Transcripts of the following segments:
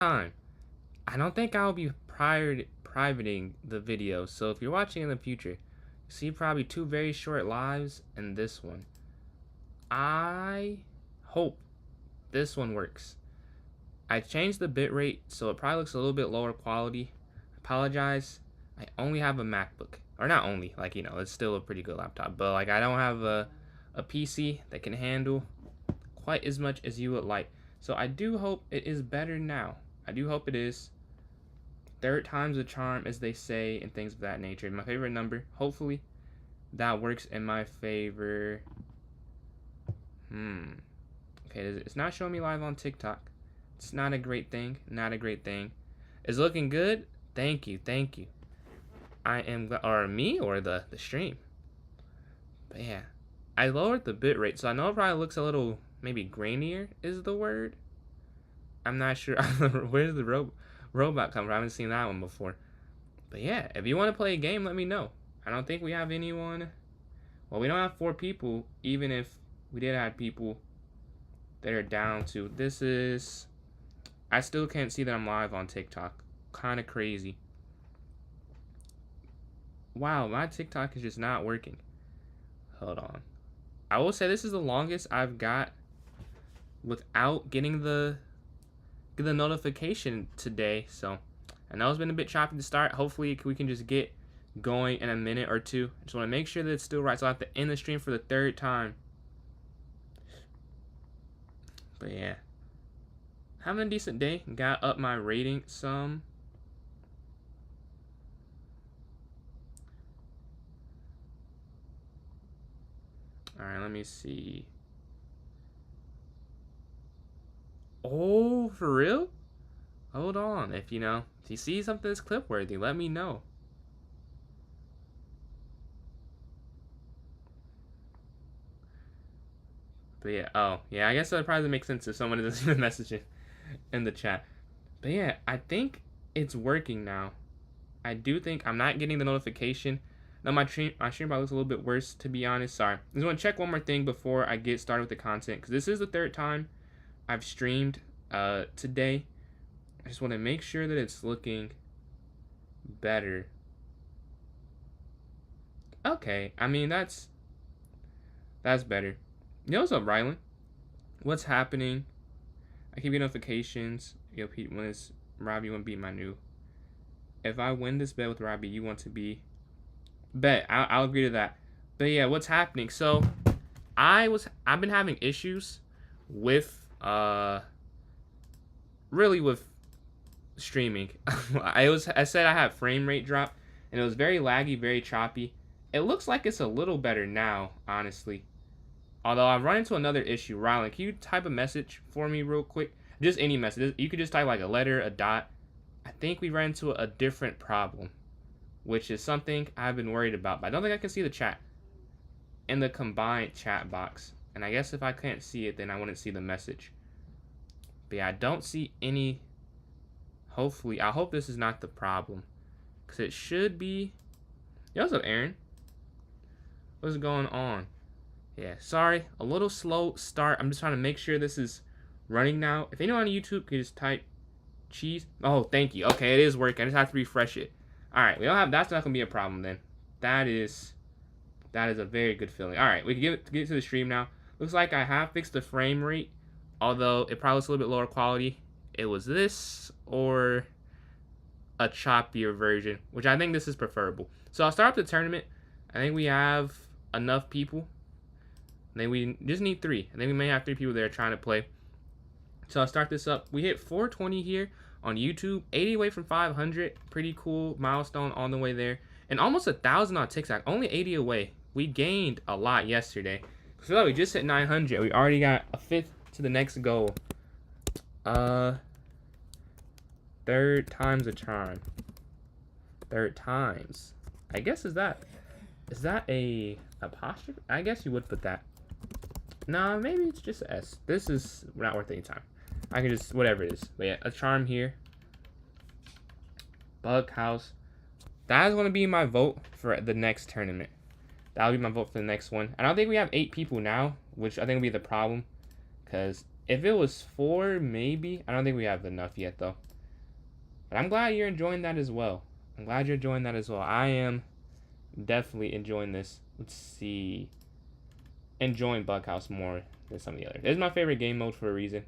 time. I don't think I'll be privating the video, so if you're watching in the future, you see probably 2 very short lives and this one. I hope this one works. I changed the bitrate, so it probably looks a little bit lower quality. I apologize. I only have a MacBook. Or not only, like, you know, it's still a pretty good laptop. But, like, I don't have a PC that can handle quite as much as you would like. So I do hope it is better now. I do hope it is. Third time's a charm, as they say, and things of that nature. My favorite number. Hopefully, that works in my favor. Okay, it's not showing me live on TikTok. It's not a great thing. Not a great thing. It's looking good. Thank you. Thank you. I am, or me or the stream. But yeah, I lowered the bitrate, so I know it probably looks a little maybe grainier is the word. I'm not sure. Where's the robot come from? I haven't seen that one before. But yeah, if you want to play a game, let me know. I don't think we have anyone. Well, we don't have 4 people, even if we did have people that are down to. This is. I still can't see that I'm live on TikTok. Kind of crazy. Wow, my TikTok is just not working. Hold on. I will say this is the longest I've got without getting the notification today. So I know it's been a bit choppy to start. Hopefully we can just get going in a minute or two. I just want to make sure that it's still right. So I have to end the stream for the 3rd time. But yeah. Having a decent day. Got up my rating some. Alright, let me see. Oh, for real? Hold on. If you see something that's clip worthy, let me know. But yeah, I guess that probably makes sense if someone doesn't even message it in the chat. But yeah, I think it's working now. I do think I'm not getting the notification. Now my stream probably looks a little bit worse, to be honest. Sorry. I just want to check one more thing before I get started with the content, because this is the 3rd time I've streamed today. I just want to make sure that it's looking better. Okay, I mean that's better. You know what's up, Rylan? What's happening? I keep getting notifications. Yo, Pete, when is Robbie want to be my new? If I win this bet with Robbie, you want to be? Bet. I'll agree to that. But yeah, what's happening? So I've been having issues with really with streaming. I said I have frame rate drop, and it was very laggy, very choppy. It looks like it's a little better now, honestly. Although I've run into another issue. Rylan, can you type a message for me real quick? Just any message. You could just type like a letter, a dot. I think we ran into a different problem, which is something I've been worried about. But I don't think I can see the chat in the combined chat box. And I guess if I can't see it, then I wouldn't see the message. But yeah, I don't see any. Hopefully, I hope this is not the problem, because it should be. Yo, what's up, Aaron? What's going on? Yeah, sorry, a little slow start. I'm just trying to make sure this is running now. If anyone on YouTube can just type cheese. Oh, thank you. Okay, it is working. I just have to refresh it. All right, that's not gonna be a problem then. That is a very good feeling. All right, we can get to the stream now. Looks like I have fixed the frame rate, although it probably looks a little bit lower quality. It was this or a choppier version, which I think this is preferable. So I'll start up the tournament. I think we have enough people. I think we just need 3. I think we may have 3 people there trying to play. So I'll start this up. We hit 420 here on YouTube, 80 away from 500. Pretty cool milestone on the way there. And almost 1,000 on TikTok, only 80 away. We gained a lot yesterday. So we just hit 900. We already got a 5th to the next goal. 3rd time's a charm. 3rd times. I guess is that a apostrophe? I guess you would put that. Nah, maybe it's just an S. This is not worth any time. I can just, whatever it is. But yeah, a charm here. Bug house. That is going to be my vote for the next tournament. That'll be my vote for the next one. I don't think we have 8 people now, which I think will be the problem. Because if it was 4, maybe. I don't think we have enough yet, though. But I'm glad you're enjoying that as well. I'm glad you're enjoying that as well. I am definitely enjoying this. Let's see. Enjoying Bughouse more than some of the others. This is my favorite game mode for a reason.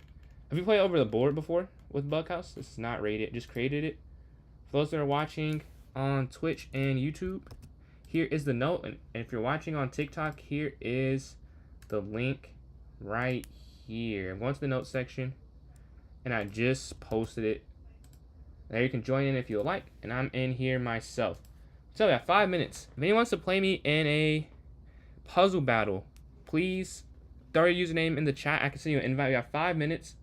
Have you played over the board before with Bughouse? This is not rated. Just created it. For those that are watching on Twitch and YouTube, here is the note. And if you're watching on TikTok, here is the link right here. I'm going to the notes section, and I just posted it. There you can join in if you would like, and I'm in here myself. So we have 5 minutes. If anyone wants to play me in a puzzle battle, please throw your username in the chat. I can send you an invite. We have 5 minutes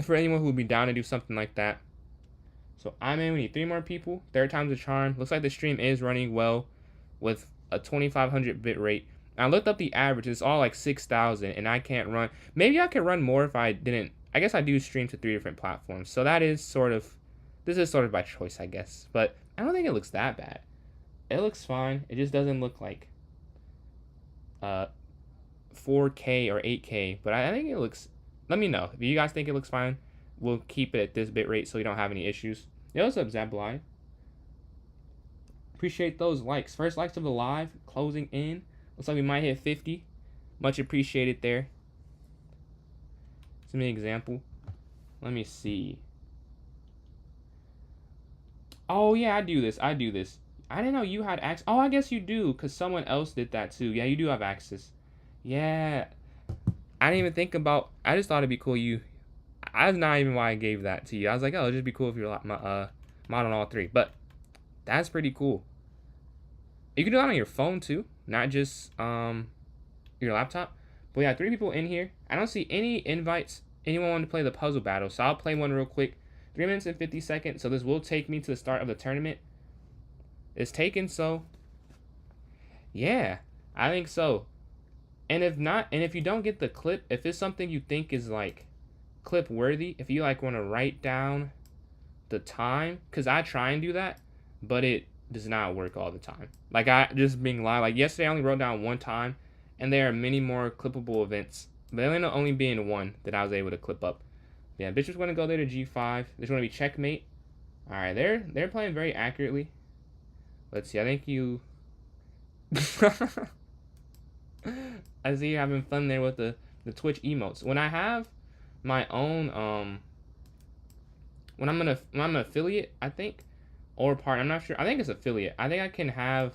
for anyone who would be down to do something like that. So I'm in. We need 3 more people. Third time's a charm. Looks like the stream is running well with a 2500 bit rate. I looked up the average. It's all like 6,000, and I can't run. Maybe I could run more if I didn't. I guess I do stream to 3 different platforms. So that is sort of, this is sort of by choice, I guess. But I don't think it looks that bad. It looks fine. It just doesn't look like 4K or 8K. But I think it looks, let me know. If you guys think it looks fine, we'll keep it at this bit rate so you don't have any issues. Yo, what's up, Zablai? Appreciate those likes. First likes of the live, closing in. Looks like we might hit 50. Much appreciated there. Give me an example. Let me see. Oh, yeah, I do this. I didn't know you had access. Oh, I guess you do, because someone else did that too. Yeah, you do have access. Yeah. I didn't even think about, I just thought it'd be cool that's not even why I gave that to you. I was like, oh, it'd just be cool if you're mod on all 3. But that's pretty cool. You can do that on your phone too, not just your laptop. But we have 3 people in here. I don't see any invites. Anyone want to play the puzzle battle? So I'll play one real quick. 3 minutes and 50 seconds. So this will take me to the start of the tournament. It's taken, so yeah, I think so. And if not, and if you don't get the clip, if it's something you think is like clip worthy, if you like want to write down the time, because I try and do that, but it does not work all the time. Like, I just being live, like yesterday I only wrote down 1 time, and there are many more clippable events, but there ended up only being 1 that I was able to clip up. Yeah, Bishop's going to go there to g5. There's going to be checkmate. All right, they're playing very accurately. Let's see. I think you. I see you having fun there with the Twitch emotes. When I have my own when I'm an affiliate, I think, or part, I'm not sure. I think it's affiliate. I think I can have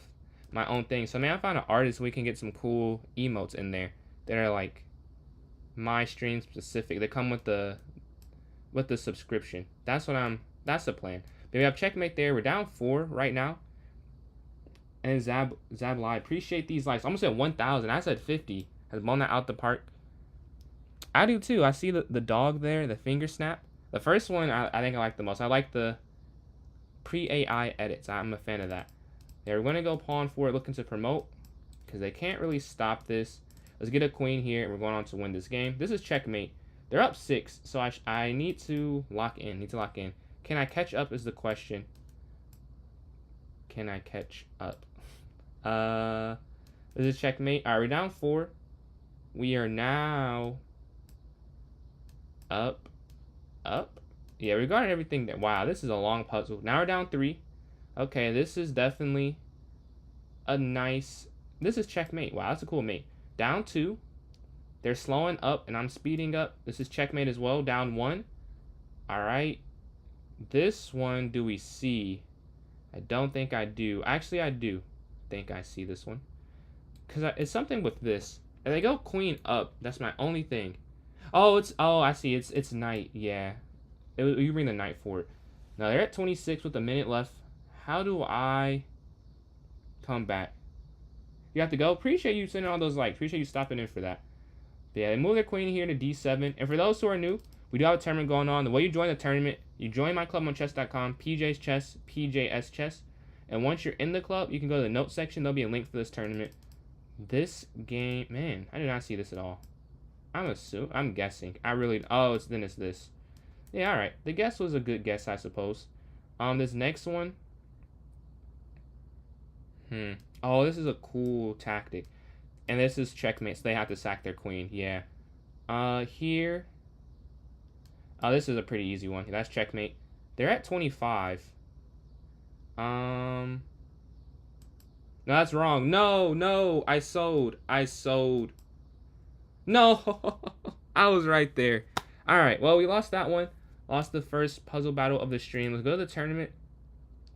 my own thing. So maybe I found an artist we can get some cool emotes in there that are like my stream specific. They come with the subscription. That's the plan. But we have checkmate there. We're down 4 right now. And Zablai, appreciate these likes. Almost at 1,000. I said 50. Has blown that out the park. I do too. I see the dog there, the finger snap. The first one I think I like the most. I like the pre-AI edits. I'm a fan of that. They're going to go pawn 4 looking to promote because they can't really stop this. Let's get a queen here, and we're going on to win this game. This is checkmate. They're up 6, so I need to lock in. Can I catch up is the question. Can I catch up? This is checkmate. All right, we're down 4. We are now up. Yeah, we got everything there. Wow, this is a long puzzle. Now we're down 3. Okay, this is definitely a nice. This is checkmate. Wow, that's a cool mate. Down 2. They're slowing up, and I'm speeding up. This is checkmate as well. Down 1. All right. This one, do we see? I don't think I do. Actually, I do think I see this one. Because it's something with this. If they go queen up, that's my only thing. Oh, I see. It's knight. Yeah. You bring the knight forward. Now, they're at 26 with a minute left. How do I come back? You have to go. Appreciate you sending all those likes. Appreciate you stopping in for that. But yeah, they move their queen here to d7. And for those who are new, we do have a tournament going on. The way you join the tournament, you join my club on chess.com, PJ's Chess, PJS Chess. And once you're in the club, you can go to the notes section. There'll be a link for this tournament. This game, man, I did not see this at all. I'm guessing. Then it's this. Yeah, all right. The guess was a good guess, I suppose. This next one. Oh, this is a cool tactic. And this is checkmate, so they have to sack their queen. Yeah. Here. Oh, this is a pretty easy one. That's checkmate. They're at 25. No, that's wrong. No, no, I sold. I sold. No, I was right there. All right, well, we lost that one. Lost the first puzzle battle of the stream. Let's go to the tournament.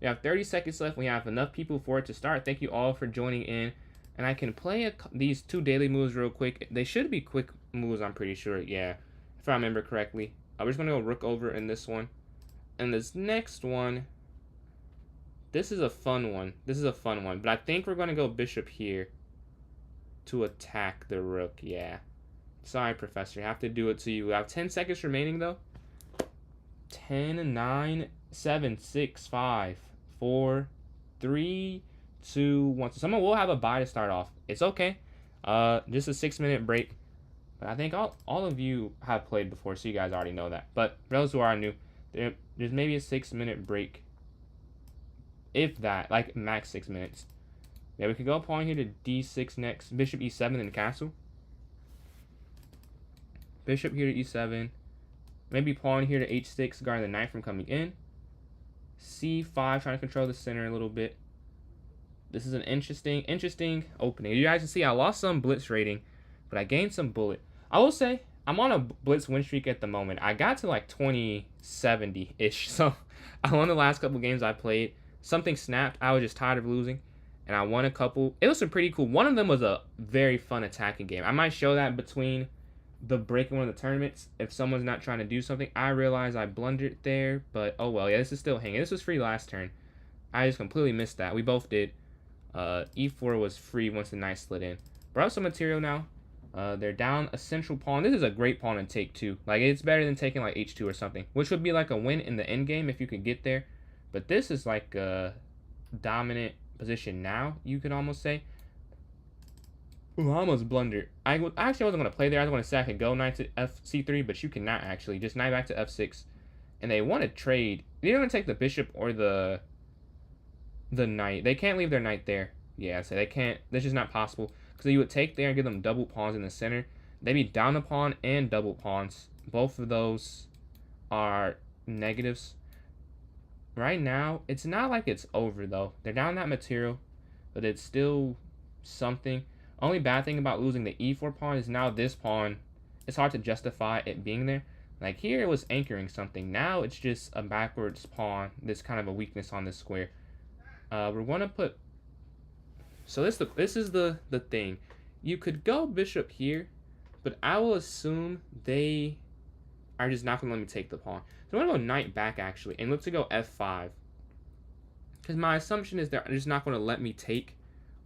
We have 30 seconds left. We have enough people for it to start. Thank you all for joining in. And I can play these 2 daily moves real quick. They should be quick moves, I'm pretty sure. Yeah, if I remember correctly. We're just going to go rook over in this one. And this next one, this is a fun one. This is a fun one. But I think we're going to go bishop here to attack the rook. Yeah. Sorry, Professor. I have to do it to you. We have 10 seconds remaining, though. 10, 9, 7, 6, 5, 4, 3, 2, 1. So someone will have a bye to start off. It's okay. Just a 6-minute break. But I think all of you have played before, so you guys already know that. But for those who are new, there's maybe a 6-minute break. If that, like max 6 minutes. Yeah, we could go pawn here to d6 next. Bishop e7 and castle. Bishop here to e7. Maybe pawn here to h6, guarding the knight from coming in. c5, trying to control the center a little bit. This is an interesting opening. You guys can see I lost some blitz rating, but I gained some bullet. I will say, I'm on a blitz win streak at the moment. I got to like 2070-ish, so I won the last couple games I played. Something snapped. I was just tired of losing, and I won a couple. It was some pretty cool. One of them was a very fun attacking game. I might show that between the break in one of the tournaments if someone's not trying to do something. I realize I blundered there, but oh well. Yeah, this is still hanging. This was free last turn. I just completely missed that. We both did. E4 was free once the knight slid in. Brought some material now. They're down a central pawn. This is a great pawn to take too. Like, it's better than taking like h2 or something, which would be like a win in the end game if you could get there. But this is like a dominant position now, you could almost say. Ooh, I almost blundered. Actually wasn't going to play there. I was going to say I could go knight to c3, but you cannot actually. Just knight back to f6. And they want to trade. They're going to take the bishop or the knight. They can't leave their knight there. Yeah, so they can't. That's just not possible. Because you would take there and give them double pawns in the center. They'd be down a pawn and double pawns. Both of those are negatives. Right now, it's not like it's over, though. They're down that material, but it's still something. Only bad thing about losing the e4 pawn is now this pawn, it's hard to justify it being there. Like here, it was anchoring something. Now it's just a backwards pawn. This kind of a weakness on this square. We're going to put... So this is the thing. You could go bishop here, but I will assume they are just not going to let me take the pawn. So I'm going to go knight back, actually, and look to go f5. Because my assumption is they're just not going to let me take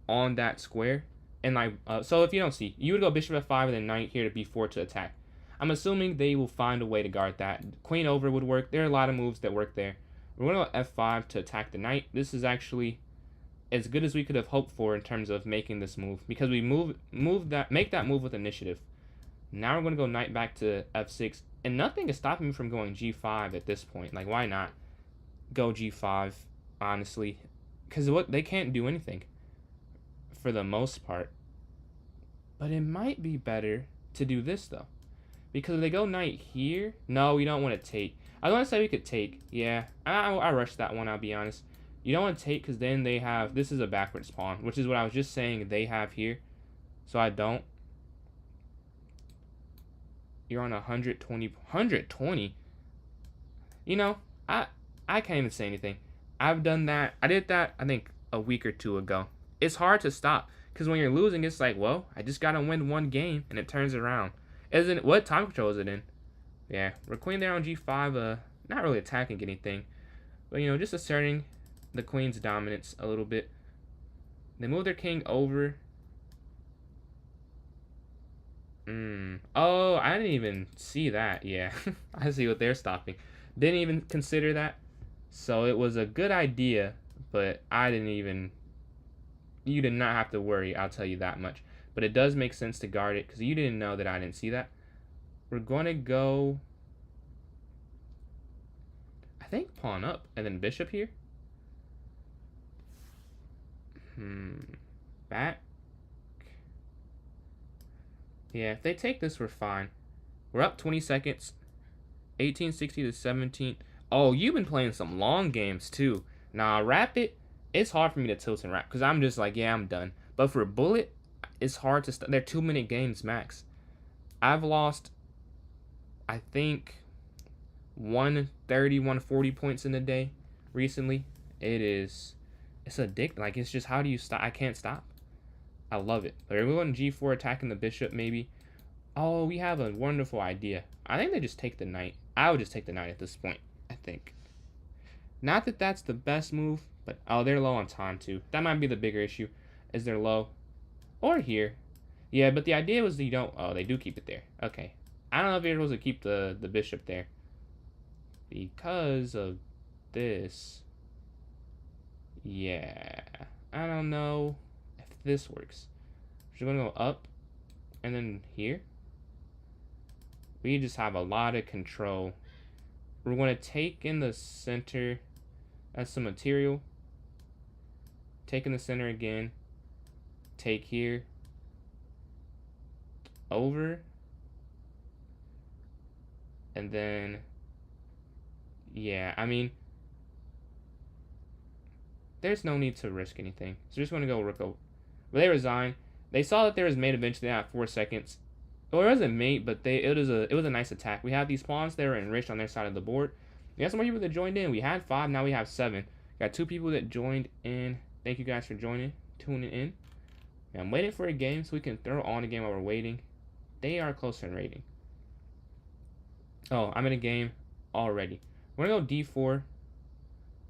on that square. And like, so if you don't see, you would go bishop f5 and then knight here to b4 to attack. I'm assuming they will find a way to guard that. Queen over would work. There are a lot of moves that work there. We're going to go f5 to attack the knight. This is actually as good as we could have hoped for in terms of making this move, because we make that move with initiative. Now we're going to go knight back to f6, and nothing is stopping me from going g5 at this point. Like, why not go g5, honestly? Because they can't do anything for the most part. But it might be better to do this, though. Because if they go knight here... No, we don't want to take. I want to say we could take. Yeah, I rushed that one, I'll be honest. You don't want to take because then they have... This is a backwards pawn, which is what I was just saying they have here. So I don't. You're on 120. 120? You know, I can't even say anything. I've done that. I did that, I think, a week or two ago. It's hard to stop. Because when you're losing, it's like, well, I just got to win one game, and it turns around. Isn't it? What time control is it in? Yeah, we're queen there on g5. Not really attacking anything. But, you know, just asserting the queen's dominance a little bit. They move their king over. Oh, I didn't even see that. Yeah, I see what they're stopping. Didn't even consider that. So it was a good idea, but I didn't even... You did not have to worry, I'll tell you that much. But it does make sense to guard it, because you didn't know that I didn't see that. We're going to go... I think pawn up, and then bishop here. Back. Yeah, if they take this, we're fine. We're up 20 seconds. 1860 to 17. Oh, you've been playing some long games too. Nah, rapid, it's hard for me to tilt and rap because I'm just like, yeah, I'm done. But for bullet, it's hard to. They're 2 minute games max. I've lost, I think, 130, 140 points in a day recently. It's addicting. Like, it's just, how do you stop? I can't stop. I love it. But we're going G4 attacking the bishop maybe. Oh, we have a wonderful idea. I think they just take the knight. I would just take the knight at this point, I think. Not that that's the best move, but oh, they're low on time too. That might be the bigger issue, is they're low. Or here. Yeah, but the idea was that you don't, oh, they do keep it there. Okay. I don't know if you're supposed to keep the bishop there. Because of this. Yeah. I don't know if this works. We're going to go up and then here. We just have a lot of control. We're going to take in the center as some material. Take in the center again. Take here. Over. And then, yeah, I mean, there's no need to risk anything. So just going to go rook over. But they resign. They saw that there was mate eventually at 4 seconds. Well, it wasn't mate, but it was a nice attack. We have these pawns that were enriched on their side of the board. We have some more people that joined in. We had 5, now we have 7. Got 2 people that joined in. Thank you guys for joining, tuning in. And I'm waiting for a game so we can throw on a game while we're waiting. They are closer in rating. Oh, I'm in a game already. We're gonna go D4.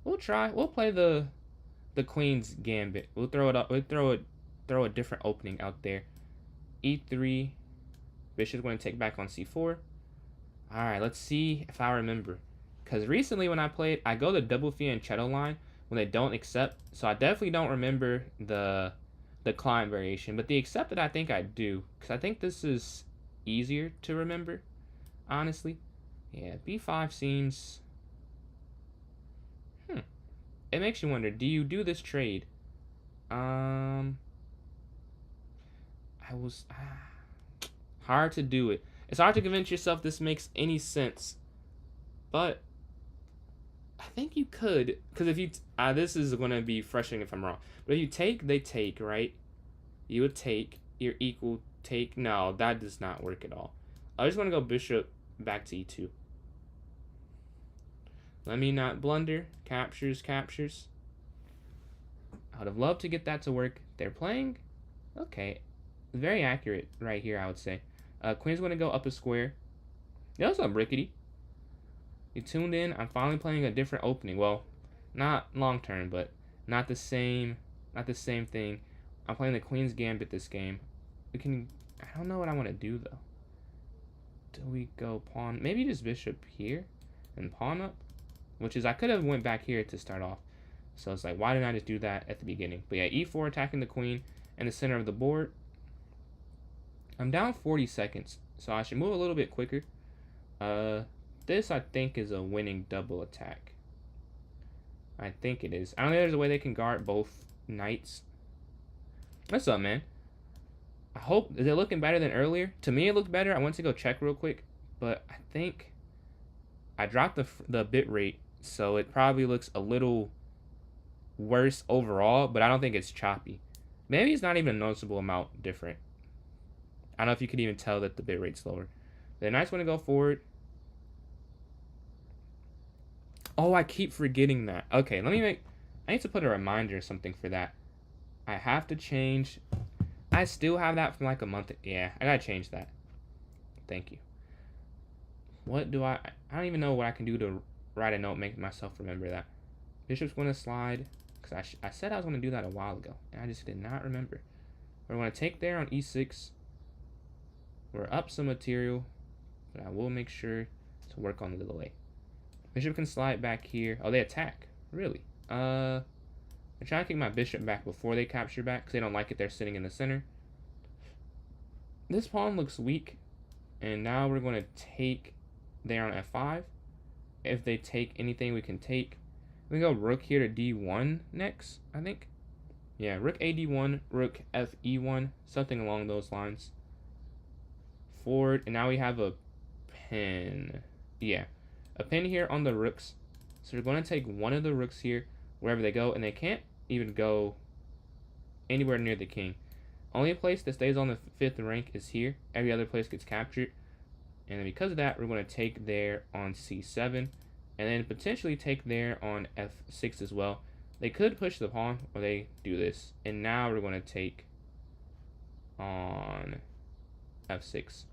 We'll try. We'll play the Queen's Gambit. We'll throw it up. We'll throw a different opening out there. E3. Bishop's going to take back on C4. Alright, let's see if I remember. Because recently when I played, I go the double fianchetto line when they don't accept. So I definitely don't remember the climb variation. But the accepted, I think I do. Because I think this is easier to remember, honestly. Yeah, B5 seems... It makes you wonder, do you do this trade? Hard to do it. It's hard to convince yourself this makes any sense. But I think you could, because if you this is going to be frustrating if I'm wrong. But if you take, they take, right? You would take, your equal take. No, that does not work at all. I just want to go bishop back to E2. Let me not blunder. Captures, captures. I would have loved to get that to work. They're playing. Okay. Very accurate right here, I would say. Queen's going to go up a square. Yo, what's up, Rickety? You tuned in. I'm finally playing a different opening. Well, not long term, but not the same thing. I'm playing the Queen's Gambit this game. I don't know what I want to do, though. Do we go pawn? Maybe just bishop here and pawn up? Which is, I could have went back here to start off. So it's like, why didn't I just do that at the beginning? But yeah, E4 attacking the queen in the center of the board. I'm down 40 seconds, so I should move a little bit quicker. This, I think, is a winning double attack. I think it is. I don't think there's a way they can guard both knights. What's up, man? I hope, is it looking better than earlier? To me, it looked better. I went to go check real quick, but I think I dropped the bit rate, so it probably looks a little worse overall, but I don't think it's choppy. Maybe it's not even a noticeable amount different. I don't know if you could even tell that the bit rate's lower. The knight's going to go forward. Oh, I keep forgetting that. Okay, I need to put a reminder or something for that. I have to change. I still have that from like a month. Yeah, I gotta change that. Thank you. What do I don't even know what I can do to write a note, make myself remember that. Bishop's going to slide, because I said I was going to do that a while ago, and I just did not remember. We're going to take there on E6. We're up some material, but I will make sure to work on the delay. Bishop can slide back here. Oh, they attack. Really? I'm trying to kick my bishop back before they capture back, because they don't like it. They're sitting in the center. This pawn looks weak, and now we're going to take there on F5. If they take anything, we can take. We go rook here to D1 next, I think. Yeah, rook AD1, rook FE1, something along those lines. Forward, and now we have a pin. Yeah, a pin here on the rooks. So we're going to take one of the rooks here, wherever they go, and they can't even go anywhere near the king. Only place that stays on the 5th rank is here. Every other place gets captured. And then because of that, we're going to take there on c7. And then potentially take there on f6 as well. They could push the pawn, or they do this. And now we're going to take on f6.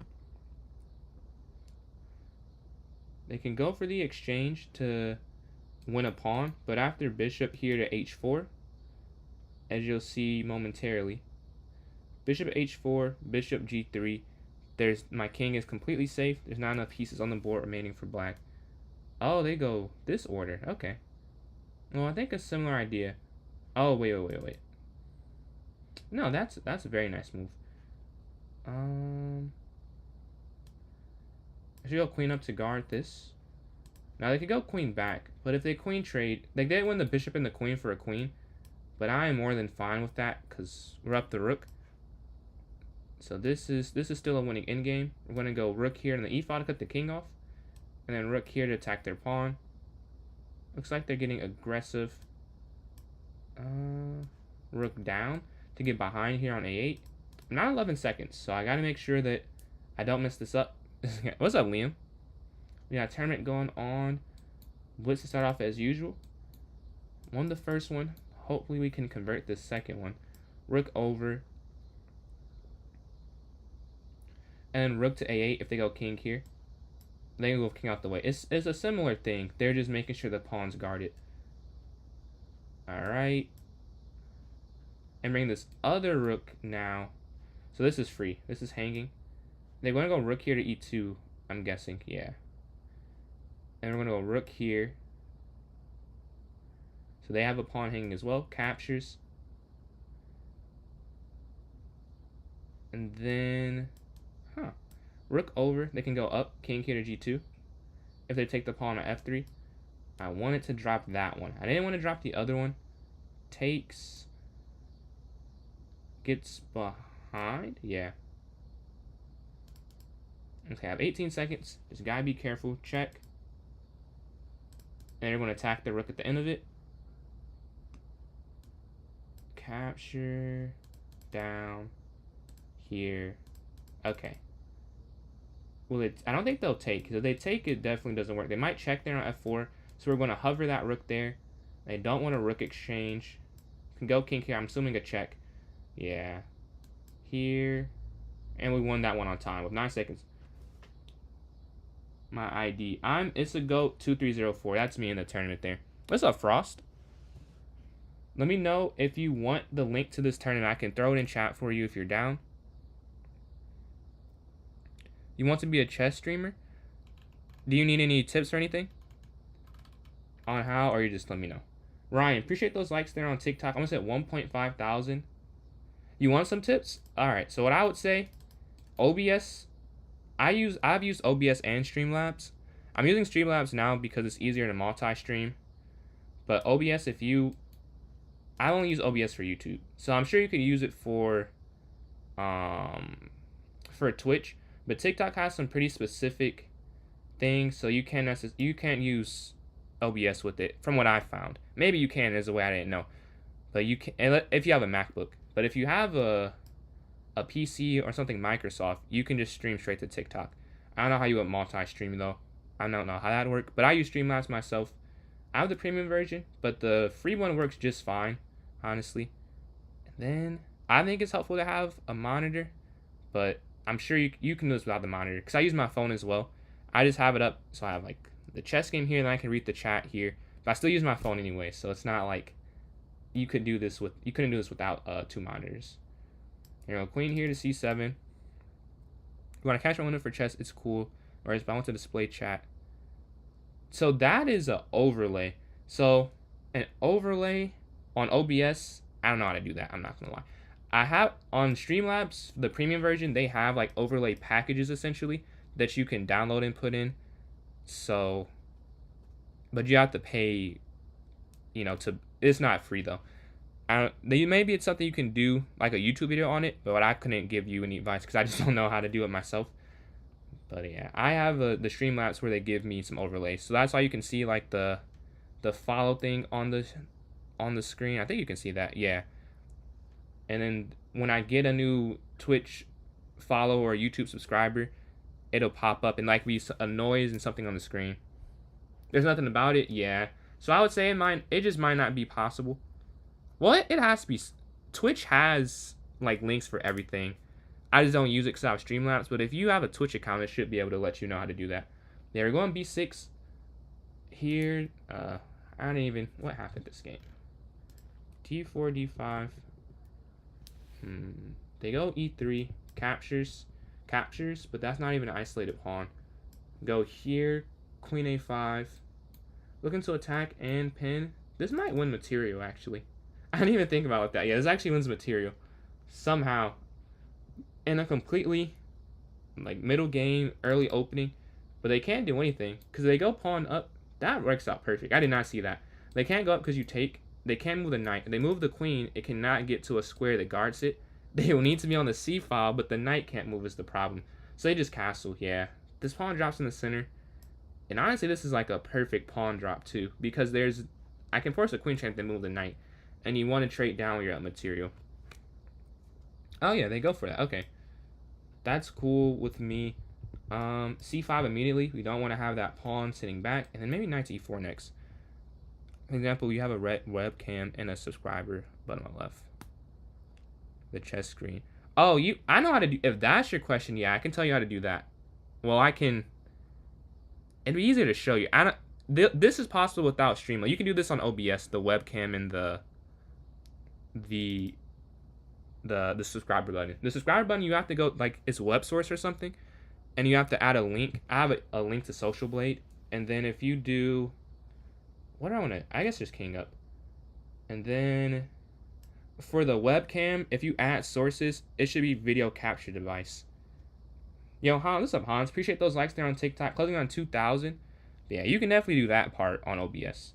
They can go for the exchange to win a pawn, but after bishop here to h4, as you'll see momentarily, bishop h4, bishop g3, my king is completely safe. There's not enough pieces on the board remaining for black. Oh, they go this order. Okay. Well, I think a similar idea. Oh, wait. No, that's a very nice move. I should go queen up to guard this. Now they could go queen back, but if they queen trade, they did win the bishop and the queen for a queen, but I am more than fine with that because we're up the rook. So this is still a winning endgame. We're going to go rook here in the e file to cut the king off, and then rook here to attack their pawn. Looks like they're getting aggressive. Rook down to get behind here on a8. I'm not 11 seconds, so I got to make sure that I don't mess this up. What's up, Liam? We got a tournament going on. Blitz to start off as usual. Won the first one. Hopefully we can convert this second one. Rook over. And rook to a8 if they go king here. They go king out the way. It's a similar thing. They're just making sure the pawn's guarded. Alright. And bring this other rook now. So this is free. This is hanging. They're going to go rook here to e2, I'm guessing. Yeah. And we're going to go rook here. So they have a pawn hanging as well. Captures. And then... rook over. They can go up. King here to g2. If they take the pawn on f3. I wanted to drop that one. I didn't want to drop the other one. Takes. Gets behind. Yeah. Okay, I have 18 seconds. Just gotta be careful. Check. And they're going to attack the rook at the end of it. Capture. Down. Here. Okay. Well, I don't think they'll take. Because if they take, it definitely doesn't work. They might check there on f4. So we're going to hover that rook there. They don't want a rook exchange. Can go king here. I'm assuming a check. Yeah. Here. And we won that one on time with 9 seconds. My ID. It's a goat 2304. That's me in the tournament there. What's up, Frost? Let me know if you want the link to this tournament. I can throw it in chat for you if you're down. You want to be a chess streamer? Do you need any tips or anything on how, or you just let me know? Ryan, appreciate those likes there on TikTok. I'm almost at 1.5 thousand. You want some tips? All right. So what I would say, OBS. I've used OBS and Streamlabs. I'm using Streamlabs now because it's easier to multi-stream. But OBS, I only use OBS for YouTube, so I'm sure you could use it for Twitch. But TikTok has some pretty specific things, so you can't use OBS with it, from what I found. Maybe you can, is a way I didn't know. But you can if you have a MacBook. But if you have a PC or something Microsoft, you can just stream straight to TikTok. I don't know how you would multi-stream though. I don't know how that would work, but I use Streamlabs myself. I have the premium version, but the free one works just fine, honestly. And then I think it's helpful to have a monitor, but I'm sure you can do this without the monitor, because I use my phone as well. I just have it up, so I have like the chess game here, and then I can read the chat here. But I still use my phone anyway, so it's not like you couldn't do this without 2 monitors. You know, queen here to c7. You want to catch my window for chess, it's cool. Whereas if I want to display chat. So that is an overlay. So an overlay on OBS, I don't know how to do that. I'm not going to lie. I have on Streamlabs, the premium version, they have like overlay packages essentially that you can download and put in. So, but you have to pay, it's not free though. Maybe it's something you can do like a YouTube video on it, but I couldn't give you any advice because I just don't know how to do it myself. But yeah, I have the Streamlabs where they give me some overlays, so that's why you can see like the the follow thing on the screen. I think you can see that. Yeah. And then when I get a new Twitch follow or YouTube subscriber, it'll pop up and like be a noise and something on the screen. There's nothing about it. Yeah. So I would say it just might not be possible. Well, it has to be. Twitch has like links for everything. I just don't use it because I have Streamlabs. But if you have a Twitch account, it should be able to let you know how to do that. There, we're going B6 here. I don't even. What happened this game? D4, D5. They go E3. Captures, but that's not even an isolated pawn. Go here. Queen A5. Looking to attack and pin. This might win material, actually. I didn't even think about that. Yeah, this actually wins material. Somehow. In a completely, like, middle game, early opening. But they can't do anything. Because they go pawn up. That works out perfect. I did not see that. They can't go up because you take. They can move the knight. If they move the queen, it cannot get to a square that guards it. They will need to be on the c file, but the knight can't move is the problem. So they just castle, yeah. This pawn drops in the center. And honestly, this is like a perfect pawn drop, too. Because I can force a queen check and move the knight. And you want to trade down when you're at material. Oh, yeah, they go for that. Okay. That's cool with me. C5 immediately. We don't want to have that pawn sitting back. And then maybe knight to e4 next. For example, you have a red webcam and a subscriber button on the left. The chess screen. Oh, I know how to do. If that's your question, yeah, I can tell you how to do that. Well, I can. It'd be easier to show you. This is possible without Streamlabs. You can do this on OBS, the webcam and the subscriber button. The subscriber button, you have to go like it's web source or something, and you have to add a link. I have a link to Social Blade, and then if you do, what do I want to? I guess just king up, and then. For the webcam, if you add sources, it should be video capture device. Yo, Hans, what's up, Hans? Appreciate those likes there on TikTok. Closing on 2,000. Yeah, you can definitely do that part on OBS.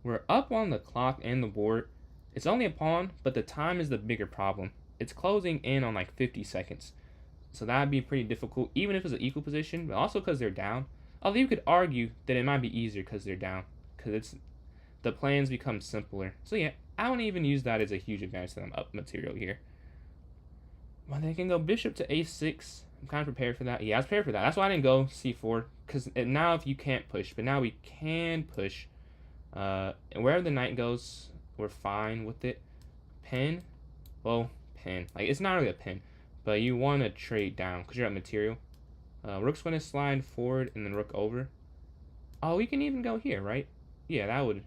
We're up on the clock and the board. It's only a pawn, but the time is the bigger problem. It's closing in on like 50 seconds. So that would be pretty difficult, even if it's an equal position, but also because they're down. Although you could argue that it might be easier because they're down. Because the plans become simpler. So yeah, I wouldn't even use that as a huge advantage to them up material here. Well, they can go bishop to a6. I'm kind of prepared for that. Yeah, I was prepared for that. That's why I didn't go c4. Because now if you can't push, but now we can push. And wherever the knight goes, we're fine with it. Pin. Well, pin. Like, it's not really a pin. But you want to trade down because you're at material. Rook's going to slide forward and then rook over. Oh, we can even go here, right? Yeah, that would...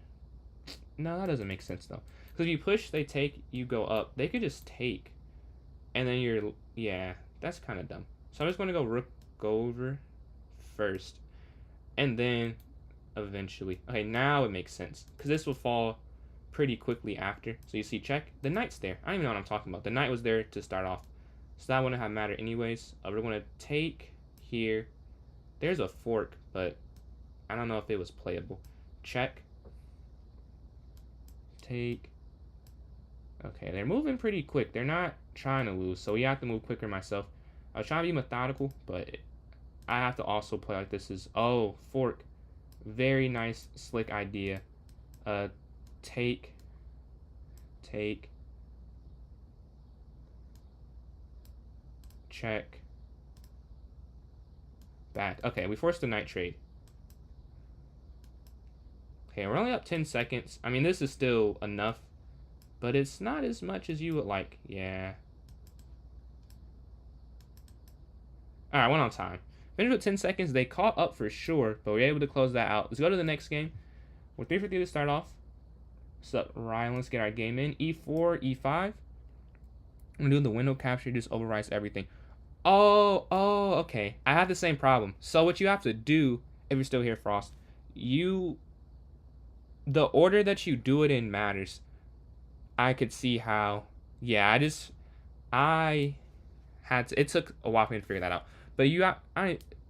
No, that doesn't make sense, though. Because if you push, they take, you go up. They could just take. And then you're... Yeah, that's kind of dumb. So I'm just going to go rook over first. And then eventually... Okay, now it makes sense. Because this will fall pretty quickly after. So you see check. The knight's there. I don't even know what I'm talking about. The knight was there to start off. So that wouldn't have mattered anyways. We're going to take here. There's a fork, but I don't know if it was playable. Check. Take. Okay, they're moving pretty quick. They're not trying to lose, so we have to move quicker myself. I was trying to be methodical, but I have to also play like this is... Oh, fork. Very nice, slick idea. Take. Take. Check. Back. Okay, we forced the knight trade. Okay, we're only up 10 seconds. I mean, this is still enough, but it's not as much as you would like. Yeah. All right, one on time. Finished with 10 seconds. They caught up for sure, but we were able to close that out. Let's go to the next game. We're 3 for 3 to start off. What's up, Ryan? Let's get our game in. E4, E5. I'm going to do the window capture. Just overwrites everything. Oh, okay. I have the same problem. So what you have to do, if you're still here, Frost, the order that you do it in matters. I could see how. Yeah, I had to, it took a while for me to figure that out. But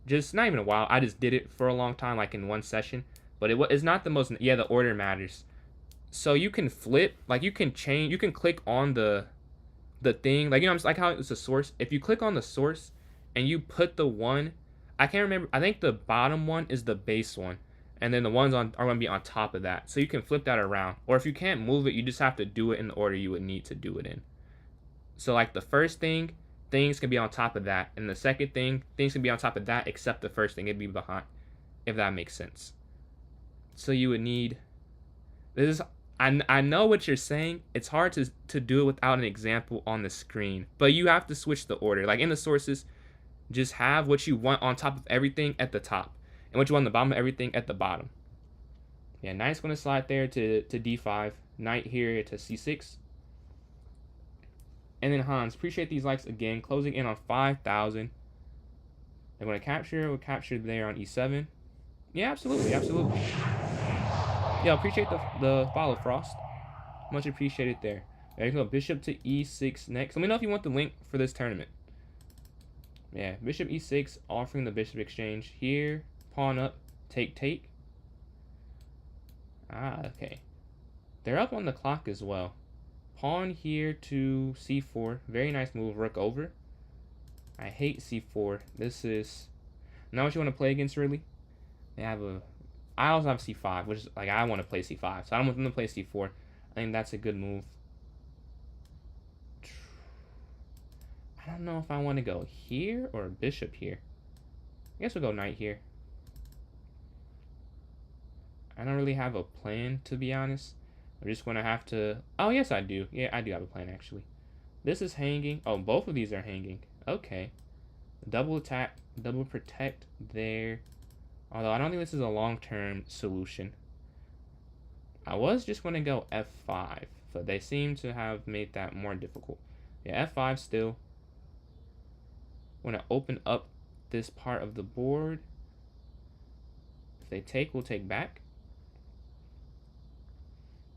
just not even a while. I just did it for a long time, like in one session. But it's not the most. Yeah, the order matters. So you can flip, like you can change. You can click on the thing, like like how it's a source. If you click on the source and you put the one, I can't remember. I think the bottom one is the base one, and then the ones on are going to be on top of that. So you can flip that around, or if you can't move it, you just have to do it in the order you would need to do it in. So like the first thing, things can be on top of that, and the second thing, things can be on top of that, except the first thing it'd be behind, if that makes sense. So you would need this is I know what you're saying. It's hard to do it without an example on the screen, but you have to switch the order. Like in the sources, just have what you want on top of everything at the top, and what you want on the bottom of everything at the bottom. Yeah, knight's going to slide there to d5, knight here to c6. And then Hans, appreciate these likes again, closing in on 5,000. They're going to capture, we'll capture there on e7. Yeah, absolutely, absolutely. Yeah, appreciate the follow, Frost. Much appreciated there. There you go, bishop to e6 next. Let me know if you want the link for this tournament. Yeah, bishop e6, offering the bishop exchange here. Pawn up, take. Ah, okay. They're up on the clock as well. Pawn here to c4. Very nice move, rook over. I hate c4. This is not what you want to play against, really. They have a... I also have c5, which is like I want to play c5. So I don't want them to play c4. I think that's a good move. I don't know if I want to go here or bishop here. I guess we'll go knight here. I don't really have a plan, to be honest. I'm just going to have to... Oh, yes, I do. Yeah, I do have a plan, actually. This is hanging. Oh, both of these are hanging. Okay. Double attack, double protect there. Although I don't think this is a long-term solution. I was just going to go f5, but they seem to have made that more difficult. Yeah, f5 still. I'm going to open up this part of the board. If they take, we'll take back.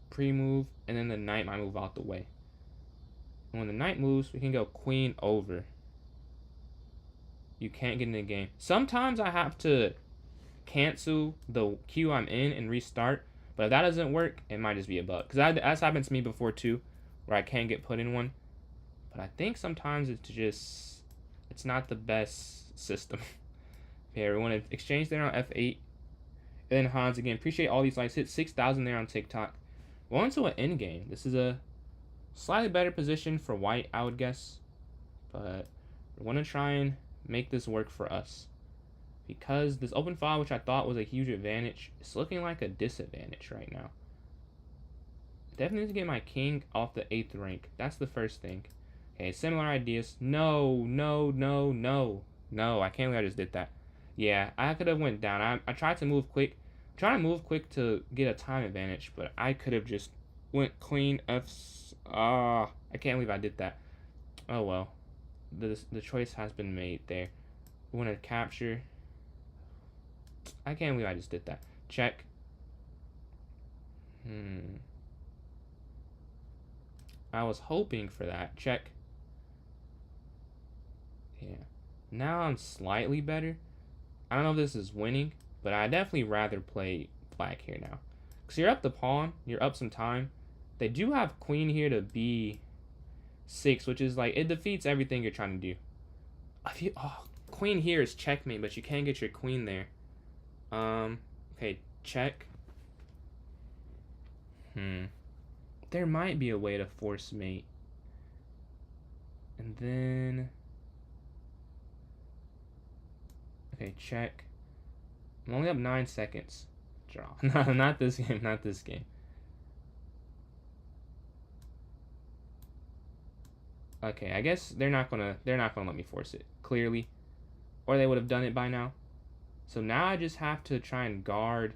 Pre-move, and then the knight might move out the way. And when the knight moves, we can go queen over. You can't get in the game. Sometimes I have to cancel the queue I'm in and restart, but if that doesn't work, it might just be a bug. Because that's happened to me before too, where I can't get put in one. But I think sometimes it's not the best system. Okay, we want to exchange there on f8. And then Hans again, appreciate all these likes. Hit 6,000 there on TikTok. We're on to an endgame. This is a slightly better position for white, I would guess. But we want to try and make this work for us. Because this open file, which I thought was a huge advantage, is looking like a disadvantage right now. Definitely need to get my king off the 8th rank. That's the first thing. Okay, similar ideas. No, I can't believe I just did that. Yeah, I could have went down. I tried to move quick. Trying to move quick to get a time advantage, but I could have just went queen f. I can't believe I did that. Oh well, the choice has been made there. We want to capture. I can't believe I just did that. Check. I was hoping for that. Check. Yeah. Now I'm slightly better. I don't know if this is winning, but I definitely rather play black here now. Because you're up the pawn, you're up some time. They do have queen here to b6, which is like, it defeats everything you're trying to do. Queen here is checkmate, but you can't get your queen there. Okay, check. There might be a way to force mate. And then... Okay, check. I'm only up 9 seconds. Draw. No, not this game, not this game. Okay, I guess they're not gonna let me force it, clearly. Or they would have done it by now. So now I just have to try and guard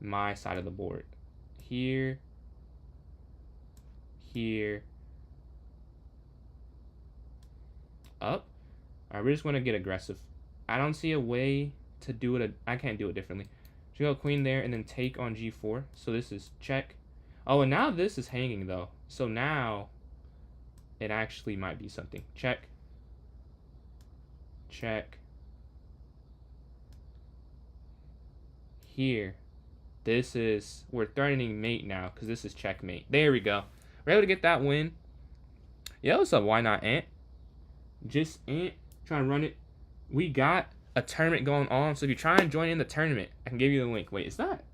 my side of the board. Here. Here. Up. Alright, we're just gonna get aggressive. I don't see a way to do it. I can't do it differently. Should go queen there and then take on g4. So this is check. Oh, and now this is hanging though. So now it actually might be something. Check. Check. Here. This is, we're threatening mate now because this is checkmate. There we go. We're able to get that win. Yeah, what's up? Why not Ant? Just Ant. Trying to run it. We got a tournament going on. So if you're trying to join in the tournament, I can give you the link. Wait, is that?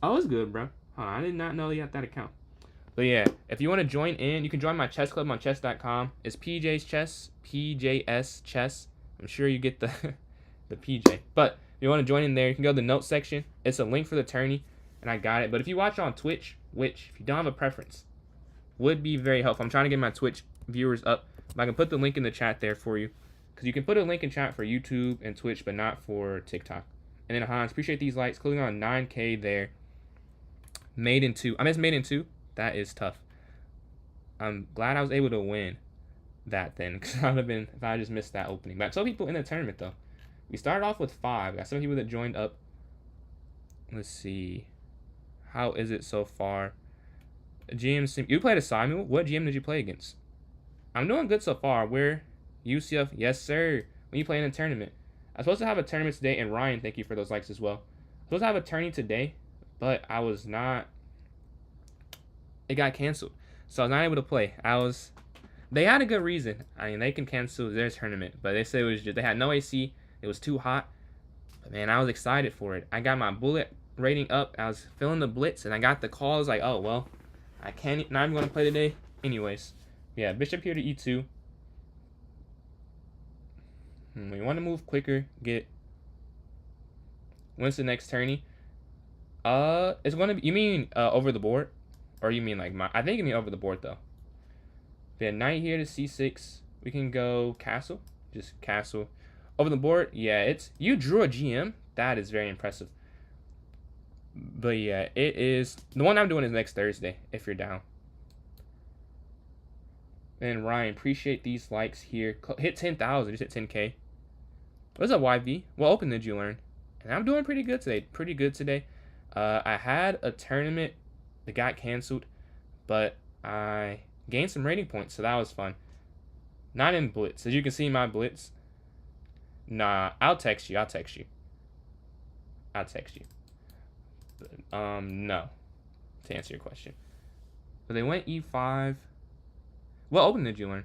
Oh, it's good, bro. Huh, I did not know you had that account. But yeah, if you want to join in, you can join my chess club on chess.com. It's PJ's Chess, PJS Chess. I'm sure you get the the PJ. But if you want to join in there, you can go to the notes section. It's a link for the tourney, and I got it. But if you watch on Twitch, which if you don't have a preference, would be very helpful. I'm trying to get my Twitch viewers up. I can put the link in the chat there for you, because you can put a link in chat for YouTube and Twitch, but not for TikTok. And then Hans, appreciate these likes. Clicking on 9K there. Made in 2. I missed made in 2. That is tough. I'm glad I was able to win that then, because I would have been if I just missed that opening. But I told people in the tournament though. We started off with 5. Got some people that joined up. Let's see. How is it so far? GM, you played a Samuel. What GM did you play against? I'm doing good so far. Where? UCF, yes sir. When you play in a tournament. I was supposed to have a tournament today, and Ryan, thank you for those likes as well. I was supposed to have a tourney today, but I was not. It got canceled, so I was not able to play. They had a good reason. I mean, they can cancel their tournament, but they said it was just they had no AC. It was too hot. But man, I was excited for it. I got my bullet rating up. I was feeling the blitz, and I got the call. I was like, oh well, I can't. Not even gonna play today, anyways. Yeah, bishop here to e2. We want to move quicker. When's the next tourney? It's gonna be. You mean over the board, or you mean like my? I think you mean over the board though. We had knight here to c6. We can go castle. Just castle. Over the board. Yeah, it's you drew a GM. That is very impressive. But yeah, it is the one I'm doing is next Thursday. If you're down. And Ryan, appreciate these likes here. Hit 10,000. Just hit 10K. What's up, YV? What open did you learn? And I'm doing pretty good today. I had a tournament that got canceled, but I gained some rating points, so that was fun. Not in Blitz. As you can see, my Blitz. Nah, I'll text you. But, no. To answer your question. But they went E5. What open did you learn?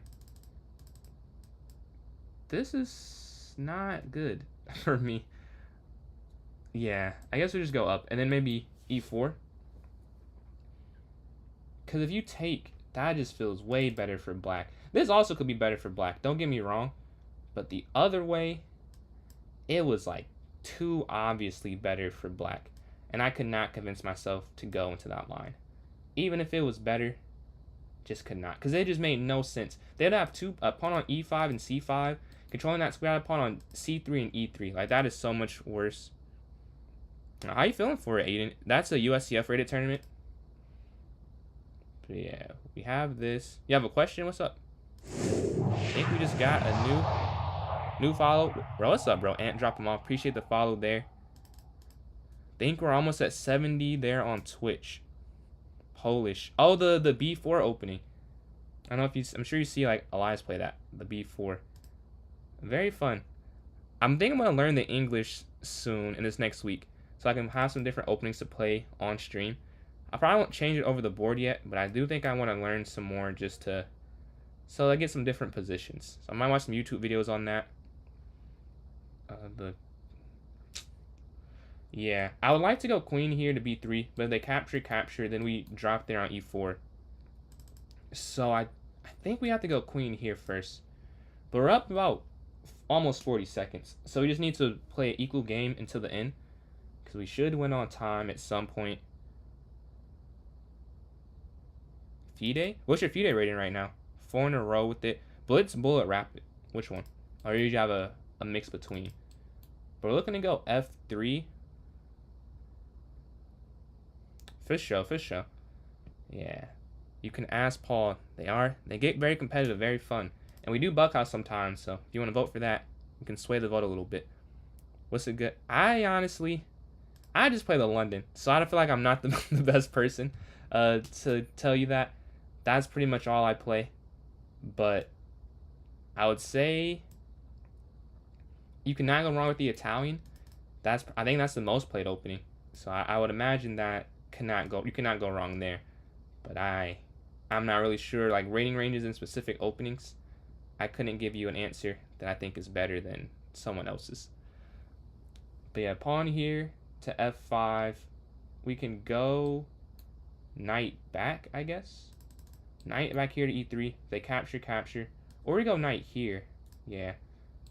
This is not good for me. Yeah, I guess we'll just go up. And then maybe E4. Because if you take, that just feels way better for black. This also could be better for black. Don't get me wrong. But the other way, it was like too obviously better for black. And I could not convince myself to go into that line. Even if it was better, just could not. Because it just made no sense. They'd have a pawn on E5 and C5. Controlling that square pawn on C3 and E3. Like, that is so much worse. How you feeling for it, Aiden? That's a USCF rated tournament. But yeah, we have this. You have a question? What's up? I think we just got a new follow. Bro, what's up, bro? Ant, drop them off. Appreciate the follow there. Think we're almost at 70 there on Twitch. Polish. Oh, the B4 opening. I don't know if you. I'm sure you see like Elias play that. The B4. Very fun. I'm thinking I'm gonna learn the English soon in this next week, so I can have some different openings to play on stream. I probably won't change it over the board yet, but I do think I want to learn some more just to, so I get some different positions. So I might watch some YouTube videos on that. Yeah, I would like to go queen here to b3, but if they capture, then we drop there on e4. So I think we have to go queen here first. But we're up about almost 40 seconds. So we just need to play an equal game until the end, because we should win on time at some point. FIDE? What's your FIDE rating right now? 4 in a row with it. Blitz, bullet, rapid. Which one? Or you have a mix between. But we're looking to go f3. Fish show. Yeah. You can ask Paul. They get very competitive, very fun. And we do Buckhouse sometimes, so if you want to vote for that, you can sway the vote a little bit. What's it good? I just play the London, so I don't feel like I'm not the best person to tell you that. That's pretty much all I play. But I would say you cannot go wrong with the Italian. I think that's the most played opening. So I would imagine that you cannot go wrong there. But I'm not really sure, like rating ranges in specific openings. I couldn't give you an answer that I think is better than someone else's. But yeah, pawn here to f5. We can go knight back, I guess. Knight back here to e3. They capture. Or we go knight here. Yeah.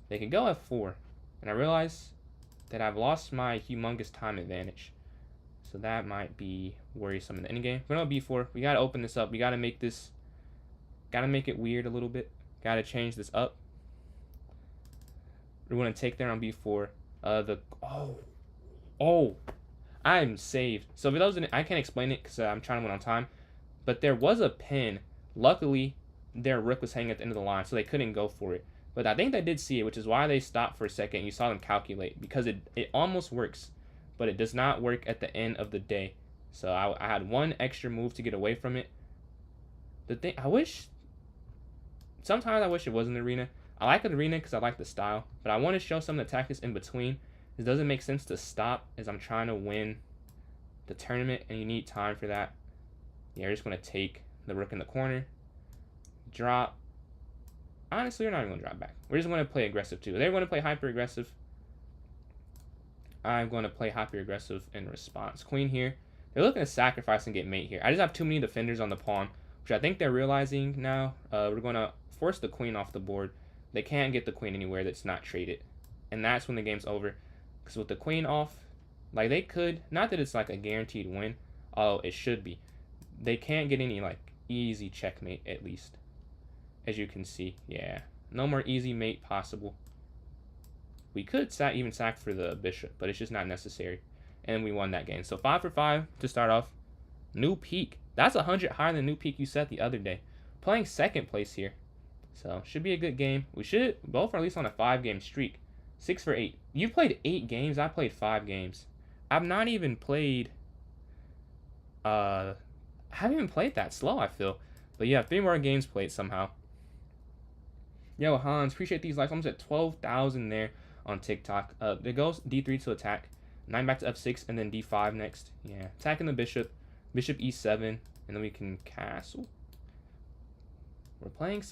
They can go f4. And I realize that I've lost my humongous time advantage. So that might be worrisome in the endgame. We're going to b4. We got to open this up. We got to make this... Got to make it weird a little bit. Got to change this up. We're going to take there on b4. Oh, I'm saved. So for those, I can't explain it because I'm trying to win on time. But there was a pin. Luckily, their rook was hanging at the end of the line, so they couldn't go for it. But I think they did see it, which is why they stopped for a second. You saw them calculate because it almost works, but it does not work at the end of the day. So I had one extra move to get away from it. The thing sometimes I wish it was an arena. I like an arena because I like the style, but I want to show some of the tactics in between. It doesn't make sense to stop as I'm trying to win the tournament, and you need time for that. Yeah, we're just going to take the rook in the corner. Drop. Honestly, we're not even going to drop back. We're just going to play aggressive too. They're going to play hyper aggressive. I'm going to play hyper aggressive in response. Queen here. They're looking to sacrifice and get mate here. I just have too many defenders on the pawn, which I think they're realizing now. We're going to force the queen off the board. They can't get the queen anywhere that's not traded. And that's when the game's over. Because with the queen off, like they could, not that it's like a guaranteed win, although it should be. They can't get any like easy checkmate at least. As you can see, yeah. No more easy mate possible. We could even sack for the bishop, but it's just not necessary. And we won that game. So 5 for 5 to start off. New peak. That's 100 higher than the new peak you set the other day. Playing second place here. So should be a good game. We should both are at least on a 5-game streak. 6 for 8. You played 8 games. I played 5 games. I've not even played... I haven't even played that slow, I feel. But yeah, 3 more games played somehow. Yo, Hans, appreciate these likes. Almost at 12,000 there on TikTok. There goes d3 to attack. 9 back to f6, and then d5 next. Yeah, attacking the bishop. Bishop e7, and then we can castle. We're playing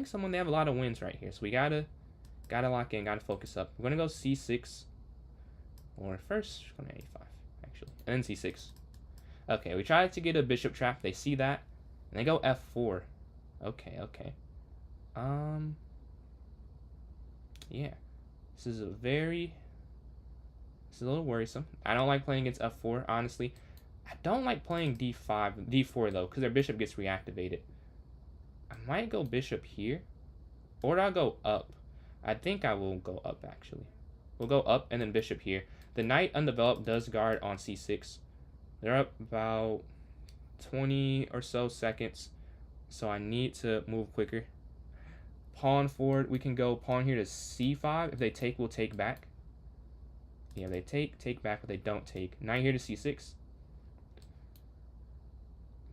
someone. They have a lot of wins right here, so we gotta lock in, gotta focus up. We're gonna go c6, or first we're gonna a5 actually, and then c6. Okay, we tried to get a bishop trap. They see that, and they go f4. Okay. Yeah, this is a little worrisome. I don't like playing against f4, honestly. I don't like playing d4 though, because their bishop gets reactivated. I might go bishop here, or I'll go up. I think I will go up actually. We'll go up and then bishop here. The knight undeveloped does guard on c6. They're up about 20 or so seconds, so I need to move quicker. Pawn forward. We can go pawn here to c5. If they take, we'll take back. Yeah, they take back, but they don't take. Knight here to c6.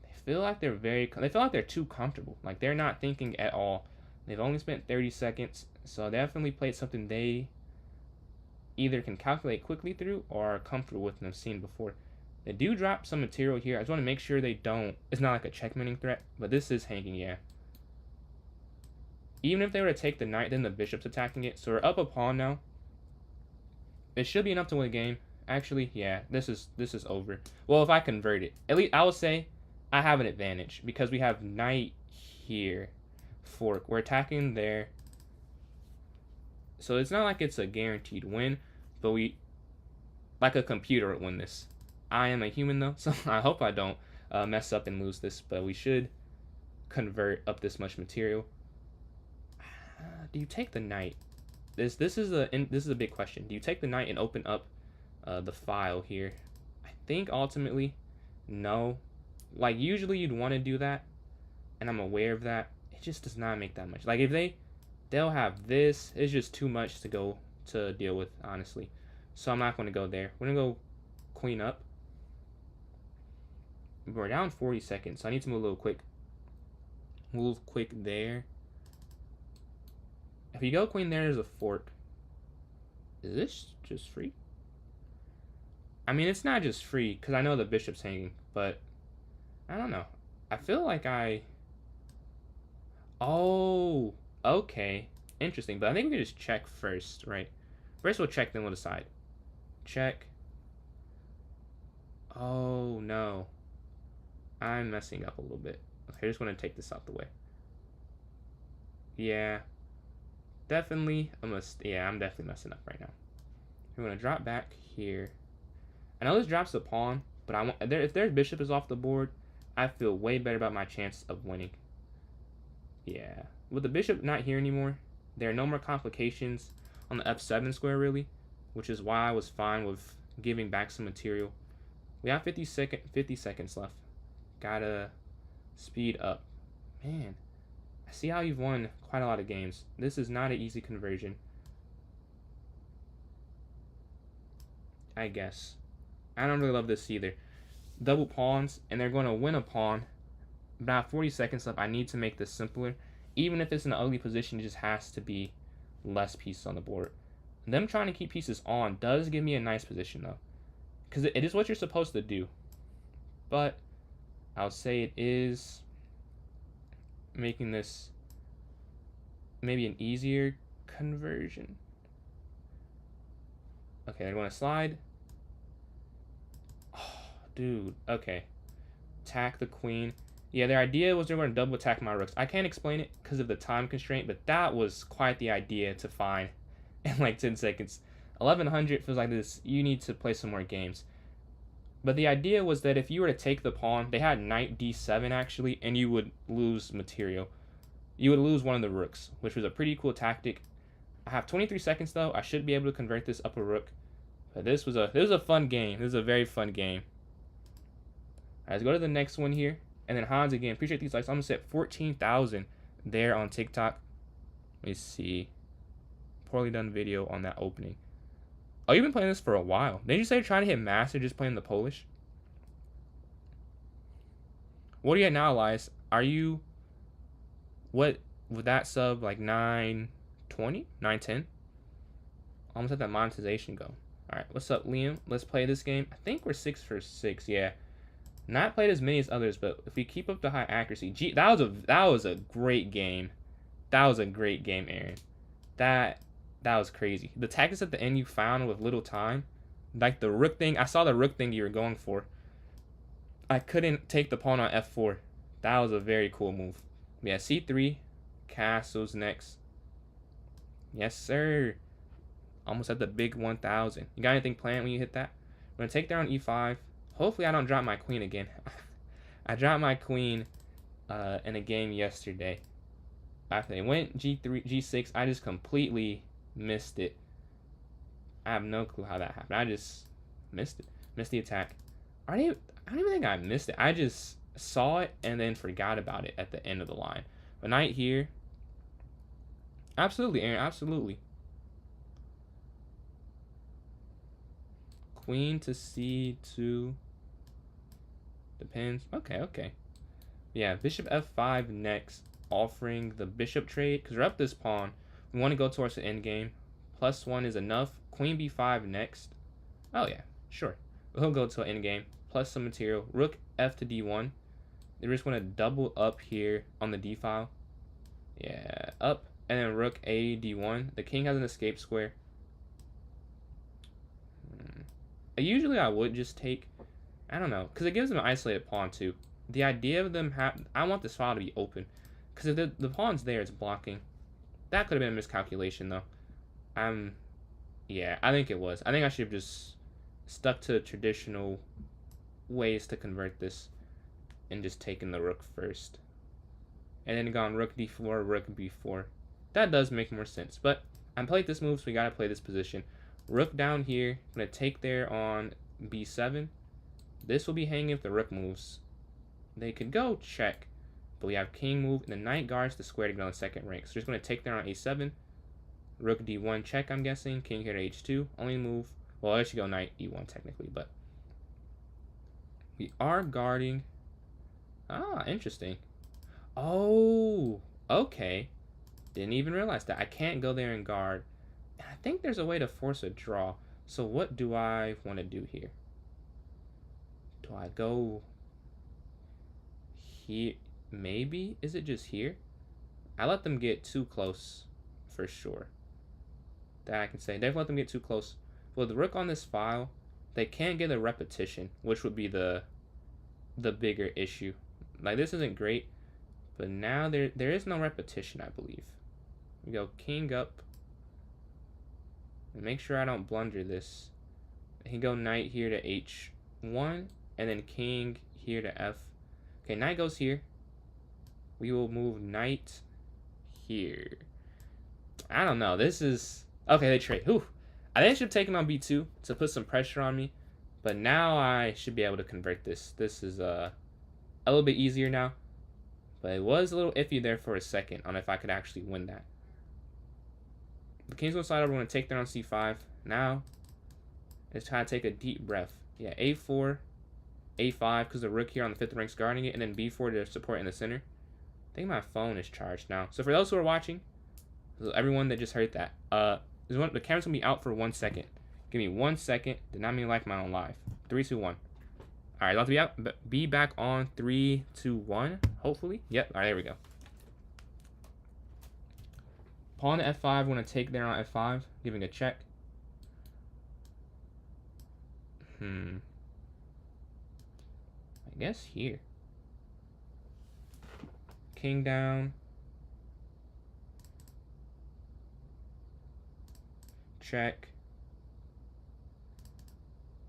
They feel like they're too comfortable. Like they're not thinking at all. They've only spent 30 seconds, so definitely played something they either can calculate quickly through or are comfortable with and have seen before. They do drop some material here. I just want to make sure they don't. It's not like a checkmating threat, but this is hanging, yeah. Even if they were to take the knight, then the bishop's attacking it. So we're up a pawn now. It should be enough to win the game. Actually, yeah, this is over. Well, if I convert it, at least I will say I have an advantage because we have knight here. Fork. We're attacking there. So it's not like it's a guaranteed win, but we, like a computer, would win this. I am a human though, so I hope I don't mess up and lose this, but we should convert up this much material. Do you take the knight? This is a big question. Do you take the knight and open up the file here? I think ultimately, no. Like usually you'd want to do that, and I'm aware of that. It just does not make that much. Like if they'll have this. It's just too much to deal with, honestly. So I'm not going to go there. We're gonna go queen up. We're down 40 seconds, so I need to move a little quick. Move quick there. If you go queen there's a fork. Is this just free? I mean, it's not just free, because I know the bishop's hanging, but I don't know. I feel like Oh, okay. Interesting, but I think we can just check first, right? First we'll check, then we'll decide. Check. Oh, no. I'm messing up a little bit. Okay, I just want to take this out the way. Yeah. Definitely. I'm definitely messing up right now. We're going to drop back here. I know this drops the pawn, but if their bishop is off the board, I feel way better about my chance of winning. Yeah. With the bishop not here anymore, there are no more complications on the f7 square, really, which is why I was fine with giving back some material. We have 50 seconds left. Gotta speed up. Man, I see how you've won quite a lot of games. This is not an easy conversion, I guess. I don't really love this either. Double pawns, and they're going to win a pawn. About 40 seconds left. I need to make this simpler. Even if it's in an ugly position, it just has to be less pieces on the board. Them trying to keep pieces on does give me a nice position, though, because it is what you're supposed to do. But I'll say it is making this maybe an easier conversion. Okay, they're going to slide. Oh, dude. Okay. Attack the queen. Yeah, their idea was they're going to double attack my rooks. I can't explain it because of the time constraint, but that was quite the idea to find in like 10 seconds. 1100 feels like this. You need to play some more games. But the idea was that if you were to take the pawn, they had knight d7 actually, and you would lose material. You would lose one of the rooks, which was a pretty cool tactic. I have 23 seconds though. I should be able to convert this up a rook. But this was a fun game. This is a very fun game. All right, let's go to the next one here. And then Hans again. Appreciate these likes. I'm almost at 14,000 there on TikTok. Let me see. Poorly done video on that opening. Oh, you've been playing this for a while. Didn't you say you're trying to hit master just playing the Polish? What are you at now, Elias? Are you... What would that sub like 920? 910? Almost at that monetization go. Alright, what's up, Liam? Let's play this game. I think we're 6 for 6, yeah. Not played as many as others, but if we keep up the high accuracy... Gee, that was a great game. That was a great game, Aaron. That was crazy. The tactics at the end you found with little time. Like the rook thing. I saw the rook thing you were going for. I couldn't take the pawn on f4. That was a very cool move. Yeah, c3. Castles next. Yes, sir. Almost at the big 1,000. You got anything planned when you hit that? I'm going to take down e5. Hopefully I don't drop my queen again. I dropped my queen in a game yesterday. After they went g3, g6, I just completely missed it. I have no clue how that happened. I just missed it. Missed the attack. I don't even think I missed it. I just saw it and then forgot about it at the end of the line. But knight here. Absolutely, Aaron. Absolutely. Queen to c2. Depends. Okay. Yeah, bishop f5 next. Offering the bishop trade. Because we're up this pawn. We want to go towards the endgame. +1 is enough. Queen b5 next. Oh, yeah. Sure. We'll go to an endgame. Plus some material. Rook f to d1. They just want to double up here on the d file. Yeah, up. And then rook a d1. The king has an escape square. Usually I would just take... I don't know. Because it gives them an isolated pawn too. The idea of them... I want this file to be open. Because if the pawn's there, it's blocking. That could have been a miscalculation though. Yeah, I think it was. I think I should have just stuck to traditional ways to convert this and just taken the rook first. And then gone rook d4, rook b4. That does make more sense. But I played this move, so we got to play this position. Rook down here. I'm going to take there on b7. This will be hanging if the rook moves. They could go check. But we have king move, and the knight guards the square to get on the second rank. So just going to take there on a7. Rook d1 check, I'm guessing. King here to h2. Only move. Well, I should go knight e1 technically, but we are guarding. Ah, interesting. Oh, okay. Didn't even realize that. I can't go there and guard. And I think there's a way to force a draw. So what do I want to do here? Do I go here? Maybe? Is it just here? I let them get too close for sure. that I can say. Definitely let them get too close. With the rook on this file, they can't get a repetition, which would be the bigger issue. Like, this isn't great, but now there is no repetition, I believe. We go king up. And make sure I don't blunder this. He go knight here to h1, and then king here to f. Okay, knight goes here. We will move knight here. I don't know. This is... Okay, they trade. Whew. I think I should have taken on b2 to put some pressure on me. But now I should be able to convert this. This is a little bit easier now. But it was a little iffy there for a second on if I could actually win that. The king's going to slide over. We're going to take there on c5. Now, let's try to take a deep breath. Yeah, a4, a5, because the rook here on the 5th rank's guarding it. And then b4 to support in the center. I think my phone is charged now. So for those who are watching, everyone that just heard that, the camera's going to be out for 1 second. Give me 1 second. Did not mean like my own live. 3, 2, 1. All right, about to be out. Be back on 3, 2, 1. Hopefully. Yep. All right, there we go. Pawn to f5. We're going to take there on f5, giving a check. I guess here. King down. Check.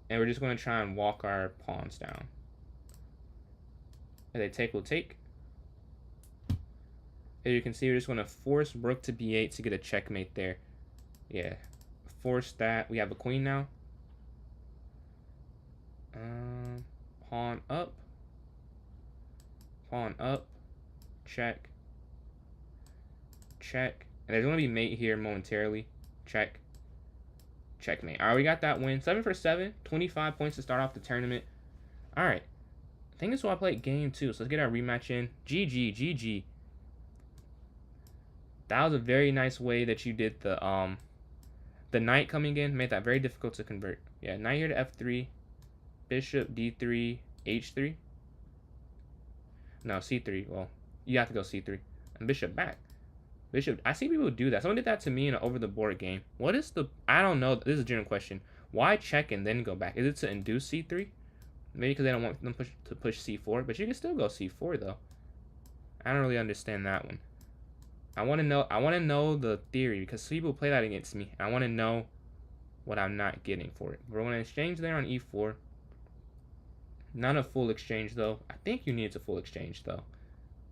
And we're just going to try and walk our pawns down. If they take, we'll take. As you can see, we're just going to force rook to b8 to get a checkmate there. Yeah. Force that. We have a queen now. Pawn up. Pawn up. Check. Check. And there's going to be mate here momentarily. Check. Checkmate. All right, we got that win. 7 for 7. 25 points to start off the tournament. All right. I think this is why I played game 2. So let's get our rematch in. GG. GG. That was a very nice way that you did the knight coming in. Made that very difficult to convert. Yeah, knight here to f3. Bishop d3. h3. No, c3. Well, you have to go c3. And bishop back. Bishop, I see people do that. Someone did that to me in an over-the-board game. What is the... I don't know. This is a general question. Why check and then go back? Is it to induce c3? Maybe because they don't want them to push c4. But you can still go c4, though. I don't really understand that one. I want to know the theory, because people play that against me. I want to know what I'm not getting for it. We're going to exchange there on e4. Not a full exchange, though. I think you need a full exchange, though.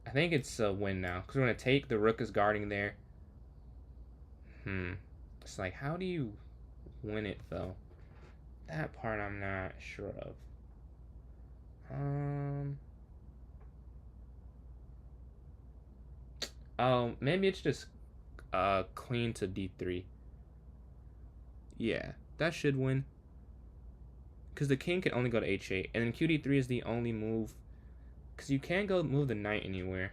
I think it's a win now, because we're going to take. The rook is guarding there. It's like, how do you win it, though? That part I'm not sure of. Oh, maybe it's just queen to d3. Yeah, that should win. Because the king can only go to h8. And then qd3 is the only move. Because you can't go move the knight anywhere.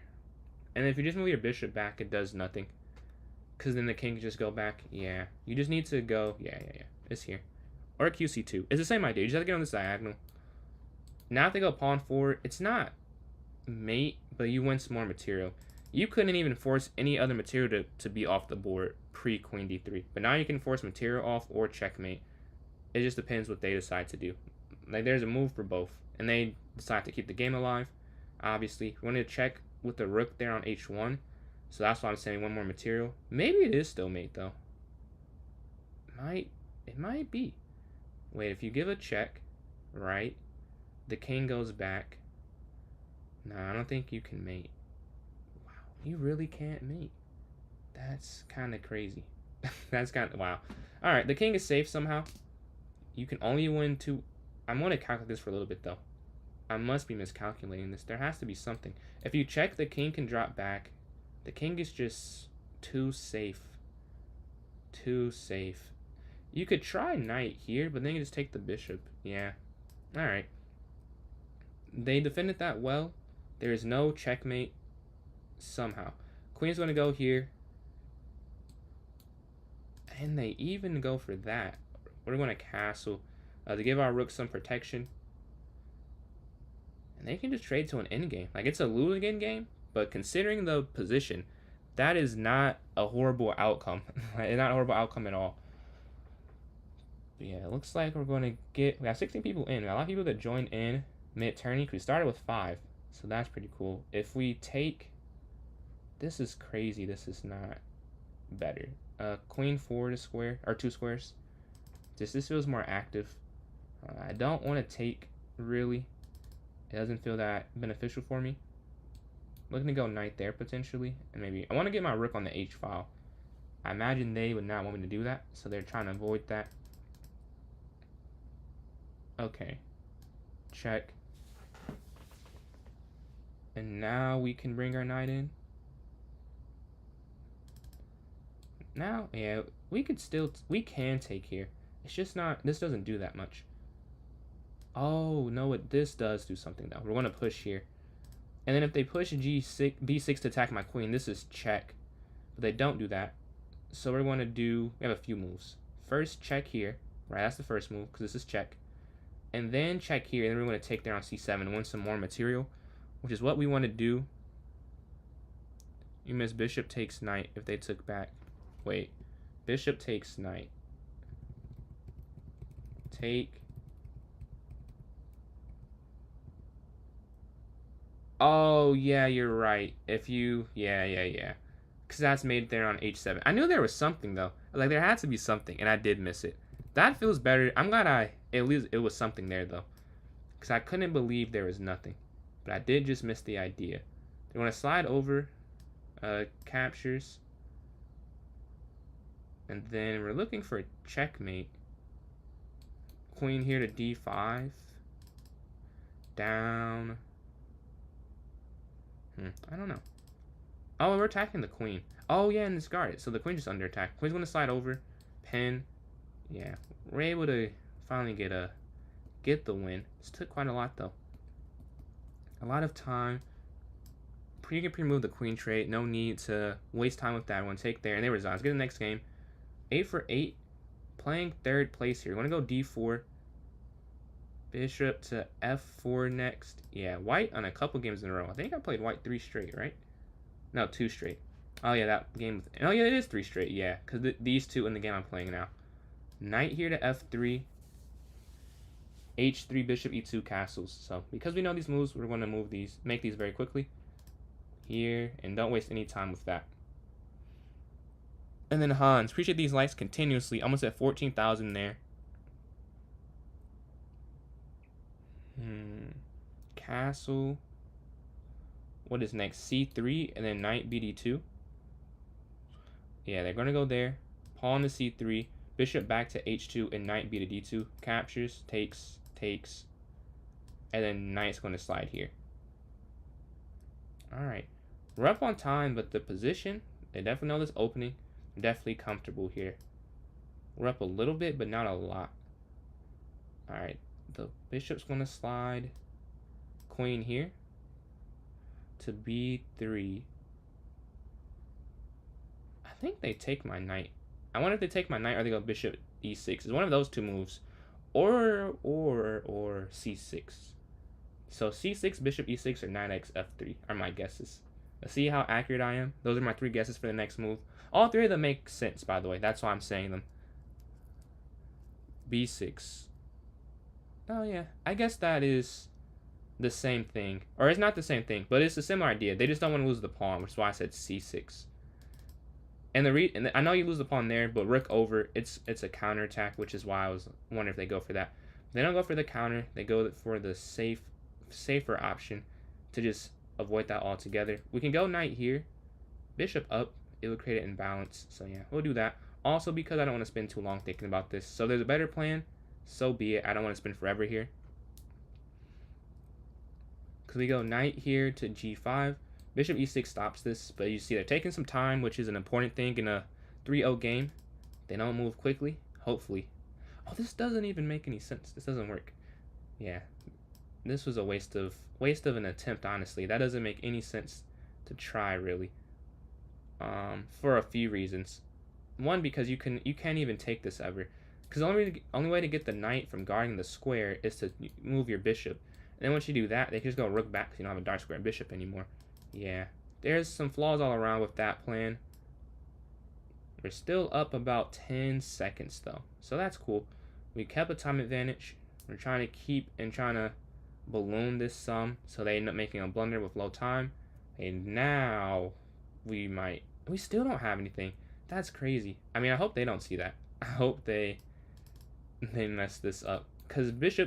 And if you just move your bishop back, it does nothing. Because then the king can just go back. Yeah. You just need to go. Yeah. It's here. Or qc2. It's the same idea. You just have to get on this diagonal. Now if they go pawn forward, it's not mate, but you win some more material. You couldn't even force any other material to be off the board pre-queen d3. But now you can force material off or checkmate. It just depends what they decide to do. Like, there's a move for both. And they decide to keep the game alive. Obviously, we want to check with the rook there on h1. So that's why I'm saying one more material. Maybe it is still mate, though. It might be. Wait, if you give a check, right, the king goes back. No, I don't think you can mate. Wow, you really can't mate. That's kind of crazy. That's kind of, wow. All right, the king is safe somehow. You can only win 2. I'm going to calculate this for a little bit, though. I must be miscalculating this. There has to be something. If you check, the king can drop back. The king is just too safe. Too safe. You could try knight here, but then you just take the bishop. Yeah. All right. They defended that well. There is no checkmate somehow. Queen's going to go here. And they even go for that. We're going to castle to give our rook some protection. And they can just trade to an endgame. Like, it's a losing endgame, but considering the position, that is not a horrible outcome. It's not a horrible outcome at all. But yeah, it looks like we're going to get... We got 16 people in. We got a lot of people that joined in mid-tourney. We started with 5. So that's pretty cool. If we take... This is crazy. This is not better. Queen 4 to square, or 2 squares. This feels more active. I don't want to take, really. It doesn't feel that beneficial for me. Looking to go knight there, potentially. And maybe... I want to get my rook on the H file. I imagine they would not want me to do that. So they're trying to avoid that. Okay. Check. And now we can bring our knight in. Now, yeah, we could still... We can take here. It's just not... This doesn't do that much. Oh, no, what this does do something, though. We're going to push here. And then if they push G6, B6 to attack my queen, this is check. But they don't do that. So we're going to do... We have a few moves. First, check here. Right, that's the first move, because this is check. And then check here, and then we're going to take there on C7 and win some more material, which is what we want to do. You miss bishop takes knight if they took back. Wait. Bishop takes knight. Take. Oh, yeah, you're right. If you... Yeah. Because that's made there on H7. I knew there was something, though. Like, there had to be something, and I did miss it. That feels better. I'm glad at least it was something there, though. Because I couldn't believe there was nothing. But I did just miss the idea. They want to slide over. Captures. And then we're looking for a checkmate. Queen here to D5. Down. I don't know. Oh, we're attacking the queen. Oh, yeah, and discard it. So the queen just under attack. Queen's going to slide over. Pin. Yeah. We're able to finally get the win. This took quite a lot, though. A lot of time. You can pre-move the queen trait. No need to waste time with that one. Take there. And they resign. Let's get the next game. 8 for 8. Playing third place here. We're going to go D4. Bishop to F4 next. Yeah, white on a couple games in a row. I think I played white 3 straight, right? No, 2 straight. Oh, yeah, that game. Oh, yeah, it is 3 straight. Yeah, because these 2 in the game I'm playing now. Knight here to F3. H3, bishop, E2, castles. So, because we know these moves, we're going to move these, make these very quickly. Here, and don't waste any time with that. And then Hans. Appreciate these likes continuously. Almost at 14,000 there. Castle. What is next? C3 and then knight BD2. Yeah, they're going to go there. Pawn to C3. Bishop back to H2 and knight B to D2. Captures, takes. And then knight's going to slide here. Alright. We're up on time, but the position, they definitely know this opening. They're definitely comfortable here. We're up a little bit, but not a lot. Alright. The bishop's going to slide. Queen here. To B3. I think they take my knight. I wonder if they take my knight or they go bishop E6. It's one of those 2 moves. Or C6. So C6, bishop E6, or knight X F3 are my guesses. Let's see how accurate I am. Those are my 3 guesses for the next move. All 3 of them make sense, by the way. That's why I'm saying them. B6. Oh, yeah. I guess that is the same thing. Or it's not the same thing, but it's a similar idea. They just don't want to lose the pawn, which is why I said C6. And I know you lose the pawn there, but rook over, it's a counterattack, which is why I was wondering if they go for that. They don't go for the counter. They go for the safer option to just avoid that altogether. We can go knight here. Bishop up. It would create an imbalance. So, yeah, we'll do that. Also, because I don't want to spend too long thinking about this. So, there's a better plan. So be it. I don't want to spend forever here. Because we go knight here to G5. Bishop E6 stops this, but you see they're taking some time, which is an important thing in a 3-0 game. They don't move quickly, hopefully. Oh, this doesn't even make any sense. This doesn't work. Yeah, this was a waste of an attempt, honestly. That doesn't make any sense to try, really. For a few reasons. One, because you can't even take this ever. Because the only way to get the knight from guarding the square is to move your bishop. And then once you do that, they can just go rook back because you don't have a dark square bishop anymore. Yeah, there's some flaws all around with that plan. We're still up about 10 seconds, though. So that's cool. We kept a time advantage. We're trying to keep and trying to balloon this some so they end up making a blunder with low time. And now we still don't have anything. That's crazy. I mean, I hope they don't see that. I hope they mess this up. Because this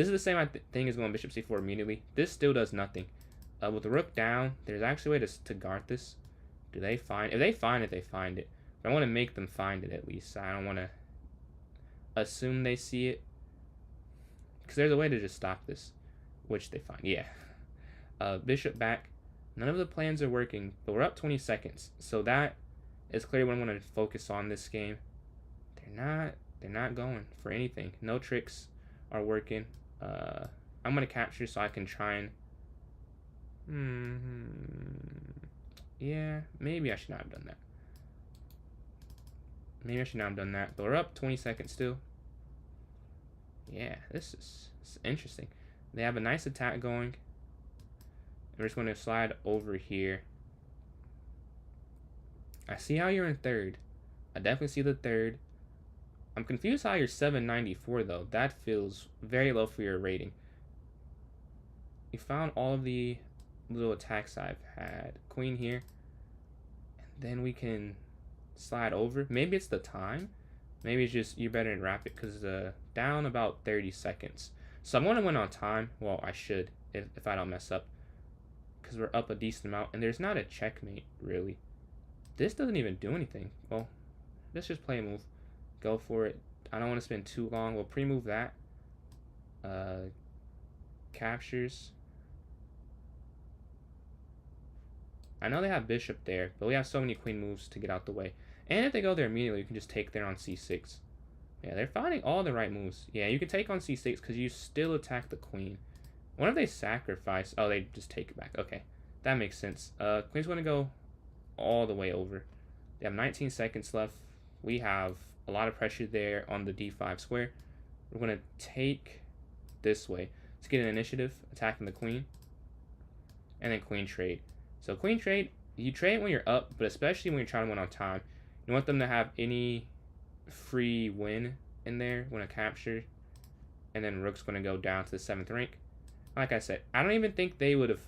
is the same thing as going bishop c4 immediately. This still does nothing. With the rook down, there's actually a way to guard this. If they find it, they find it. But I want to make them find it at least. I don't want to assume they see it. Because there's a way to just stop this. Which they find. Yeah. Bishop back. None of the plans are working. But we're up 20 seconds. So that is clearly what I'm going to focus on this game. They're not going for anything. No tricks are working. I'm going to capture so I can try and... Yeah, maybe I should not have done that. But we're up 20 seconds still. Yeah, this is interesting. They have a nice attack going. We're just going to slide over here. I see how you're in third. I definitely see the third. I'm confused how you're 794 though. That feels very low for your rating. You found all of the little attacks I've had. Queen here. And then we can slide over. Maybe it's the time. Maybe it's just you're better in rapid because down about 30 seconds. So I'm going to win on time. Well, I should if I don't mess up. Because we're up a decent amount. And there's not a checkmate, really. This doesn't even do anything. Well, let's just play a move. Go for it. I don't want to spend too long. We'll pre-move that. Captures. I know they have bishop there, but we have so many queen moves to get out the way. And if they go there immediately, you can just take there on c6. Yeah, they're finding all the right moves. Yeah, you can take on c6 because you still attack the queen. What if they sacrifice? Oh, they just take it back. Okay, that makes sense. Queen's going to go all the way over. They have 19 seconds left. We have a lot of pressure there on the d5 square. We're going to take this way. Let's get an initiative, attacking the queen. And then queen trade. So queen trade, you trade when you're up, but especially when you're trying to win on time. You want them to have any free win in there when a capture. And then rook's going to go down to the 7th rank. Like I said, I don't even think they would have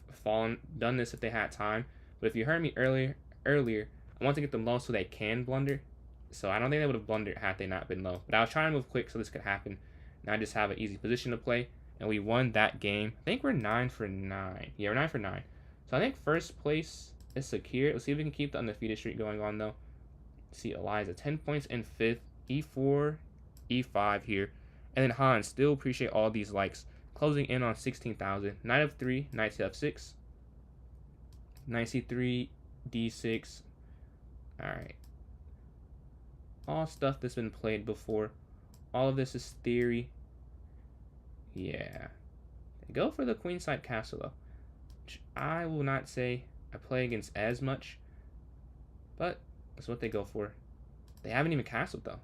done this if they had time. But if you heard me earlier, I want to get them low so they can blunder. So I don't think they would have blundered had they not been low. But I was trying to move quick so this could happen. Now I just have an easy position to play. And we won that game. I think we're 9 for 9. Yeah, we're 9 for 9. So I think first place is secure. Let's see if we can keep the undefeated streak going on though. Let's see, Eliza, 10 points in 5th. E4, E5 here. And then Hans, still appreciate all these likes. Closing in on 16,000. Knight of 3, knight to f6. Knight c3, d6. Alright. All stuff that's been played before. All of this is theory. Yeah. Go for the queenside castle though. Which I will not say I play against as much. But that's what they go for. They haven't even castled though.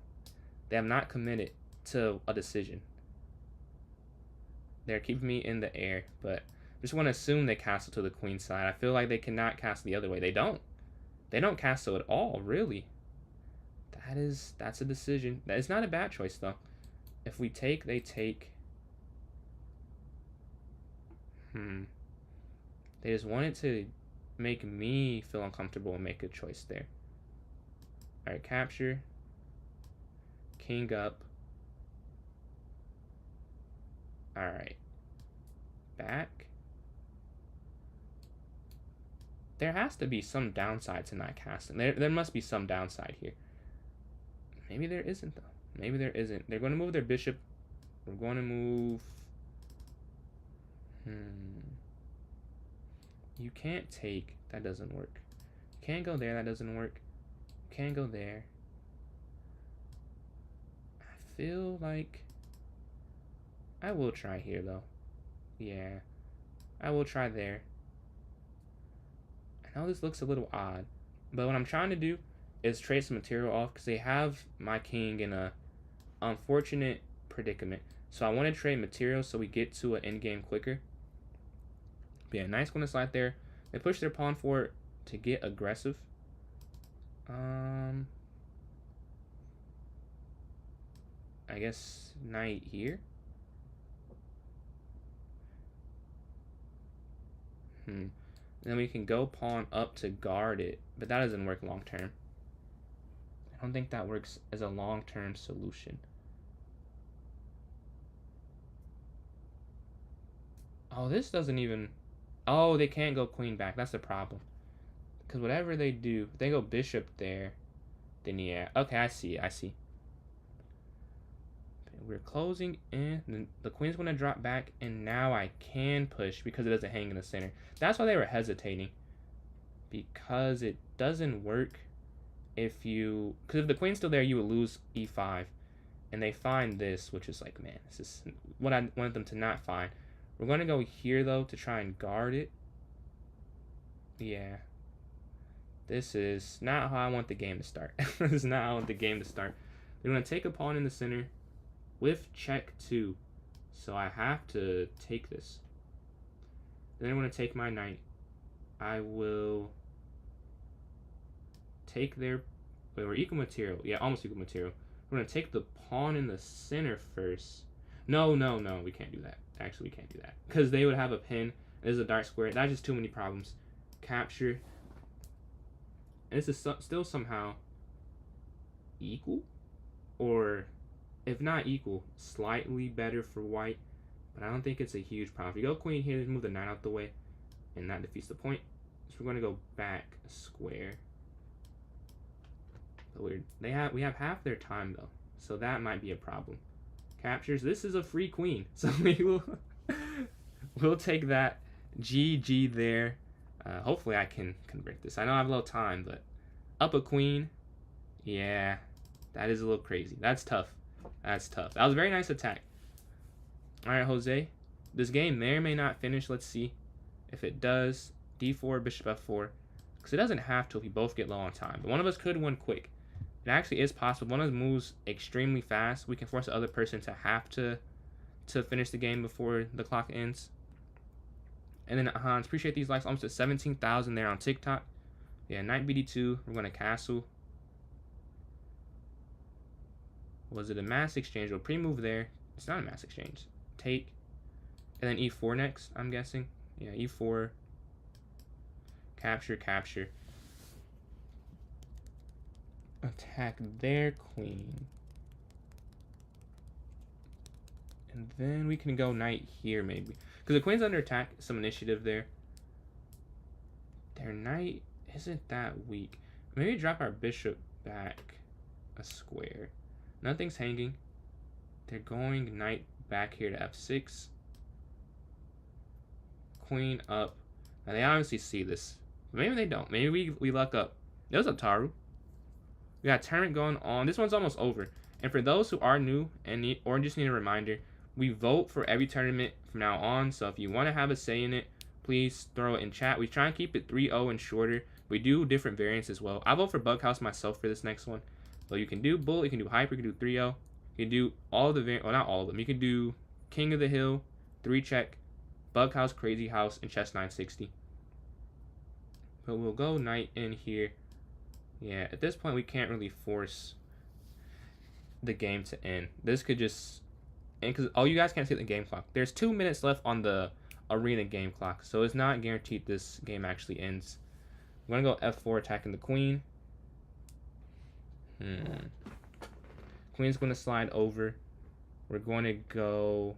They have not committed to a decision. They're keeping me in the air, but I just want to assume they castle to the queen side. I feel like they cannot castle the other way. They don't. They don't castle at all, really. That's a decision. That is not a bad choice though. If we take, they take. They just wanted to make me feel uncomfortable and make a choice there. Alright, capture. King up. Alright. Back. There has to be some downside to not casting. There must be some downside here. Maybe there isn't, though. Maybe there isn't. They're going to move their bishop. We're going to move... You can't take. That doesn't work. You can't go there. That doesn't work. You can't go there. I feel like... I will try here, though. Yeah. I will try there. I know this looks a little odd, but what I'm trying to do is trade some material off because they have my king in a unfortunate predicament. So I want to trade material so we get to an endgame quicker. But yeah, nice going to slide there. They push their pawn forward to get aggressive. I guess knight here. Then we can go pawn up to guard it, but that doesn't work long term. I don't think that works as a long term solution. Oh, this doesn't even. Oh, they can't go queen back. That's the problem. Because whatever they do, if they go bishop there, then yeah. Okay, I see. I see. We're closing in. The queen's going to drop back, and now I can push because it doesn't hang in the center. That's why they were hesitating. Because it doesn't work if you... Because if the queen's still there, you would lose e5. And they find this, which is like, man, this is what I wanted them to not find. We're going to go here, though, to try and guard it. Yeah. This is not how I want the game to start. This is not how I want the game to start. They're going to take a pawn in the center with check 2. So I have to take this. Then I want to take my knight. I will take their... Wait, we're equal material. Yeah, almost equal material. We're going to take the pawn in the center first. No, no, no. We can't do that. Actually, we can't do that. Because they would have a pin. There's a dark square. That's just too many problems. Capture. And this is still somehow equal. Or, if not equal, slightly better for white. But I don't think it's a huge problem. If you go queen here, just move the knight out the way. And that defeats the point. So we're going to go back a square. But we have half their time, though. So that might be a problem. Captures. This is a free queen. So we'll take that. GG there. Hopefully I can convert this. I know I have a little time, but up a queen. Yeah, that is a little crazy. That's tough. That's tough. That was a very nice attack. All right, Jose. This game may or may not finish. Let's see. If it does, d4, bishop f4. Because it doesn't have to if we both get low on time. But one of us could win quick. It actually is possible. One of us moves extremely fast. We can force the other person to have to finish the game before the clock ends. And then Hans, appreciate these likes. Almost at 17,000 there on TikTok. Yeah, knight bd2. We're going to castle. Was it a mass exchange? We'll pre-move there. It's not a mass exchange. Take. And then e4 next, I'm guessing. Yeah, e4. Capture, capture. Attack their queen. And then we can go knight here, maybe. Because the queen's under attack. Some initiative there. Their knight isn't that weak. Maybe drop our bishop back a square. Nothing's hanging. They're going knight back here to f6. Queen up. Now they obviously see this. But maybe they don't. Maybe we luck up. What's up, Taru? We got a tournament going on. This one's almost over. And for those who are new and or just need a reminder, we vote for every tournament from now on. So if you want to have a say in it, please throw it in chat. We try and keep it 3-0 and shorter. We do different variants as well. I vote for Bughouse myself for this next one. So you can do Bull, you can do Hyper, you can do 3-0. You can do all the variants, well, not all of them. You can do King of the Hill, 3-check, Bughouse, Crazy House, and Chess 960. But we'll go knight in here. Yeah, at this point, we can't really force the game to end. This could just... And because you guys can't see the game clock. There's 2 minutes left on the arena game clock. So it's not guaranteed this game actually ends. I'm going to go f4, attacking the queen. Queen's going to slide over. We're going to go...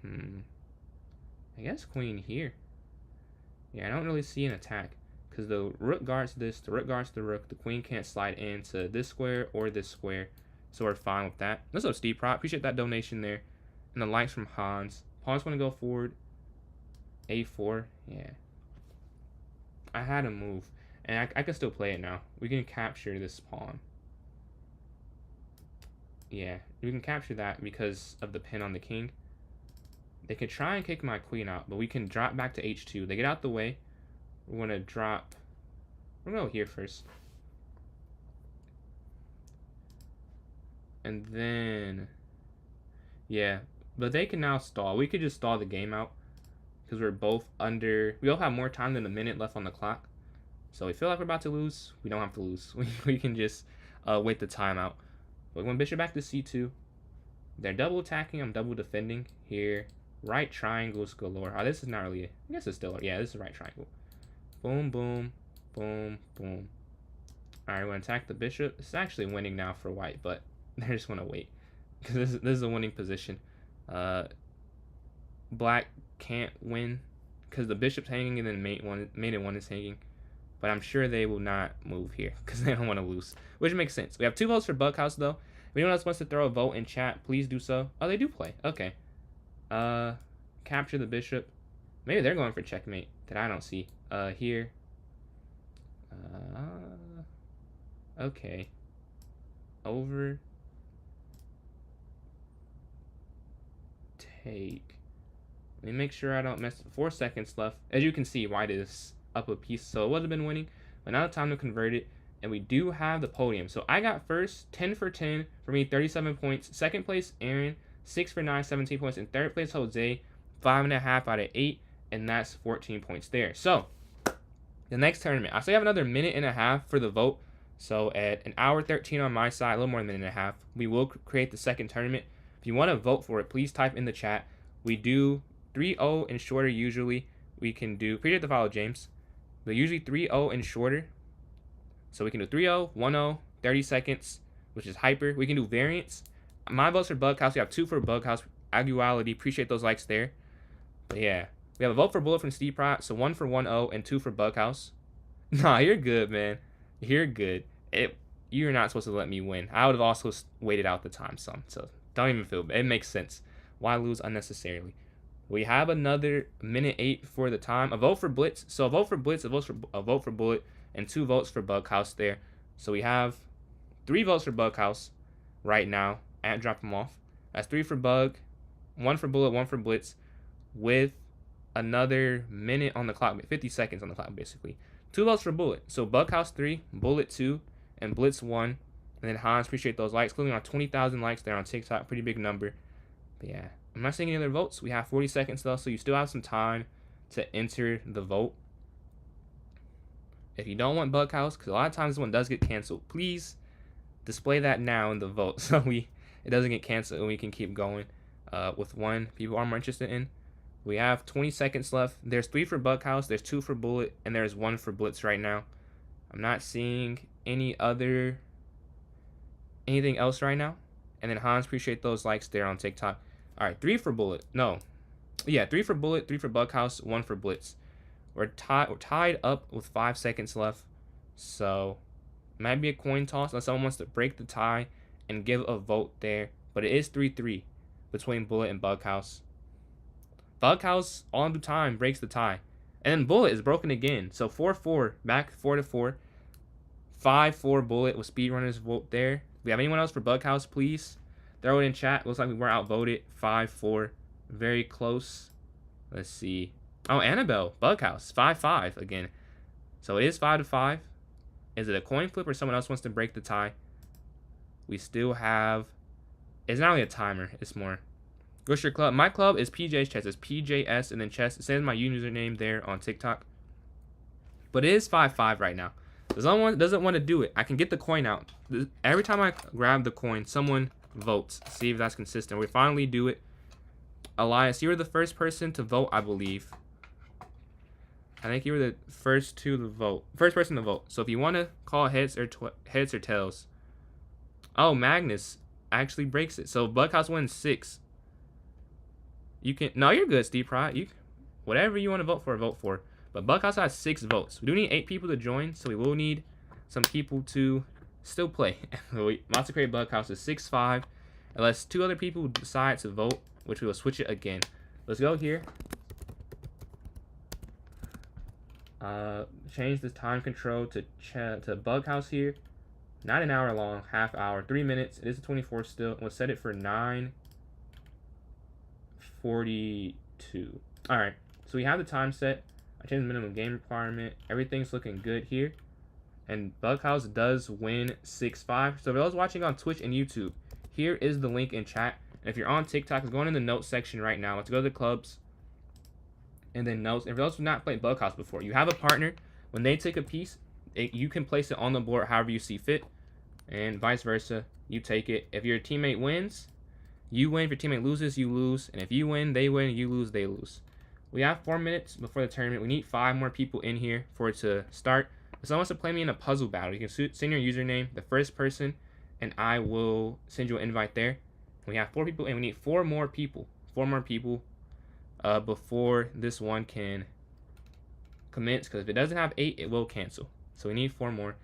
I guess queen here. Yeah, I don't really see an attack. Because the rook guards this, the rook guards the rook. The queen can't slide into this square or this square. So we're fine with that. What's up, Steve Prop? Appreciate that donation there. And the likes from Hans. Pawn's going to go forward. A4. Yeah. I had to move. And I can still play it now. We can capture this pawn. Yeah. We can capture that because of the pin on the king. They can try and kick my queen out. But we can drop back to h2. They get out the way. We're going to drop... We're going to go here first. And then... Yeah. But they can now stall. We could just stall the game out. Because we're both under... We all have more time than a minute left on the clock. So we feel like we're about to lose. We don't have to lose. We can just... wait the timeout. But when bishop back to c2, they're double attacking. I'm double defending here. Right triangles galore. Oh, this is not really. I guess it's still. Yeah, this is right triangle. Boom, boom, boom, boom. All right, we're gonna attack the bishop. It's actually winning now for white, but they're just gonna wait because this is a winning position. Black can't win because the bishop's hanging and then mate and one is hanging. But I'm sure they will not move here because they don't want to lose, which makes sense. We have 2 votes for Bughouse though. If anyone else wants to throw a vote in chat, please do so. Oh, they do play. Okay. Capture the bishop. Maybe they're going for checkmate that I don't see. Here. Okay. Over. Take. Let me make sure I don't mess. 4 seconds left. As you can see, white is up a piece, so it would have been winning. But now it's time to convert it. And we do have the podium. So I got first, 10 for 10. For me, 37 points. Second place, Aaron, 6 for 9, 17 points. And third place, Jose, 5.5 out of 8. And that's 14 points there. So, the next tournament. I still have another minute and a half for the vote. So, at an hour 13 on my side, a little more than a minute and a half, we will create the second tournament. If you want to vote for it, please type in the chat. We do 3-0 and shorter usually. We can do, appreciate the follow, James. But usually 3-0 and shorter. So we can do 3-0, 1-0, 30 seconds, which is hyper. We can do variants. My votes for Bughouse. We have 2 for Bughouse. Aguality. Appreciate those likes there. But yeah. We have a vote for Bullet from Steve Pratt. So 1 for 1-0 and 2 for Bughouse. Nah, you're good, man. You're good. You're not supposed to let me win. I would have also waited out the time some. So don't even feel bad. It makes sense. Why lose unnecessarily? We have another minute 8 for the time. A vote for Blitz. So a vote for Blitz, a vote for Bullet, and 2 votes for Bughouse there. So we have 3 votes for Bughouse right now. And drop them off. That's 3 for Bug, 1 for Bullet, 1 for Blitz, with another minute on the clock, 50 seconds on the clock basically. 2 votes for Bullet. So Bughouse 3, Bullet 2, and Blitz 1. And then Hans, appreciate those likes. Clicking on 20,000 likes there on TikTok. Pretty big number. But yeah, I'm not seeing any other votes. We have 40 seconds though, so you still have some time to enter the vote. If you don't want Bughouse, because a lot of times this one does get canceled, please display that now in the vote so it doesn't get canceled and we can keep going with one people are more interested in. We have 20 seconds left. There's 3 for Bughouse, there's 2 for Bullet, and there's 1 for Blitz right now. I'm not seeing anything else right now. And then Hans, appreciate those likes there on TikTok. All right, 3 for Bullet. No. Yeah, 3 for Bullet, 3 for Bughouse, 1 for Blitz. We're tied up with 5 seconds left. So, might be a coin toss unless someone wants to break the tie and give a vote there. But it is 3-3 between Bullet and Bughouse. Bughouse, all the time, breaks the tie. And then Bullet is broken again. So 4-4, back 4-4. 5-4 Bullet with speedrunners vote there. If we have anyone else for Bughouse, please throw it in chat. Looks like we were outvoted. 5-4. Very close. Let's see. Oh, Annabelle, Bughouse, 5-5 again. So it is 5-5. Is it a coin flip or someone else wants to break the tie? We still have. It's not really a timer. It's more. What's your club? My club is PJ's Chess. It's PJS and then Chess. It says my username there on TikTok. But it is 5-5 right now. If someone doesn't want to do it, I can get the coin out. Every time I grab the coin, someone votes. See if that's consistent. We finally do it. Elias, you were the first person to vote, I believe. I think you were the first person to vote. So if you want to call heads or tails. Oh, Magnus actually breaks it. So Bughouse wins 6. You can. No, you're good, Steve Pratt. Whatever you want to vote for. But Bughouse has 6 votes. We do need 8 people to join, so we will need some people to still play. Matsukuri Bughouse is 6-5, unless 2 other people decide to vote, which we will switch it again. Let's go here. Change the time control to Bughouse here. Not an hour long, half hour, 3 minutes. It is a 24 still. We'll set it for 9:42. All right, so we have the time set. I changed the minimum game requirement. Everything's looking good here. And Bughouse does win 6-5. So for those watching on Twitch and YouTube, here is the link in chat. And if you're on TikTok, it's going in the notes section right now. Let's go to the clubs. And then notes. And for those who have not played Bughouse before, you have a partner. When they take a piece, you can place it on the board however you see fit. and vice versa. You take it. If your teammate wins, you win. If your teammate loses, you lose. And if you win, they win. You lose, they lose. We have 4 minutes before the tournament. We need 5 more people in here for it to start. If someone wants to play me in a puzzle battle, you can send your username, the first person, and I will send you an invite there. We have 4 people, and we need 4 more people. 4 more people before this one can commence. Because if it doesn't have 8, it will cancel. So we need 4 more.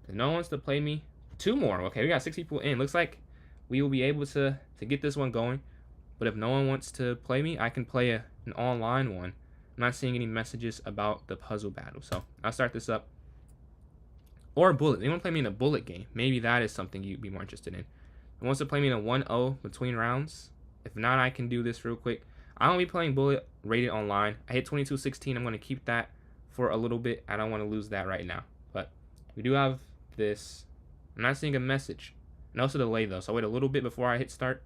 If no one wants to play me, 2 more. Okay, we got 6 people in. Looks like we will be able to get this one going. But if no one wants to play me, I can play an online one. I'm not seeing any messages about the puzzle battle. So I'll start this up. Or bullet. They want to play me in a bullet game. Maybe that is something you'd be more interested in. Who wants to play me in a 1-0 between rounds? If not, I can do this real quick. I won't be playing bullet rated online. I hit 22-16. I'm going to keep that for a little bit. I don't want to lose that right now. But we do have this. I'm not seeing a message. No delay though. So I'll wait a little bit before I hit start.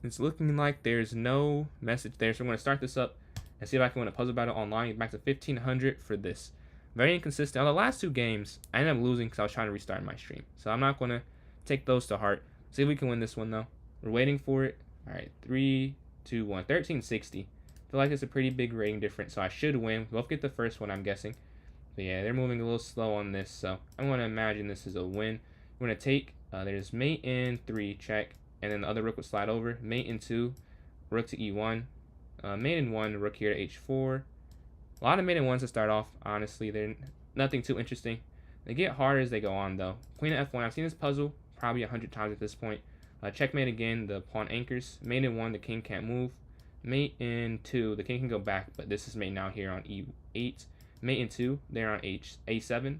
It's looking like there's no message there. So I'm going to start this up and see if I can win a puzzle battle online. Back to 1500 for this. Very inconsistent. On the last 2 games, I ended up losing because I was trying to restart my stream. So I'm not going to take those to heart. See if we can win this one, though. We're waiting for it. All right, 3, 2, 1. 1360. I feel like it's a pretty big rating difference, so I should win. We'll get the first one, I'm guessing. But yeah, they're moving a little slow on this, so I'm going to imagine this is a win. We're going to take, there's mate in 3, check. And then the other rook would slide over. Mate in 2, rook to e1. Mate in 1, rook here to h4. A lot of mate in 1s to start off, honestly. They're nothing too interesting. They get harder as they go on, though. Queen to f1. I've seen this puzzle probably 100 times at this point. Checkmate again. The pawn anchors. Mate in 1, the king can't move. Mate in 2, the king can go back, but this is mate now here on e8. Mate in 2, they're on a7.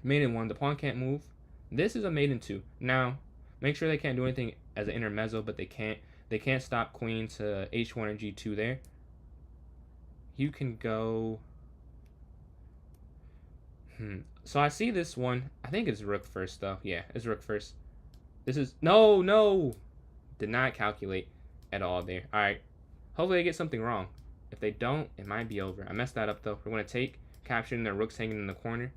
Mate in 1, the pawn can't move. This is a mate in 2. Now, make sure they can't do anything as an intermezzo, but they can't. They can't stop queen to h1 and g2 there. You can go. So I see this one. I think it's rook first, though. Yeah, it's rook first. This is no. Did not calculate at all there. All right. Hopefully they get something wrong. If they don't, it might be over. I messed that up though. We're gonna take capturing their rooks hanging in the corner.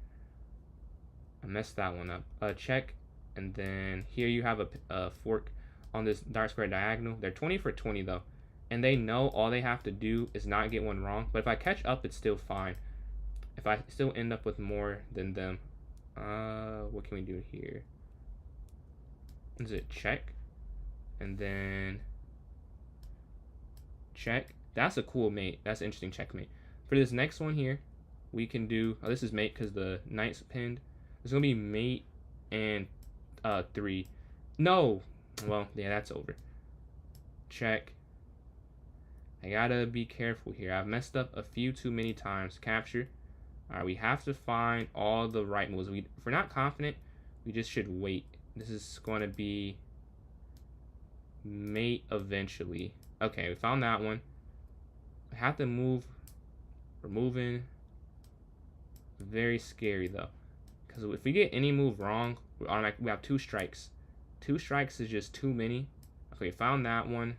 I messed that one up. Check, and then here you have a fork on this dark square diagonal. They're 20 for 20 though. And they know all they have to do is not get one wrong. But if I catch up, it's still fine. If I still end up with more than them, what can we do here? Is it check? And then check. That's a cool mate. That's an interesting checkmate. For this next one here, we can do. Oh, this is mate because the knight's pinned. It's gonna be mate and 3. No. Well, yeah, that's over. Check. I gotta be careful here. I've messed up a few too many times. Capture. Alright, we have to find all the right moves. If we're not confident, we just should wait. This is going to be mate eventually. Okay, we found that one. We have to move. We're moving. Very scary, though. Because if we get any move wrong, we have 2 strikes. 2 strikes is just too many. Okay, found that one.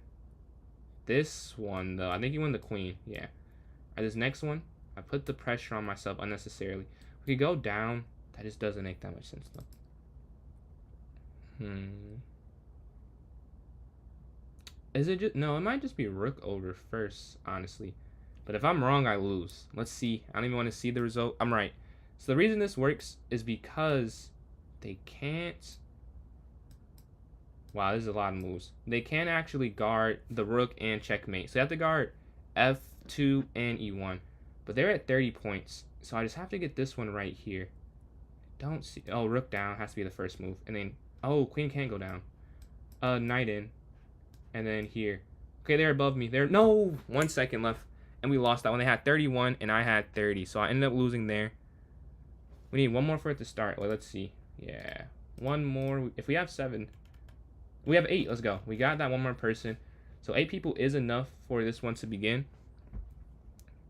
This one, though, I think you won the queen. Yeah. Alright, this next one, I put the pressure on myself unnecessarily. We could go down. That just doesn't make that much sense, though. Is it just... No, it might just be rook over first, honestly. But if I'm wrong, I lose. Let's see. I don't even want to see the result. I'm right. So the reason this works is because they can't... Wow, this is a lot of moves. They can't actually guard the rook and checkmate. So you have to guard f2 and e1. But they're at 30 points. So I just have to get this one right here. Don't see... Oh, rook down has to be the first move. And then... Oh, queen can't go down. Knight in. And then here. Okay, they're above me. They're... No! 1 second left. And we lost that one. They had 31 and I had 30. So I ended up losing there. We need one more for it to start. Well, let's see. Yeah. One more. If we have 7... We have 8. Let's go. We got that one more person. So 8 people is enough for this one to begin.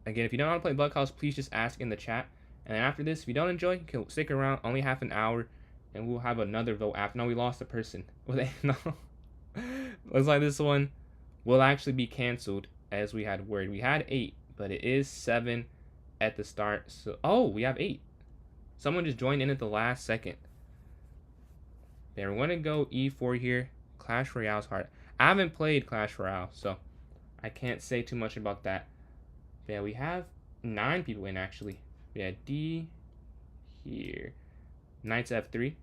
Again, if you don't want to play Bug House, please just ask in the chat. And after this, if you don't enjoy, you can stick around. Only half an hour. And we'll have another vote after. No, we lost a person. No. Looks like this one will actually be canceled as we had word. We had 8, but it is 7 at the start. So, oh, we have 8. Someone just joined in at the last second. Yeah, we're gonna go e4 here. Clash Royale's hard. I haven't played Clash Royale, so I can't say too much about that. But yeah, we have 9 people in actually. Yeah, D here. Knight's f3.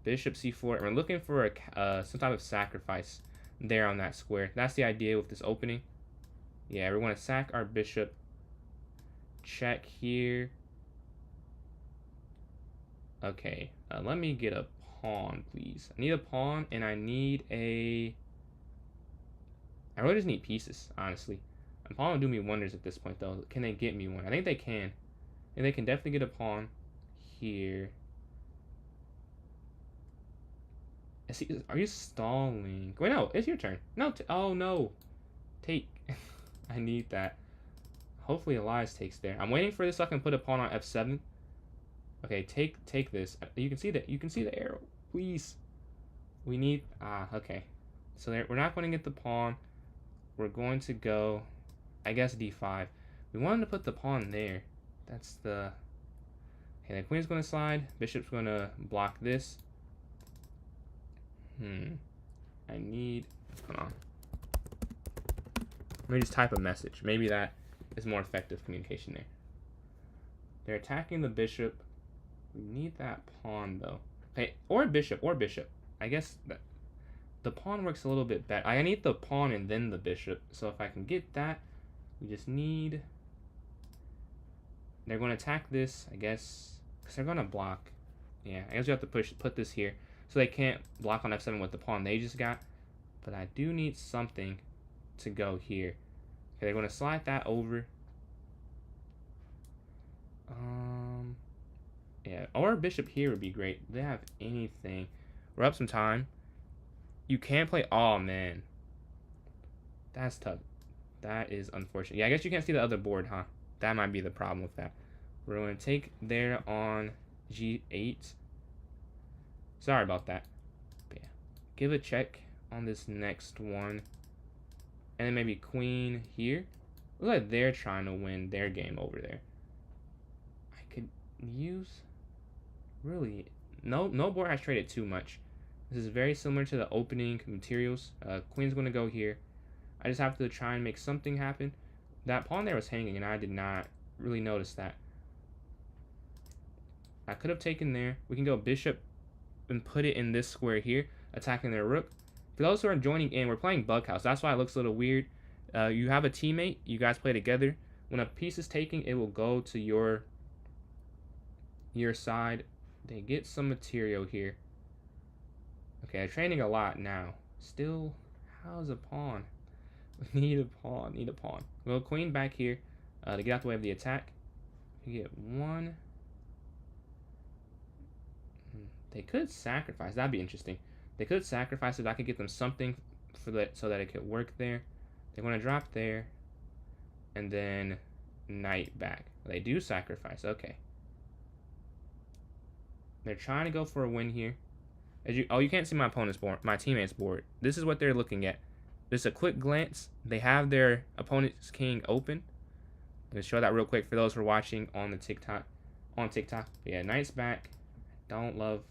Bishop c4. And we're looking for some type of sacrifice there on that square. That's the idea with this opening. Yeah, we're going to sack our bishop. Check here. Okay, let me get a pawn, please. I need a pawn, and I need a... I really just need pieces, honestly. A pawn will do me wonders at this point, though. Can they get me one? I think they can. And they can definitely get a pawn here. Are you stalling? Wait, no, it's your turn. No, oh no. Take. I need that. Hopefully Elias takes there. I'm waiting for this so I can put a pawn on f7. Okay, take this. You can see that. You can see the arrow. Please. We need... okay. So there, we're not going to get the pawn. We're going to go, I guess, d5. We wanted to put the pawn there. That's the... Okay, the queen's going to slide. Bishop's going to block this. I need... Hold on. Let me just type a message. Maybe that is more effective communication there. They're attacking the bishop. We need that pawn, though. Okay, or bishop. I guess that the pawn works a little bit better. I need the pawn and then the bishop. So if I can get that, we just need... They're going to attack this, I guess, because they're going to block. Yeah, I guess we have to put this here. So they can't block on f7 with the pawn they just got. But I do need something to go here. Okay, they're going to slide that over. Yeah, or a bishop here would be great. They have anything. We're up some time. You can play... Oh, man. That's tough. That is unfortunate. Yeah, I guess you can't see the other board, huh? That might be the problem with that. We're going to take there on g8. Sorry about that. But yeah. Give a check on this next one. And then maybe queen here. Looks like they're trying to win their game over there. I could use... Really... No board has traded too much. This is very similar to the opening materials. Queen's going to go here. I just have to try and make something happen. That pawn there was hanging, and I did not really notice that. I could have taken there. We can go bishop and put it in this square here, attacking their rook. For those who are joining in, we're playing Bughouse. That's why it looks a little weird. You have a teammate. You guys play together. When a piece is taken, it will go to your side. They get some material here. Okay, I'm training a lot now. Still, how's a pawn? Need a pawn. Well, queen back here to get out the way of the attack. We get one. They could sacrifice. That'd be interesting. They could sacrifice it. I could get them something for that so that it could work there. They're going to drop there, and then knight back. They do sacrifice. Okay. They're trying to go for a win here. You can't see my opponent's board, my teammate's board. This is what they're looking at. Just a quick glance. They have their opponent's king open. Let me show that real quick for those who are watching on the TikTok. But yeah, knight's back. Don't love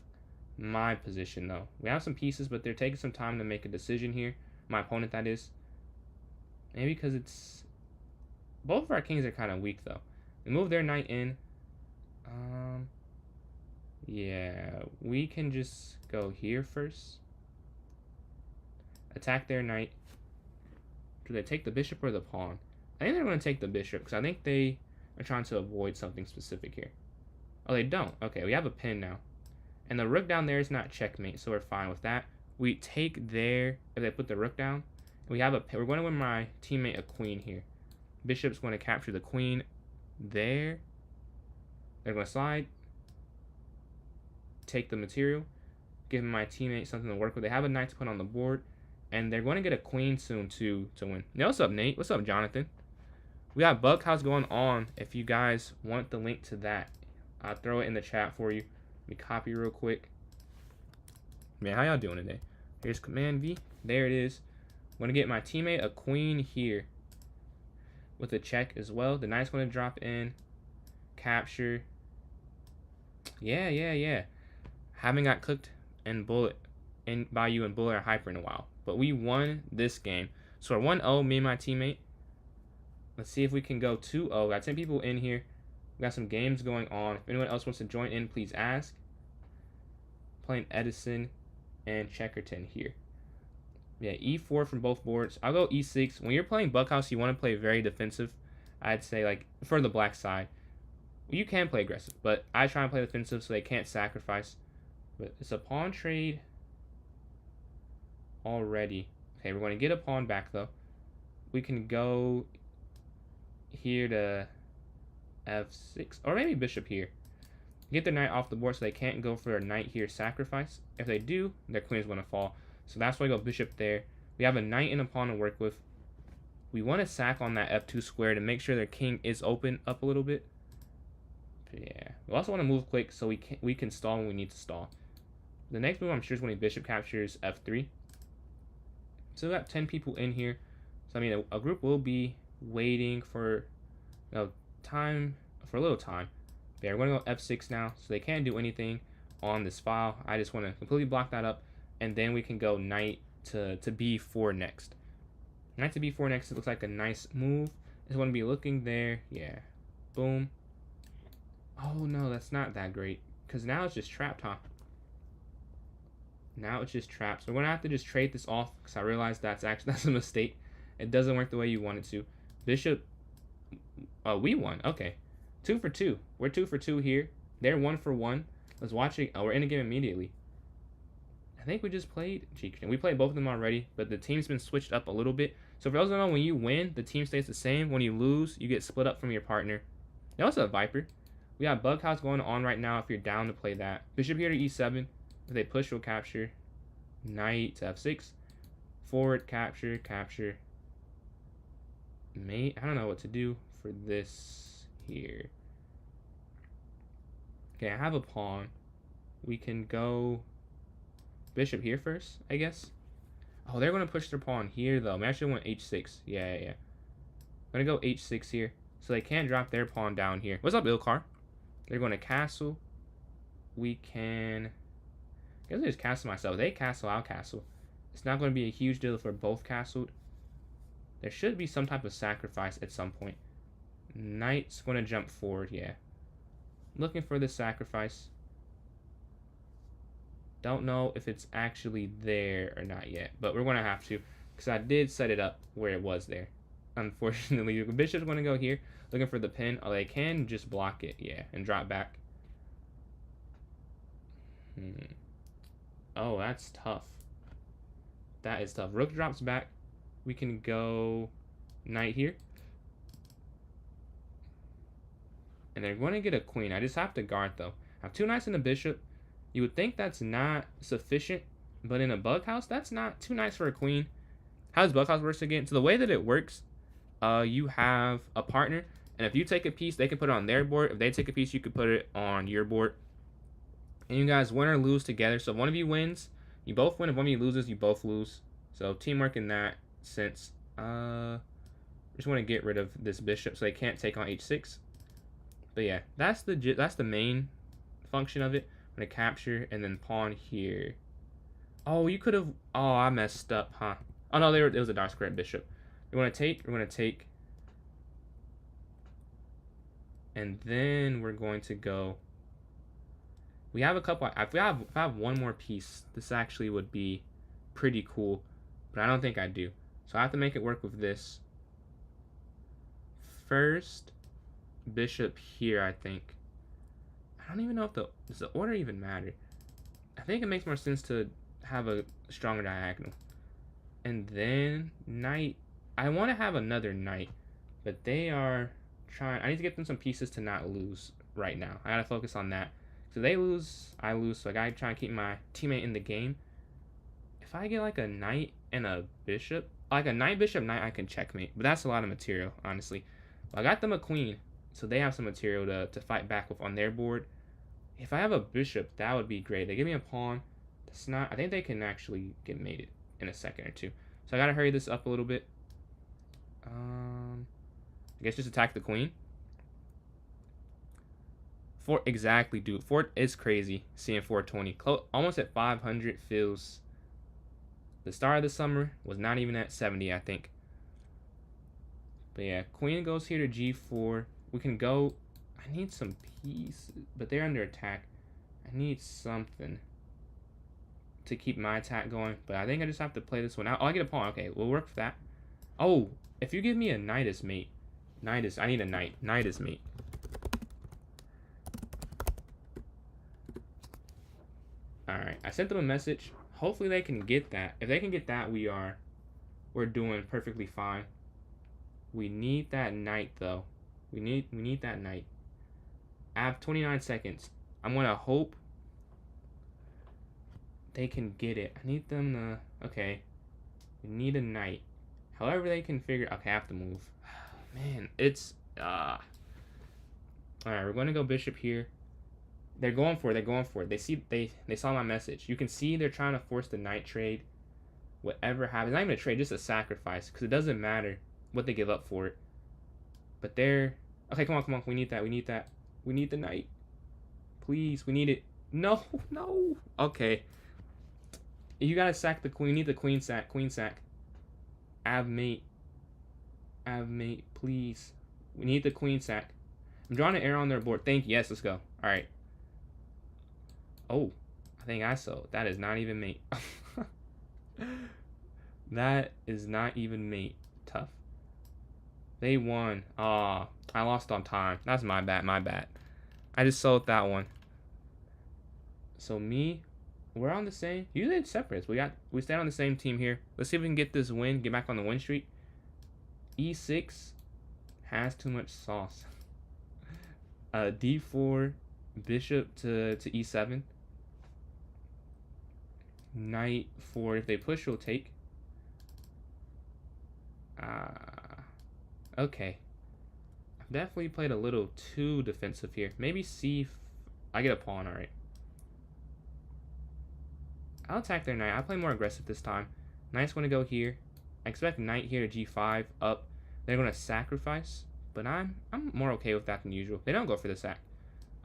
my position though. We have some pieces, but they're taking some time to make a decision here. My opponent, that is. Maybe because it's... Both of our kings are kind of weak though. They move their knight in. Yeah, we can just go here first. Attack their knight. Do they take the bishop or the pawn? I think they're going to take the bishop because I think they are trying to avoid something specific here. Oh, they don't. Okay, we have a pin now. And the rook down there is not checkmate, so we're fine with that. We take there, if they put the rook down, we have a pin. We're going to win my teammate a queen here. Bishop's going to capture the queen there. They're going to slide. Take the material. Give my teammate something to work with. They have a knight to put on the board. And they're going to get a queen soon to win. Yo, what's up, Nate? What's up, Jonathan? We got Bughouse going on. If you guys want the link to that, I'll throw it in the chat for you. Let me copy real quick. Man, how y'all doing today? Here's Command V. There it is. I'm going to get my teammate a queen here with a check as well. The knight's going to drop in. Capture. Yeah, yeah, yeah. Haven't got cooked and bullet in by you and bullet or hyper in a while. But we won this game. So we're 1-0, me and my teammate. Let's see if we can go 2-0. Got 10 people in here. We got some games going on. If anyone else wants to join in, please ask. Playing Edison and Checkerton here. Yeah, E4 from both boards. I'll go E6. When you're playing Buckhouse, you want to play very defensive. I'd say, like, for the black side. You can play aggressive, but I try and play defensive so they can't sacrifice. But it's a pawn trade already. Okay, we're going to get a pawn back, though. We can go here to F6, or maybe bishop here. Get their knight off the board so they can't go for a knight here sacrifice. If they do, their queen is going to fall. So that's why I go bishop there. We have a knight and a pawn to work with. We want to sack on that F2 square to make sure their king is open up a little bit. But yeah, we also want to move quick so we can stall when we need to stall. The next move I'm sure is when a bishop captures F3. So we got 10 people in here. So I mean, a group will be waiting for time for a little time. We're going to go F6 now, so they can't do anything on this file. I just want to completely block that up, and then we can go knight to B4 next. Knight to B4 next, it looks like a nice move. Just want to be looking there. Yeah. Boom. Oh, no, that's not that great, because now it's just trapped, huh? Now it's just trapped. So we're going to have to just trade this off, because I realized that's a mistake. It doesn't work the way you want it to. Bishop. Oh, we won. Okay. 2 for 2. We're 2 for 2 here. They're 1 for 1. Let's watch it. Oh, we're in a game immediately. I think we just played Cheek. We played both of them already, but the team's been switched up a little bit. So for those who don't know, when you win, the team stays the same. When you lose, you get split up from your partner. Now also a Viper. We got Bughouse going on right now if you're down to play that. Bishop here to E7. If they push, we'll capture. Knight to F6. Forward, capture, capture. Mate, I don't know what to do for this here. Okay, I have a pawn. We can go bishop here first, I guess. Oh, they're going to push their pawn here, though. I actually want H6. Yeah. I'm going to go H6 here. So they can't drop their pawn down here. What's up, Ilkar? They're going to castle. We can... I guess I just castle myself. They castle, I'll castle. It's not going to be a huge deal if we're both castled. There should be some type of sacrifice at some point. Knight's going to jump forward, yeah. Looking for the sacrifice. Don't know if it's actually there or not yet, but we're going to have to, because I did set it up where it was there. Unfortunately, the bishop's going to go here, looking for the pin. Oh, they can just block it, yeah, and drop back. Oh, that's tough. That is tough. Rook drops back. We can go knight here. And they're going to get a queen. I just have to guard, though. I have 2 knights and a bishop. You would think that's not sufficient, but in a Bughouse, that's not 2 knights for a queen. How does Bughouse work again? So the way that it works, you have a partner, and if you take a piece, they can put it on their board. If they take a piece, you can put it on your board. And you guys win or lose together. So if one of you wins, you both win. If one of you loses, you both lose. So teamwork in that sense. Just want to get rid of this bishop so they can't take on H6. But yeah, that's the main function of it. I'm gonna capture and then pawn here. Oh, you could have. Oh, I messed up, huh? Oh no, it was a dark square bishop. We're gonna take, and then we're going to go. We have a couple. If I have one more piece, this actually would be pretty cool, but I don't think I do. So I have to make it work with this. First, bishop here, I think. I don't even know if does the order even matter. I think it makes more sense to have a stronger diagonal. And then knight. I want to have another knight, but they are trying. I need to get them some pieces to not lose right now. I gotta focus on that. So they lose, I lose. So I gotta try and keep my teammate in the game. If I get like a knight and a bishop, like a knight, bishop, knight, I can checkmate. But that's a lot of material, honestly. But I got them a queen, so they have some material to fight back with on their board. If I have a bishop, that would be great. They give me a pawn. That's not. I think they can actually get mated in a second or two. So I gotta hurry this up a little bit. I guess just attack the queen. Four exactly, dude. Fort is crazy. Seeing 420, almost at 500 feels. The start of the summer was not even at 70, I think. But yeah, queen goes here to g4. We can go. I need some pieces, but they're under attack. I need something to keep my attack going, but I think I just have to play this one out. Oh, I get a pawn. Okay, we'll work for that. Oh, if you give me a knight as mate. Knight is. I need a knight. Knight as mate. Alright, I sent them a message. Hopefully they can get that. If they can get that, we're doing perfectly fine. We need that knight though. We need that knight. I have 29 seconds. I'm gonna hope they can get it. I need them to. Okay, we need a knight. However they can figure. Okay, I have to move. Man, it's All right, we're gonna go bishop here. They're going for it. They're going for it. They saw my message. You can see they're trying to force the knight trade. Whatever happens, not even a trade, just a sacrifice, because it doesn't matter what they give up for it. But they're okay. Come on, come on. We need that. We need that. We need the knight. Please, we need it. No, no. Okay. You gotta sack the queen. You need the queen sack. Queen sack. Av mate. Av mate. Please. We need the queen sack. I'm drawing an arrow on their board. Thank you. Yes, let's go. All right. Oh, I think I sold. That is not even mate. That is not even mate. Tough. They won. Aw, I lost on time. That's my bad. My bad. I just sold that one. So me, we're on the same. Usually it's separate. We stand on the same team here. Let's see if we can get this win. Get back on the win streak. E6 has too much sauce. D4, bishop to E7. Knight for if they push, we'll take. Okay. I've definitely played a little too defensive here. Maybe C. I get a pawn, alright. I'll attack their knight. I play more aggressive this time. Knight's going to go here. I expect knight here to G5 up. They're going to sacrifice, but I'm more okay with that than usual. They don't go for the sack.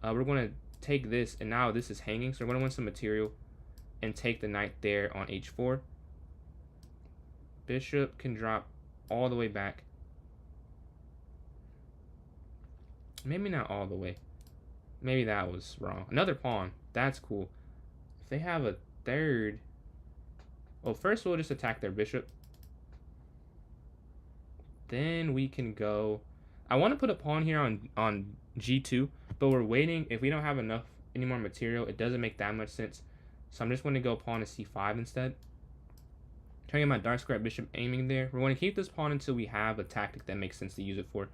We're going to take this, and now this is hanging, so we're going to win some material and take the knight there on H4. Bishop can drop all the way back. Maybe not all the way. Maybe that was wrong. Another pawn. That's cool. If they have a third... Well, first we'll just attack their bishop. Then we can go... I want to put a pawn here on G2, but we're waiting. If we don't have any more material, it doesn't make that much sense. So I'm just going to go pawn to C5 instead. Trying to get my dark square bishop aiming there. We're going to keep this pawn until we have a tactic that makes sense to use it for.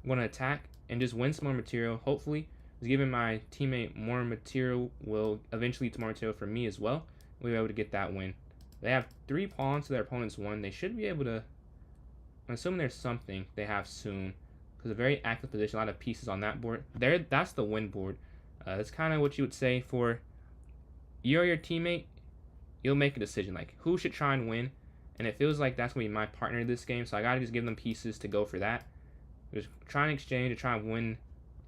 I'm going to attack and just win some more material. Hopefully, giving my teammate more material will eventually lead to more material for me as well. We'll be able to get that win. They have 3 pawns to their opponent's 1. They should be able to... I'm assuming there's something they have soon. Because a very active position, a lot of pieces on that board. That's the win board. That's kind of what you would say for you or your teammate. You'll make a decision like who should try and win, and it feels like that's gonna be my partner this game. So I gotta just give them pieces to go for that. Just try and exchange to try and win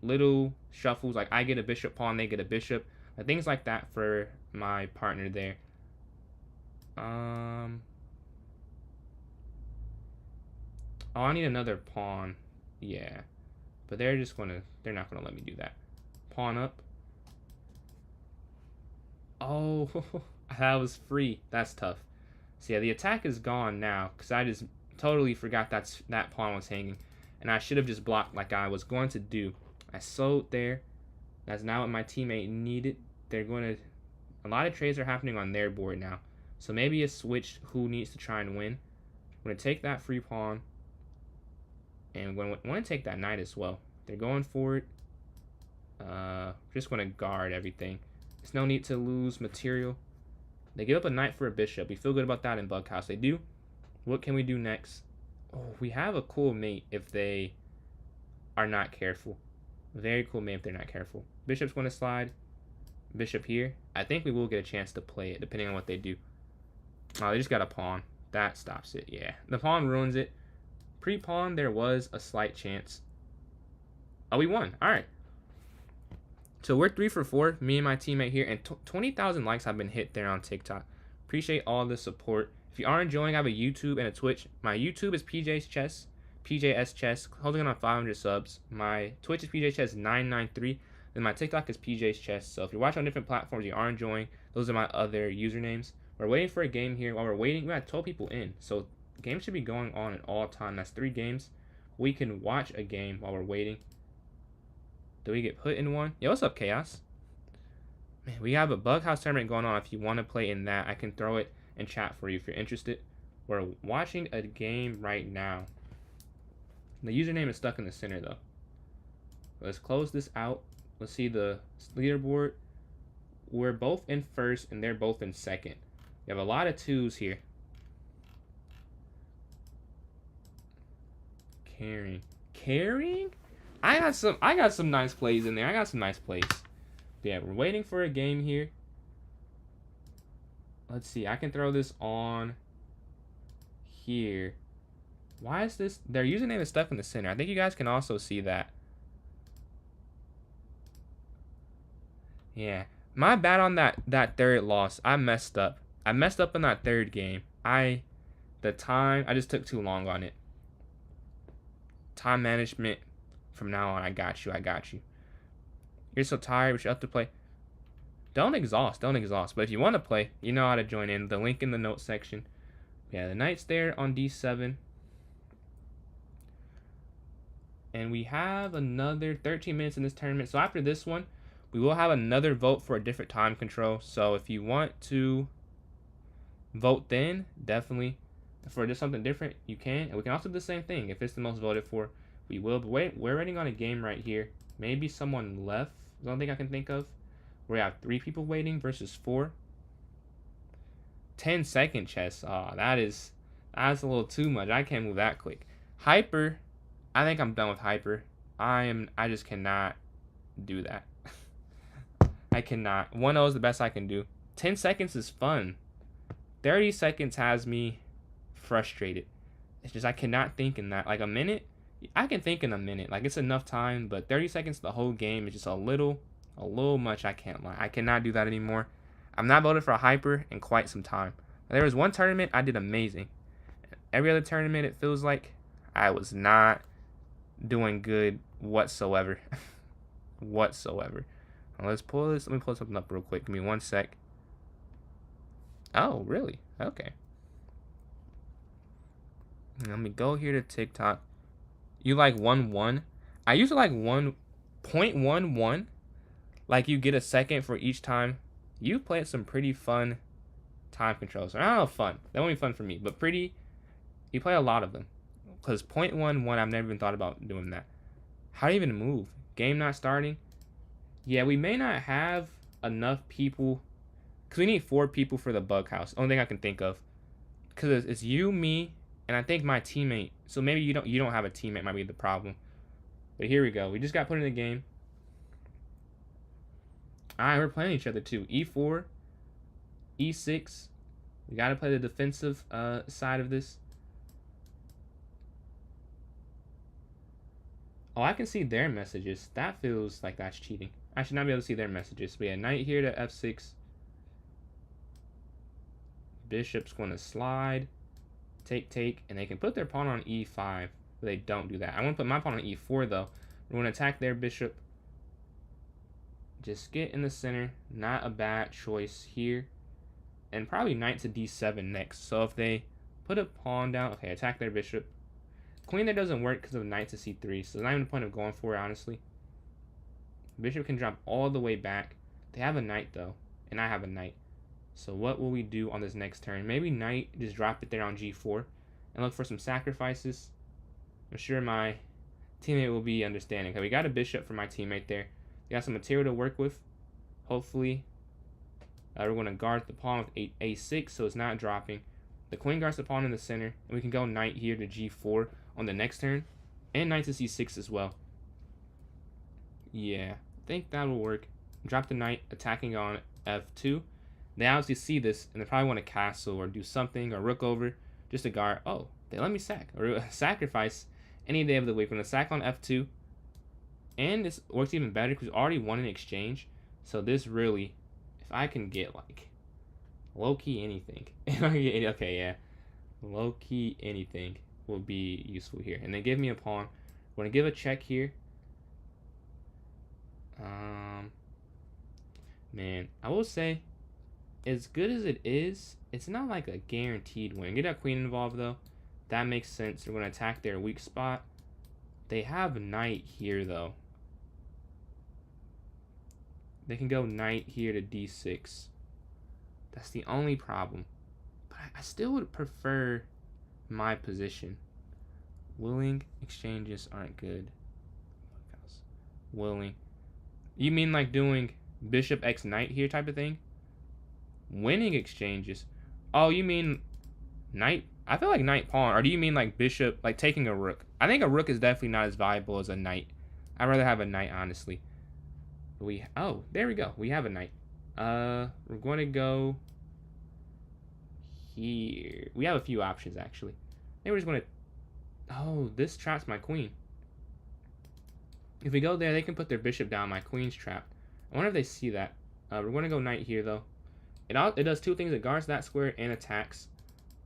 little shuffles. Like I get a bishop pawn, they get a bishop, things like that for my partner there. Oh, I need another pawn. Yeah, but they're not gonna let me do that. Pawn up. Oh, that was free. That's tough. So yeah, the attack is gone now because I just totally forgot that pawn was hanging, and I should have just blocked like I was going to do. I sold there. That's not what my teammate needed. They're going to... A lot of trades are happening on their board now, so maybe a switch who needs to try and win. I'm going to take that free pawn, and we're going to want to take that knight as well. They're going for it. Just going to guard everything. There's no need to lose material. They give up a knight for a bishop. We feel good about that in Bughouse. They do. What can we do next? Oh, we have a cool mate if they are not careful. Very cool mate if they're not careful. Bishop's going to slide. Bishop here. I think we will get a chance to play it depending on what they do. Oh, they just got a pawn. That stops it. Yeah. The pawn ruins it. Pre-pawn, there was a slight chance. Oh, we won. All right. So we're 3 for 4, me and my teammate here, and 20,000 likes have been hit there on TikTok. Appreciate all the support. If you are enjoying, I have a YouTube and a Twitch. My YouTube is PJ's Chess, PJS Chess, holding on 500 subs. My Twitch is PJ's Chess 993, and my TikTok is PJ's Chess. So if you're watching on different platforms, you are enjoying, those are my other usernames. We're waiting for a game here. While we're waiting, we got 12 people in, so games should be going on at all time. That's 3 games. We can watch a game while we're waiting. Do we get put in one? Yo, what's up, Chaos? Man, we have a Bug House tournament going on. If you want to play in that, I can throw it in chat for you if you're interested. We're watching a game right now. The username is stuck in the center, though. Let's close this out. Let's see the leaderboard. We're both in first, and they're both in second. We have a lot of 2s here. Carrying? I got some nice plays in there. I got some nice plays. But yeah, we're waiting for a game here. Let's see. I can throw this on here. Why is this? Their username is stuck in the center. I think you guys can also see that. Yeah. My bad on that third loss. I messed up. I messed up in that third game. I just took too long on it. Time management. From now on, I got you. You're so tired, but you have to play. Don't exhaust. But if you want to play, you know how to join in. The link in the notes section. Yeah, the knight's there on d7. And we have another 13 minutes in this tournament. So after this one, we will have another vote for a different time control. So if you want to vote then, definitely. For just something different, you can. And we can also do the same thing. If it's the most voted for, we will. But wait, we're waiting on a game right here. Maybe someone left. The only thing I can think of. We have 3 people waiting versus 4. 10-second chess. Oh, that's a little too much. I can't move that quick. Hyper. I think I'm done with hyper. I just cannot do that. I cannot. 1-0 is the best I can do. 10 seconds is fun. 30 seconds has me frustrated. It's just I cannot think in that. Like a minute, I can think in a minute. Like it's enough time, but 30 seconds the whole game is just a little much. I can't lie. I cannot do that anymore. I'm not voted for a hyper in quite some time. There was one tournament I did amazing. Every other tournament it feels like I was not doing good whatsoever. Whatsoever. Now let's pull this. Let me pull something up real quick. Give me 1 sec. Oh, really? Okay. Let me go here to TikTok. You like 1-1? I used to like 1.11. Like you get a second for each time. You played some pretty fun time controls. I don't know, fun. That won't be fun for me, but pretty. You play a lot of them. Because 0.11, I've never even thought about doing that. How do you even move? Game not starting? Yeah, we may not have enough people. Because we need 4 people for the bug house. Only thing I can think of. Because it's you, me, and I think my teammate. So maybe you don't have a teammate might be the problem. But here we go. We just got put in the game. Alright, we're playing each other too. E4, E6. We got to play the defensive side of this. Oh, I can see their messages. That feels like that's cheating. I should not be able to see their messages. But yeah, knight here to F6. Bishop's going to slide. Take. And they can put their pawn on E5. But they don't do that. I want to put my pawn on E4 though. We're going to attack their bishop. Just get in the center. Not a bad choice here. And probably knight to D7 next. So if they put a pawn down. Okay, attack their bishop. Queen there doesn't work because of knight to C3. So there's not even the point of going for it, honestly. Bishop can drop all the way back. They have a knight, though. And I have a knight. So what will we do on this next turn? Maybe knight, just drop it there on G4. And look for some sacrifices. I'm sure my teammate will be understanding. Okay, we got a bishop for my teammate there. We got some material to work with. Hopefully. We're going to guard the pawn with A6 so it's not dropping. The queen guards the pawn in the center. And we can go knight here to G4 on the next turn. And knight to C6 as well. Yeah, I think that will work. Drop the knight, attacking on F2. They obviously see this, and they probably want to castle or do something, or rook over, just to guard. Oh, they let me sack, or sacrifice any day of the week. We're going to sack on F2. And this works even better because we already won an exchange. So this really, if I can get like low-key anything. If I can get okay, yeah. Low-key anything will be useful here. And then give me a pawn. We're going to give a check here. Man, I will say, as good as it is, it's not like a guaranteed win. Get that queen involved, though. That makes sense. We're going to attack their weak spot. They have knight here, though. They can go knight here to d6. That's the only problem. But I still would prefer my position. Willing exchanges aren't good. Willing. You mean like doing bishop x knight here type of thing? Winning exchanges. Oh, you mean knight? I feel like knight pawn. Or do you mean like bishop, like taking a rook? I think a rook is definitely not as valuable as a knight. I'd rather have a knight, honestly. Oh, there we go. We have a knight. We're going to go here. We have a few options, actually. Maybe we're just going to... Oh, this traps my queen. If we go there, they can put their bishop down. My queen's trapped. I wonder if they see that. We're going to go knight here, though. It does two things. It guards that square and attacks.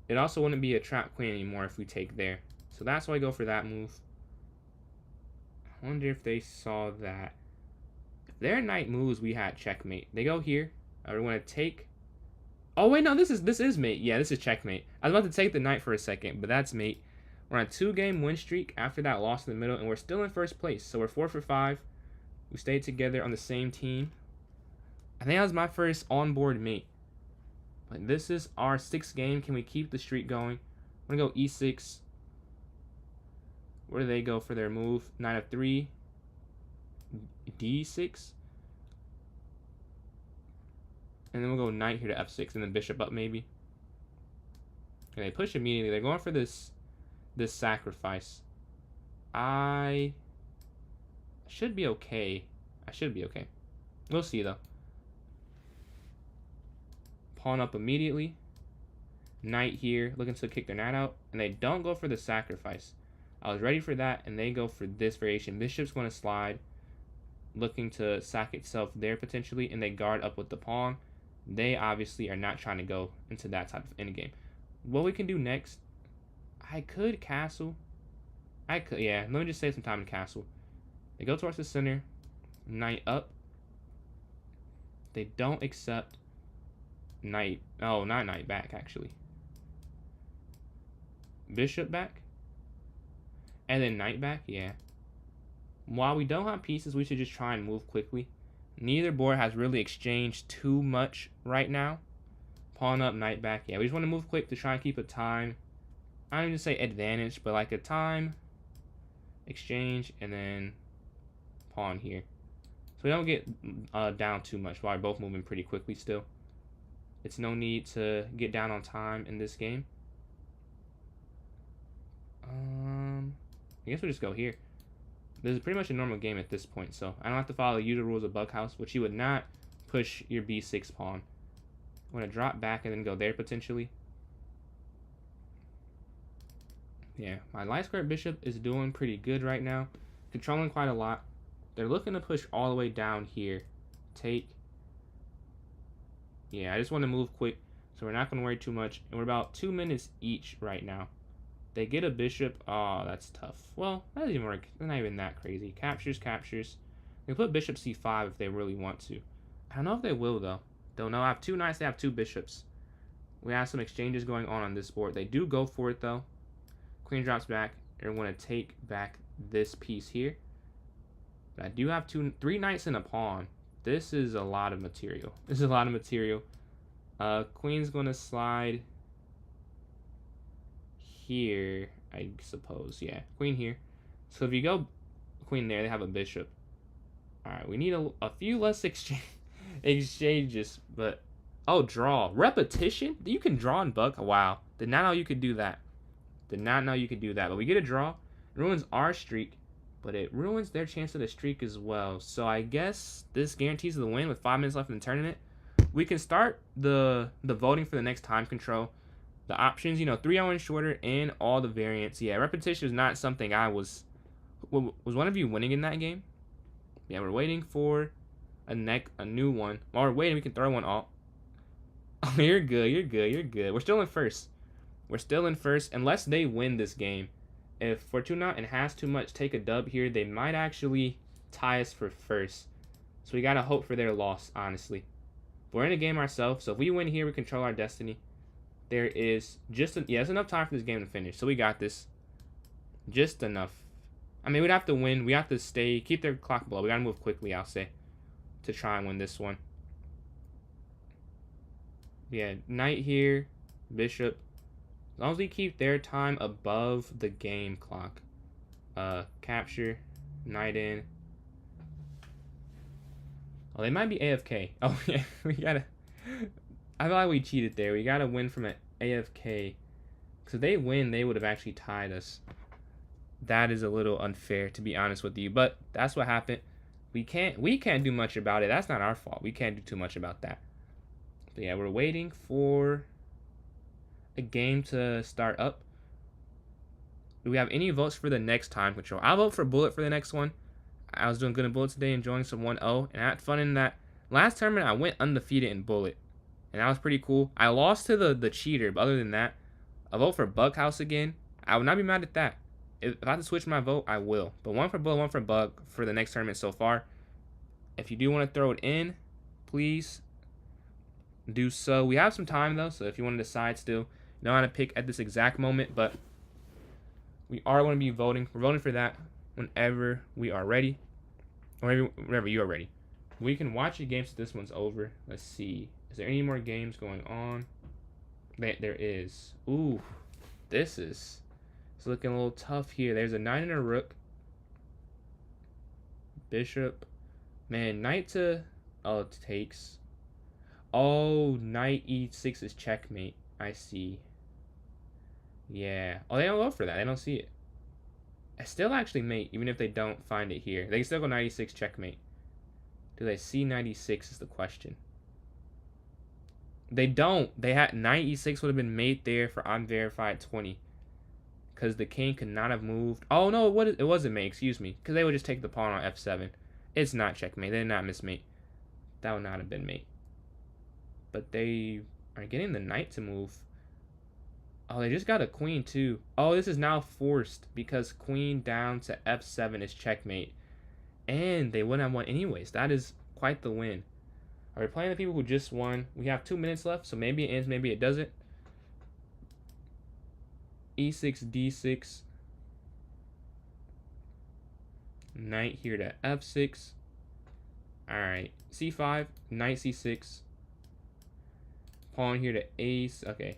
It also wouldn't be a trapped queen anymore if we take there. So that's why I go for that move. I wonder if they saw that. If their knight moves, we had checkmate. They go here. We're going to take... Oh, wait, no, this is mate. Yeah, this is checkmate. I was about to take the knight for a second, but that's mate. We're on a 2-game win streak after that loss in the middle, and we're still in first place. So we're 4 for 5. We stayed together on the same team. I think that was my first on-board mate. But this is our 6th game. Can we keep the streak going? I'm going to go e6. Where do they go for their move? Knight of 3. d6. And then we'll go knight here to f6 and then bishop up maybe. Okay, they push immediately. They're going for this sacrifice. I should be okay. I should be okay. We'll see though. Pawn up immediately. Knight here, looking to kick their knight out, and they don't go for the sacrifice. I was ready for that, and they go for this variation. Bishop's going to slide, looking to sack itself there potentially, and they guard up with the pawn. They obviously are not trying to go into that type of endgame. What we can do next, I could castle. Yeah, let me just save some time in castle. They go towards the center, knight up. They don't accept knight. Oh, not knight back, actually. Bishop back. And then knight back, yeah. While we don't have pieces, we should just try and move quickly. Neither board has really exchanged too much right now. Pawn up, knight back. Yeah, we just want to move quick to try and keep a time. I don't even say advantage, but like a time. Exchange, and then pawn here. So we don't get down too much while we're both moving pretty quickly still. It's no need to get down on time in this game. I guess we'll just go here. This is pretty much a normal game at this point, so I don't have to follow the usual rules of Bughouse, which you would not push your b6 pawn. I'm going to drop back and then go there potentially. Yeah, my light square bishop is doing pretty good right now. Controlling quite a lot. They're looking to push all the way down here. Take. Yeah, I just want to move quick, so we're not going to worry too much. And we're about 2 minutes each right now. They get a bishop. Oh, that's tough. Well, that doesn't even work. They're not even that crazy. Captures, captures. They put bishop c5 if they really want to. I don't know if they will, though. Don't know. I have 2 knights. They have 2 bishops. We have some exchanges going on this board. They do go for it, though. Queen drops back. They're going to take back this piece here. But I do have 3 knights and a pawn. This is a lot of material. This is a lot of material. Queen's going to slide here, I suppose. Yeah, queen here. So if you go queen there, they have a bishop. Alright, we need a few less exchanges, but... Oh, draw. Repetition? You can draw in Bug? Wow. Did not know you could do that. Did not know you could do that. But we get a draw. It ruins our streak, but it ruins their chance of the streak as well. So I guess this guarantees the win with 5 minutes left in the tournament. We can start the voting for the next time control. The options, 3-0 and shorter, and all the variants. Yeah, repetition is not something I was... Was one of you winning in that game? Yeah, we're waiting for a new one. While we're waiting, we can throw one off. Oh, you're good. You're good. You're good. We're still in first. We're still in first unless they win this game. If Fortuna and has too much take a dub here, they might actually tie us for first. So we gotta hope for their loss, honestly. We're in a game ourselves, so if we win here, we control our destiny. There is just there's enough time for this game to finish, so we got this. Just enough. I mean, we'd have to win. We have to keep their clock below. We gotta move quickly, I'll say, to try and win this one. Yeah, knight here, bishop. As long as we keep their time above the game clock. Capture, knight in. Oh, they might be AFK. Oh, yeah, we gotta... I feel like we cheated there. We gotta win from an AFK. Because if they win, they would have actually tied us. That is a little unfair, to be honest with you. But that's what happened. We can't do much about it. That's not our fault. We can't do too much about that. But yeah, we're waiting for a game to start up. Do we have any votes for the next time control? I'll vote for Bullet for the next one. I was doing good in Bullet today, enjoying some 1-0. And I had fun in that. Last tournament, I went undefeated in Bullet. And that was pretty cool. I lost to the cheater, but other than that, I'll vote for Bughouse again. I would not be mad at that. If I have to switch my vote, I will. But one for Bullet, one for Bug for the next tournament so far. If you do want to throw it in, please do so. We have some time, though, so if you want to decide still, know how to pick at this exact moment, but we are going to be voting. We're voting for that whenever we are ready, or whenever you are ready. We can watch the games till this one's over. Let's see. Is there any more games going on? There is. Ooh, this is it's looking a little tough here. There's a knight and a rook. Bishop. Man, knight to... Oh, it takes... Oh, knight e6 is checkmate. I see. Yeah. Oh, they don't go for that. They don't see it. I still actually mate, even if they don't find it here. They can still go knight e6 checkmate. Do they see knight e6 is the question. They don't. They had knight e6 would have been mate there for unverified 20. Because the king could not have moved. Oh, no, it wasn't mate. Excuse me. Because they would just take the pawn on f7. It's not checkmate. They did not miss mate. That would not have been mate. But they are getting the knight to move. Oh, they just got a queen too. Oh, this is now forced because queen down to f7 is checkmate. And they wouldn't have won anyways. That is quite the win. Are we playing the people who just won? We have 2 minutes left, so maybe it ends, maybe it doesn't. e6, d6. Knight here to f6. Alright, c5, knight c6. Pawn here to ace. Okay.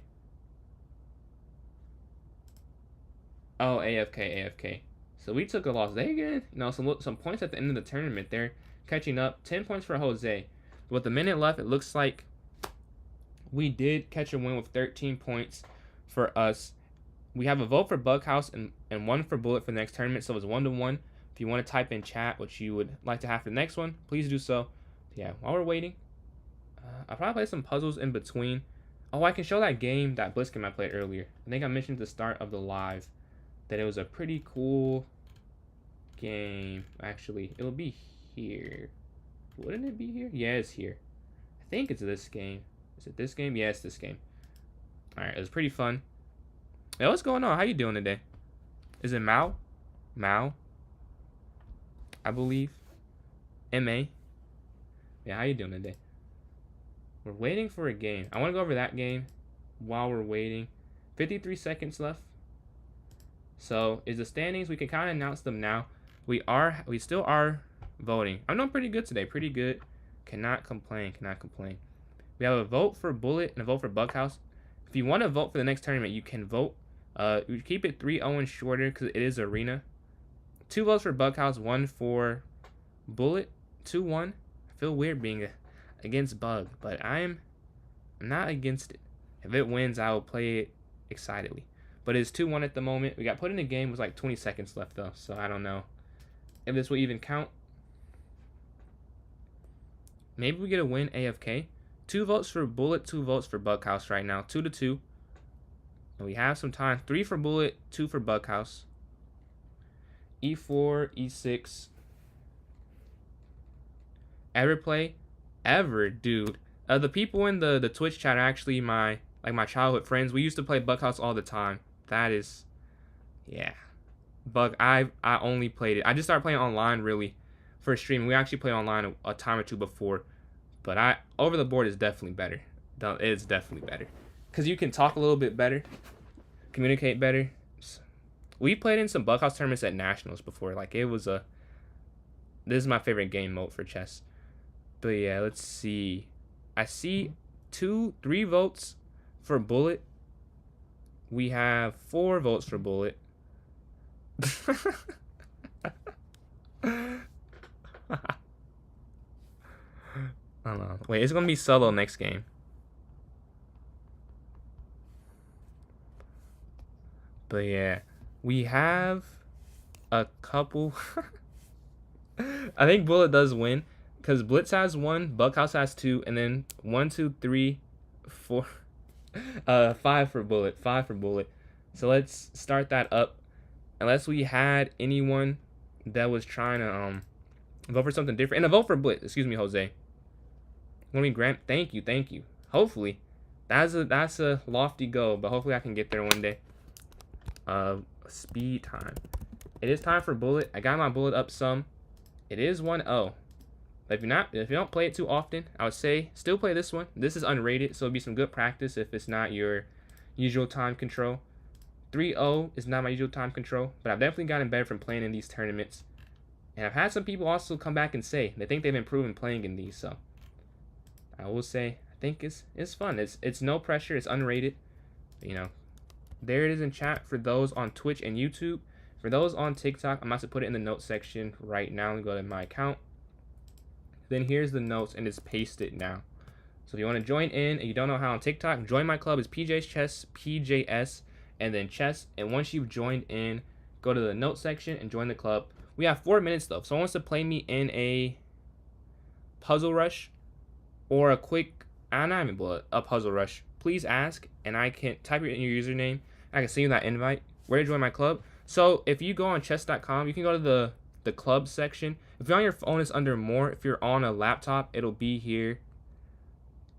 Oh, AFK. So we took a loss. They again, some points at the end of the tournament. They're catching up. 10 points for Jose. With a minute left, it looks like we did catch a win with 13 points for us. We have a vote for Bughouse and one for Bullet for the next tournament. So it's 1-1. If you want to type in chat what you would like to have for the next one, please do so. Yeah, while we're waiting, I'll probably play some puzzles in between. Oh, I can show that game, that Blitz game I played earlier. I think I mentioned at the start of the live that it was a pretty cool game. Actually, it'll be here. Wouldn't it be here? Yeah, it's here. I think it's this game. Is it this game? Yeah, it's this game. Alright, it was pretty fun. Hey, what's going on? How you doing today? Is it Mao? Mao? I believe. M.A. Yeah, how you doing today? We're waiting for a game. I want to go over that game while we're waiting. 53 seconds left. So, is the standings? We can kind of announce them now. We still are voting. I'm doing pretty good today. Pretty good. Cannot complain. We have a vote for Bullet and a vote for Bughouse. If you want to vote for the next tournament, you can vote. We keep it 3-0 and shorter because it is arena. 2 votes for Bughouse, 1 for Bullet, 2-1. I feel weird being against Bug, but I'm not against it. If it wins, I will play it excitedly. But it's 2-1 at the moment. We got put in the game with like 20 seconds left though, so I don't know if this will even count. Maybe we get a win AFK. 2 votes for Bullet, 2 votes for Bughouse right now. 2-2. And we have some time. 3 for Bullet, 2 for Bughouse. E4, E6. ever play, ever, dude. The people in the Twitch chat are actually my childhood friends. We used to play Bughouse all the time. That is, yeah. I only played it. I just started playing online really for streaming. We actually played online a time or two before, but over the board is definitely better. It's definitely better because you can talk a little bit better, communicate better. We played in some Bughouse tournaments at nationals before. Like it was a. This is my favorite game mode for chess. But yeah, let's see. I see 3 votes for Bullet. We have 4 votes for Bullet. Hold on. Wait, it's gonna be solo next game. But yeah, we have a couple. I think Bullet does win because Blitz has 1, Bughouse has 2, and then 1, 2, 3, 4, 5 for Bullet. 5 for Bullet. So let's start that up. Unless we had anyone that was trying to vote for something different, and a vote for Blitz. Excuse me, Jose. Let me grant. Thank you. Hopefully, that's a lofty goal, but hopefully I can get there one day. Speed time. It is time for Bullet. I got my Bullet up some. It is 1-0. If you don't play it too often, I would say still play this one. This is unrated, so it'll be some good practice if it's not your usual time control. 3-0 is not my usual time control, but I've definitely gotten better from playing in these tournaments. And I've had some people also come back and say they think they've improved in playing in these, so I will say I think it's fun. It's no pressure, it's unrated. You know, there it is in chat for those on Twitch and YouTube. For those on TikTok, I'm about to put it in the notes section right now and go to my account. Then here's the notes and it's pasted now. So if you want to join in and you don't know how on TikTok, join my club. It's PJ's Chess, PJS, and then Chess. And once you've joined in, go to the notes section and join the club. We have 4 minutes though. If someone wants to play me in a puzzle rush or a quick, I'm not even a puzzle rush, please ask and I can type your username. I can send you that invite. Where to join my club? So if you go on chess.com, you can go to the club section. If you're on your phone, it's under more. If you're on a laptop, it'll be here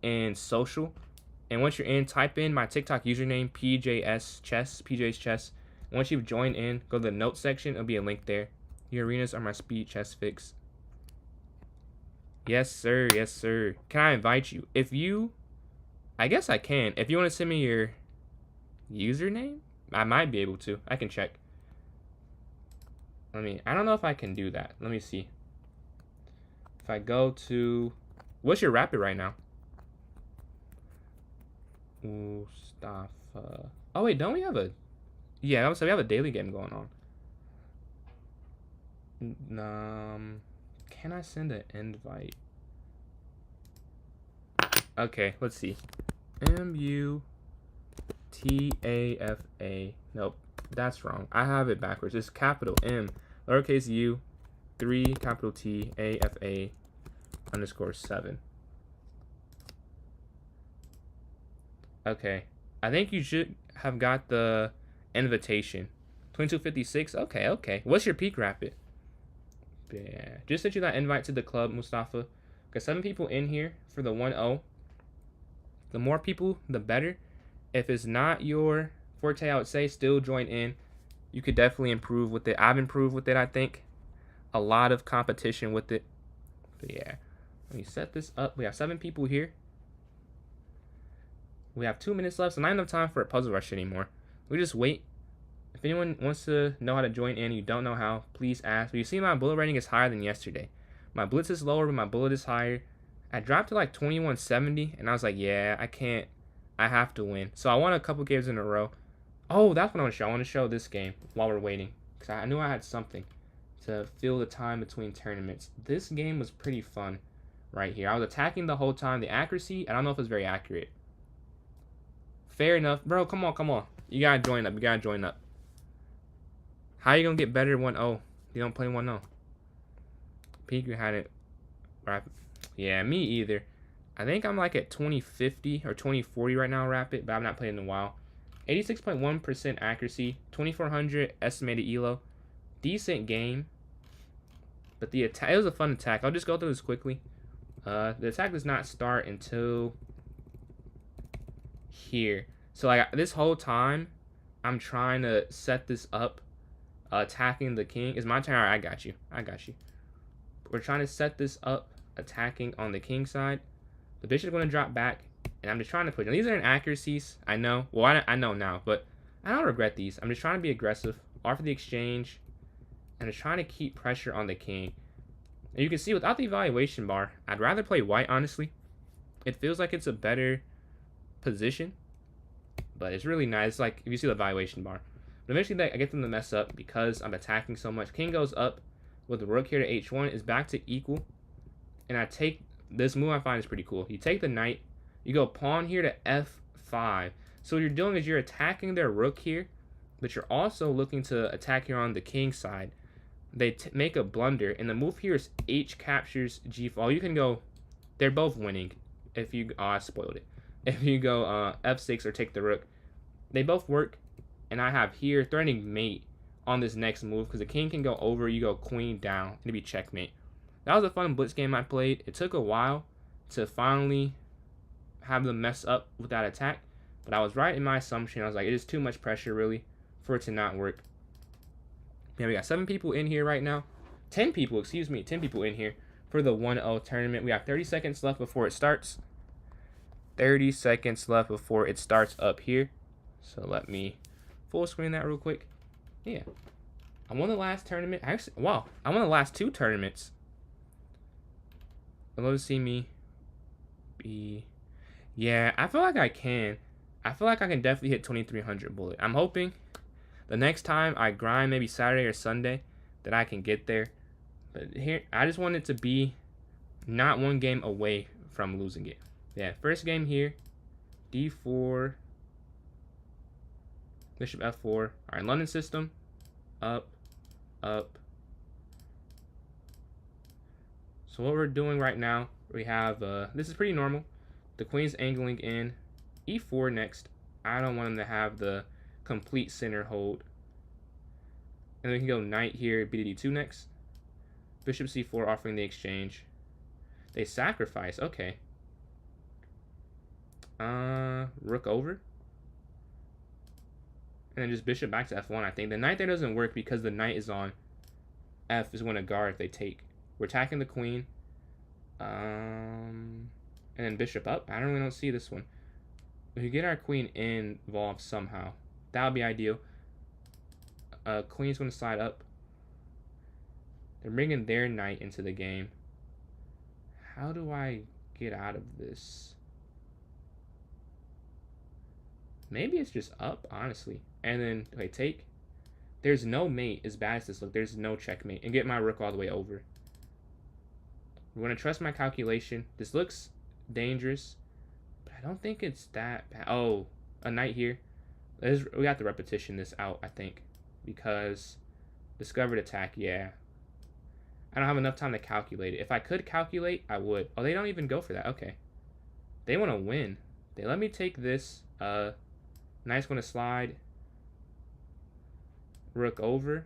in social. And once you're in, type in my TikTok username, PJS Chess, PJ's Chess. Once you've joined in, go to the notes section. It'll be a link there. Your arenas are my speed chess fix. Yes, sir. Yes, sir. Can I invite you? I guess I can. If you want to send me your username, I might be able to. I can check. I don't know if I can do that. Let me see. If I go to, what's your rapid right now? Mustafa. Oh wait, don't we have a? Yeah, so we have a daily game going on. Can I send an invite? Okay, let's see. MUTAFA. Nope, that's wrong. I have it backwards. It's capital M, lowercase u, 3 capital T, AFA _7. Okay, I think you should have got the invitation. 2256. Okay. What's your peak rapid? Yeah, just sent you that invite to the club, Mustafa. Got 7 people in here for the 1-0. The more people, the better. If it's not your forte, I would say still join in. You could definitely improve with it. I've improved with it, I think. A lot of competition with it. But yeah, let me set this up. We have 7 people here. We have 2 minutes left, so not enough time for a puzzle rush anymore. We just wait. If anyone wants to know how to join in and you don't know how, please ask. But you see my bullet rating is higher than yesterday. My blitz is lower, but my bullet is higher. I dropped to like 2170, and I was like, yeah, I can't. I have to win. So I won a couple games in a row. Oh, that's what I want to show. I want to show this game while we're waiting, because I knew I had something to fill the time between tournaments. This game was pretty fun right here. I was attacking the whole time. The accuracy, I don't know if it's very accurate. Fair enough. Bro, come on. You got to join up. How you going to get better 1-0? You don't play 1-0. Peak, you had it. Yeah, me either. I think I'm like at 2050 or 2040 right now rapid, but I'm not playing in a while. 86.1% accuracy, 2400 estimated elo. Decent game. But the attack, it was a fun attack. I'll just go through this quickly. The attack does not start until here. So like this whole time, I'm trying to set this up, attacking the king. Is my turn? All right, I got you. I got you. We're trying to set this up, attacking on the king side. The bishop's going to drop back, and I'm just trying to push. Now, these are inaccuracies, I know. Well, I know now, but I don't regret these. I'm just trying to be aggressive, offer the exchange, and just trying to keep pressure on the king. And you can see without the evaluation bar, I'd rather play white, honestly. It feels like it's a better position, but it's really nice. Like, if you see the evaluation bar. But eventually, I get them to mess up because I'm attacking so much. King goes up with the rook here to h1. Is back to equal. And I take this move. I find is pretty cool. You take the knight. You go pawn here to f5. So what you're doing is you're attacking their rook here, but you're also looking to attack here on the king side. They make a blunder, and the move here is h captures g4. You can go, they're both winning. If you, oh, I spoiled it. If you go f6 or take the rook, they both work. And I have here threatening mate on this next move because the king can go over. You go queen down, and it'd be checkmate. That was a fun blitz game I played. It took a while to finally have them mess up with that attack, but I was right in my assumption. I was like, it is too much pressure, really, for it to not work. Yeah, we got 7 people in here right now. 10 people, excuse me, 10 people in here for the 1-0 tournament. We have 30 seconds left before it starts. 30 seconds left before it starts up here. So let me full screen that real quick. Yeah. I won the last tournament. Actually, wow, I won the last 2 tournaments. I'd love to see me be... Yeah, I feel like I can. I feel like I can definitely hit 2300 bullet. I'm hoping the next time I grind, maybe Saturday or Sunday, that I can get there. But here, I just want it to be not one game away from losing it. Yeah, first game here, d4, bishop f4. All right, London system, up, up. So what we're doing right now, we have, this is pretty normal. The queen's angling in, e4 next. I don't want him to have the complete center hold. And we can go knight here, b to d2 next. Bishop c4 offering the exchange. They sacrifice, okay. Rook over. And then just bishop back to f1, I think. The knight there doesn't work because the knight is on f is when a guard if they take. We're attacking the queen. And then bishop up. I don't see this one. We could get our queen involved somehow. That would be ideal. Queen's going to slide up. They're bringing their knight into the game. How do I get out of this? Maybe it's just up, honestly. And then, okay, take. There's no mate as bad as this look. There's no checkmate. And get my rook all the way over. I'm going to trust my calculation. This looks dangerous, but I don't think it's that bad. Oh, a knight here. We got to repetition this out, I think, because discovered attack, yeah. I don't have enough time to calculate it. If I could calculate, I would. Oh, they don't even go for that. Okay. They want to win. They let me take this. Knight's going to slide. Rook over.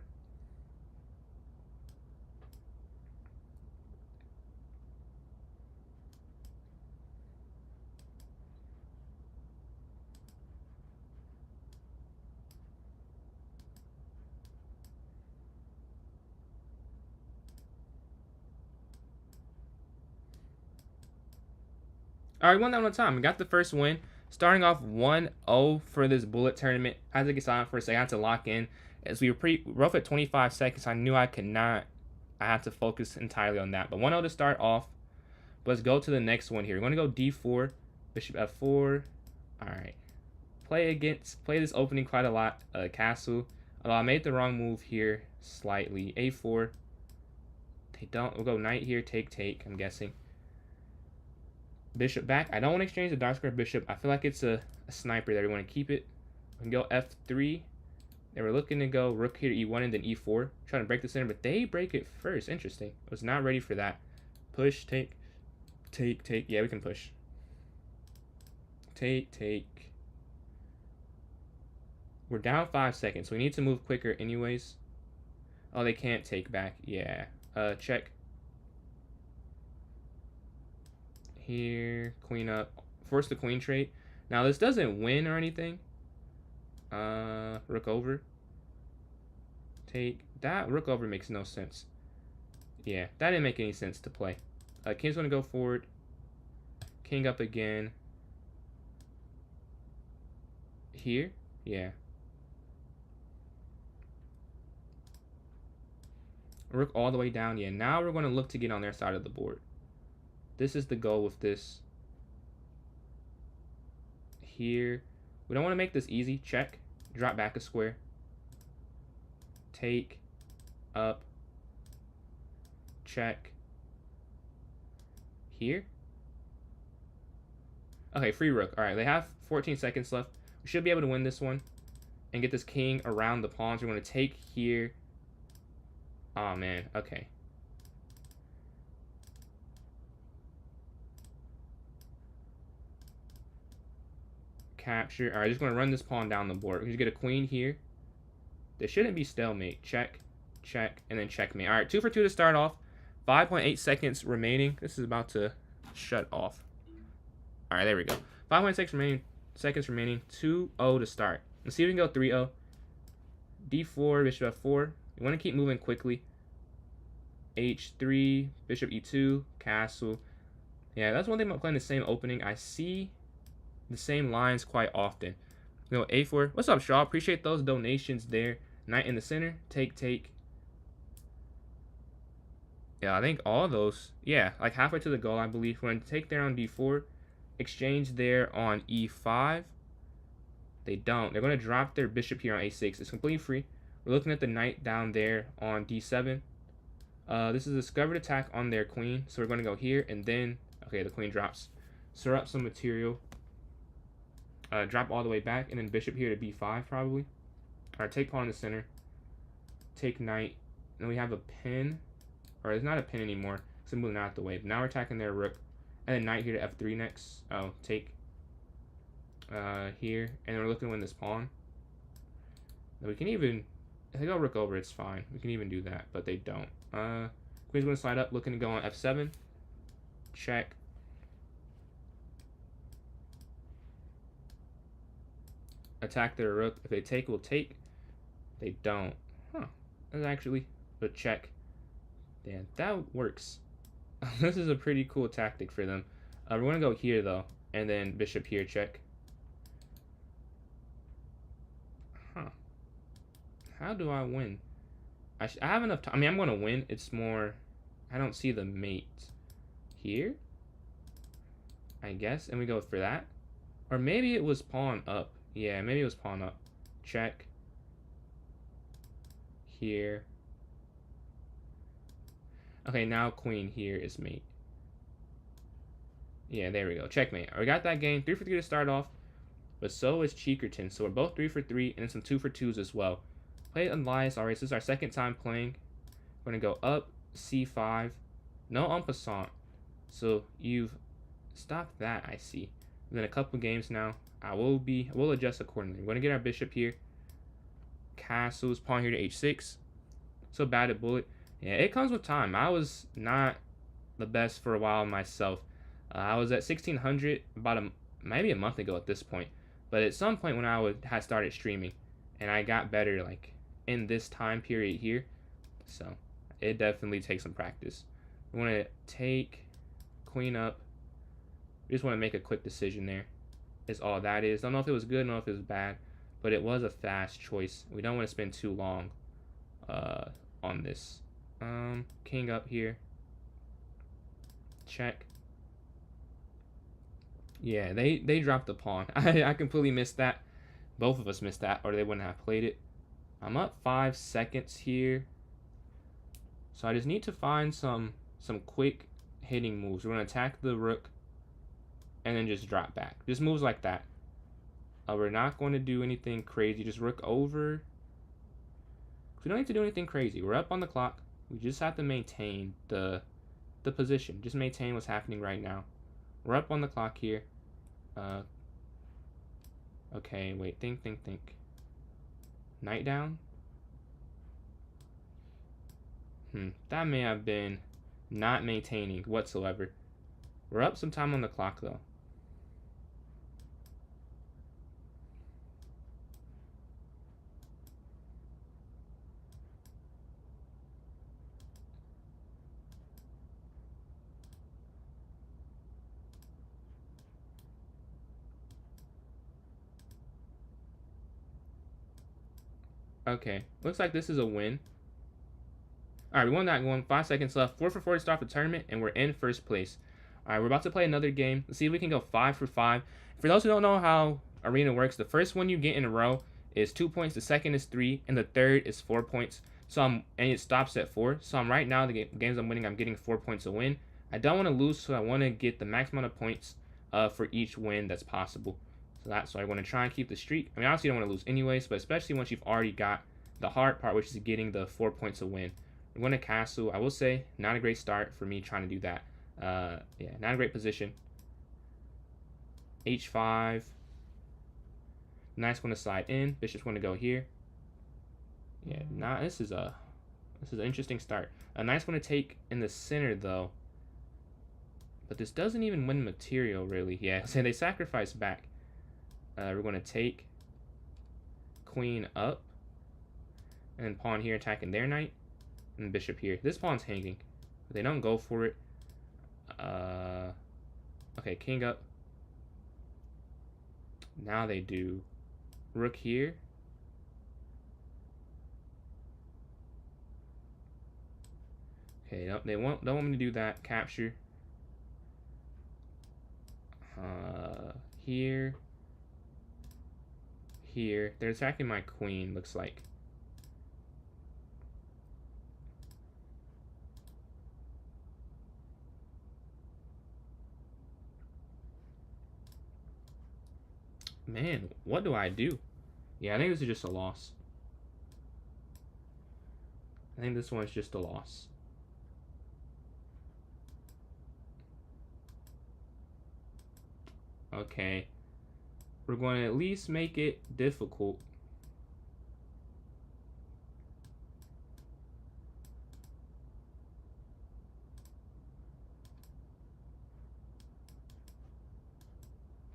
All right, won that one time. We got the first win. Starting off 1-0 for this bullet tournament. I had to get silent for a second. I had to lock in. As we were pretty rough at 25 seconds, I knew I could not. I had to focus entirely on that. But 1-0 to start off. But let's go to the next one here. We're going to go d4, bishop f4. All right. Play this opening quite a lot. Castle. Although I made the wrong move here slightly. a4. They don't. We'll go knight here. Take, I'm guessing. Bishop back. I don't want to exchange the dark square bishop. I feel like it's a sniper there. We want to keep it. We can go f3. They were looking to go rook here to e1 and then e4. Trying to break the center, but they break it first. Interesting. I was not ready for that. Push, take. Yeah, we can push. Take. We're down 5 seconds, so we need to move quicker anyways. Oh, they can't take back. Yeah. Check. Here, queen up. Force the queen trait. Now this doesn't win or anything. Rook over. Take that. Rook over makes no sense. Yeah, that didn't make any sense to play. King's gonna go forward. King up again. Here? Yeah. Rook all the way down. Yeah, now we're going to look to get on their side of the board. This is the goal with this. Here. We don't want to make this easy. Check. Drop back a square. Take. Up. Check. Here. Okay, free rook. Alright, they have 14 seconds left. We should be able to win this one and get this king around the pawns. We're going to take here. Oh, man. Okay. Capture. Alright, just going to run this pawn down the board. We just get a queen here. There shouldn't be stalemate. Check, check, and then checkmate. Alright, 2 for 2 to start off. 5.8 seconds remaining. This is about to shut off. Alright, there we go. 5.6 seconds remaining. 2-0 to start. Let's see if we can go 3-0. D4, bishop F4. You want to keep moving quickly. H3, bishop E2, castle. Yeah, that's one thing about playing the same opening. I see the same lines quite often. You know, A4. What's up, Shaw? Appreciate those donations there. Knight in the center. Take, take. Yeah, I think all of those. Yeah, like halfway to the goal, I believe. We're going to take there on D4. Exchange there on E5. They don't. They're going to drop their bishop here on A6. It's completely free. We're looking at the knight down there on D7. This is a discovered attack on their queen. So we're going to go here and then... Okay, the queen drops. Stir up some material. Drop all the way back. And then bishop here to B5 probably. Alright, take pawn in the center. Take knight. And then we have a pin. Or it's not a pin anymore. So I'm moving out the way. But now we're attacking their rook. And then knight here to F3 next. Oh, take... here, and we're looking to win this pawn. We can even, if they go rook over, it's fine. We can even do that, but they don't. Queen's going to slide up, looking to go on F7. Check. Attack their rook. If they take, we'll take. They don't. Huh. That's actually, but check. Yeah, that works. This is a pretty cool tactic for them. We're going to go here, though, and then bishop here, check. Huh. How do I win? I have enough time. I mean, I'm going to win. It's more... I don't see the mate. Here? I guess. And we go for that. Or maybe it was pawn up. Yeah, maybe it was pawn up. Check. Here. Okay, now queen here is mate. Yeah, there we go. Checkmate. We got that game. 3 for 3 to start off. But so is Cheekerton. So we're both 3 for 3 and then some 2 for 2s as well. Played Elias. Alright, so this is our second time playing. We're going to go up, C5. No en passant. So you've stopped that, I see. Within a couple games now. We'll adjust accordingly. We're going to get our bishop here. Castles, pawn here to H6. So bad at bullet. Yeah, it comes with time. I was not the best for a while myself. I was at 1600 about maybe a month ago at this point. But at some point when I had started streaming, and I got better like in this time period here, so it definitely takes some practice. We want to take queen up. We just want to make a quick decision there. Is all that is. Don't know if it was good, don't know if it was bad, but it was a fast choice. We don't want to spend too long on this. King up here. Check. Yeah, they dropped the pawn. I completely missed that. Both of us missed that, or they wouldn't have played it. I'm up 5 seconds here. So I just need to find some quick hitting moves. We're going to attack the rook and then just drop back. Just moves like that. We're not going to do anything crazy. Just rook over. We don't need to do anything crazy. We're up on the clock. We just have to maintain the position. Just maintain what's happening right now. We're up on the clock here. Okay, wait. Think. Knight down? That may have been not maintaining whatsoever. We're up some time on the clock, though. Okay, looks like this is a win. All right, we won that one. 5 seconds left. 4 for 4 to start the tournament, and we're in first place. All right, we're about to play another game. Let's see if we can go 5 for 5. For those who don't know how Arena works, the first one you get in a row is 2 points. The second is 3, and the third is 4 points. And it stops at 4. So I'm right now the games I'm winning, I'm getting 4 points a win. I don't want to lose, so I want to get the max amount of points for each win that's possible. So that's why I want to try and keep the streak. I mean, obviously you don't want to lose anyways, but especially once you've already got the hard part, which is getting the 4 points a win. We're going to castle. I will say, not a great start for me trying to do that. Yeah, not a great position. H5. Nice one to slide in. Bishop's going to go here. Yeah, this is an interesting start. A nice one to take in the center though. But this doesn't even win material really. Yeah, so they sacrifice back. We're going to take queen up, and then pawn here attacking their knight, and bishop here. This pawn's hanging, but they don't go for it. Okay, king up. Now they do rook here. Okay, don't want me to do that. Capture. Here. Here. They're attacking my queen, looks like. Man, what do I do? Yeah, I think this is just a loss. I think this one's just a loss. Okay. We're going to at least make it difficult.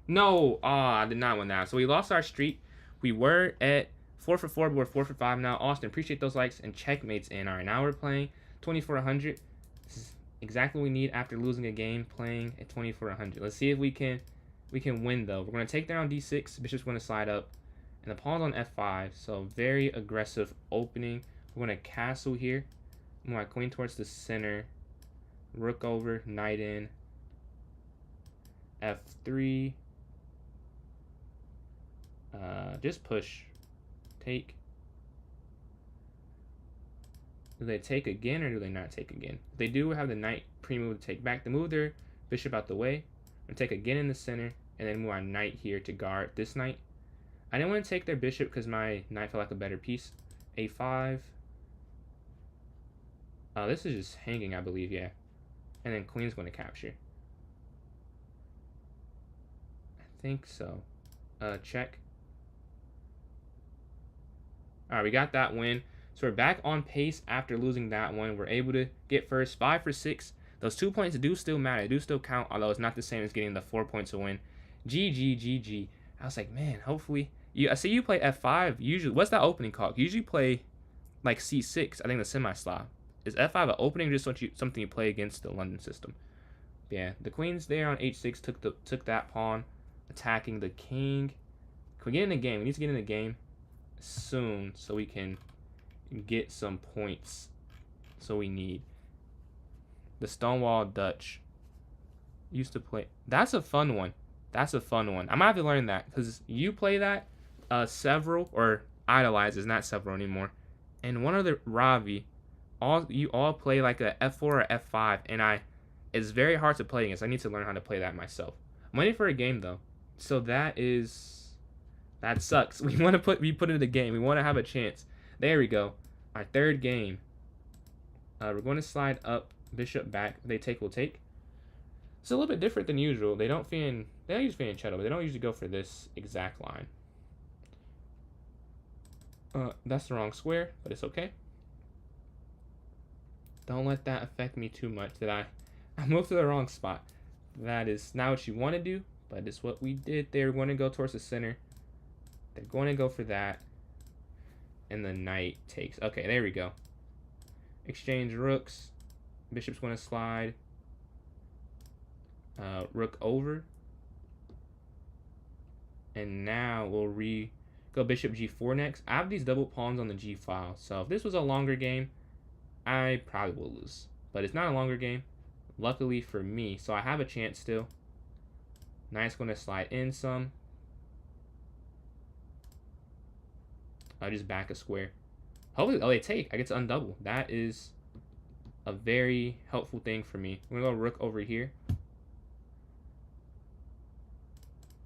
No, I did not win that. So we lost our streak. We were at 4 for 4, but we're 4 for 5 now. Austin, appreciate those likes and checkmates in. All right, now we're playing 2400. This is exactly what we need after losing a game, playing at 2400. Let's see if we can win though. We're going to take down d6. Bishop's going to slide up, and the pawn's on f5. So very aggressive opening. We're going to castle here. Move my queen towards the center. Rook over, knight in. f3. Just push. Take. Do they take again or do they not take again? They do have the knight pre-move to take back. They move their bishop out the way. I'm going to take again in the center and then move our knight here to guard this knight. I didn't want to take their bishop because my knight felt like a better piece. A5. This is just hanging, I believe, yeah. And then queen's going to capture. I think so. Check. All right, we got that win. So we're back on pace after losing that one. We're able to get first 5 for 6. Those 2 points do still matter. They do still count, although it's not the same as getting the 4 points to win. GG. I was like, man, hopefully. I see you play F5. Usually, what's that opening called? You usually play like C6. I think the semi-Slav. Is F5 an opening or just something you play against the London system? Yeah, the queen's there on H6. Took that pawn, attacking the king. Can we get in the game? We need to get in the game soon so we can get some points. So we need the Stonewall Dutch. Used to play. That's a fun one. I might have to learn that because you play that several, or idolize is not several anymore, and one other Ravi. You all play like a F4 or F5, and it's very hard to play against. I need to learn how to play that myself. I'm waiting for a game though. So that sucks. We put into the game. We want to have a chance. There we go. Our third game. We're going to slide up, bishop back. They take, we'll take. It's a little bit different than usual. They don't use fianchetto, but they don't usually go for this exact line. That's the wrong square, but it's okay. Don't let that affect me too much. I moved to the wrong spot. That is not what you want to do, but it's what we did. They're going to go towards the center. They're going to go for that. And the knight takes. Okay, there we go. Exchange rooks. Bishop's going to slide. Rook over. And now we'll go bishop g4 next. I have these double pawns on the g file, so if this was a longer game, I probably will lose. But it's not a longer game, luckily for me, so I have a chance still. Knight's going to slide in some. I'll just back a square. Hopefully, oh, they take. I get to undouble. That is a very helpful thing for me. I'm going to go rook over here.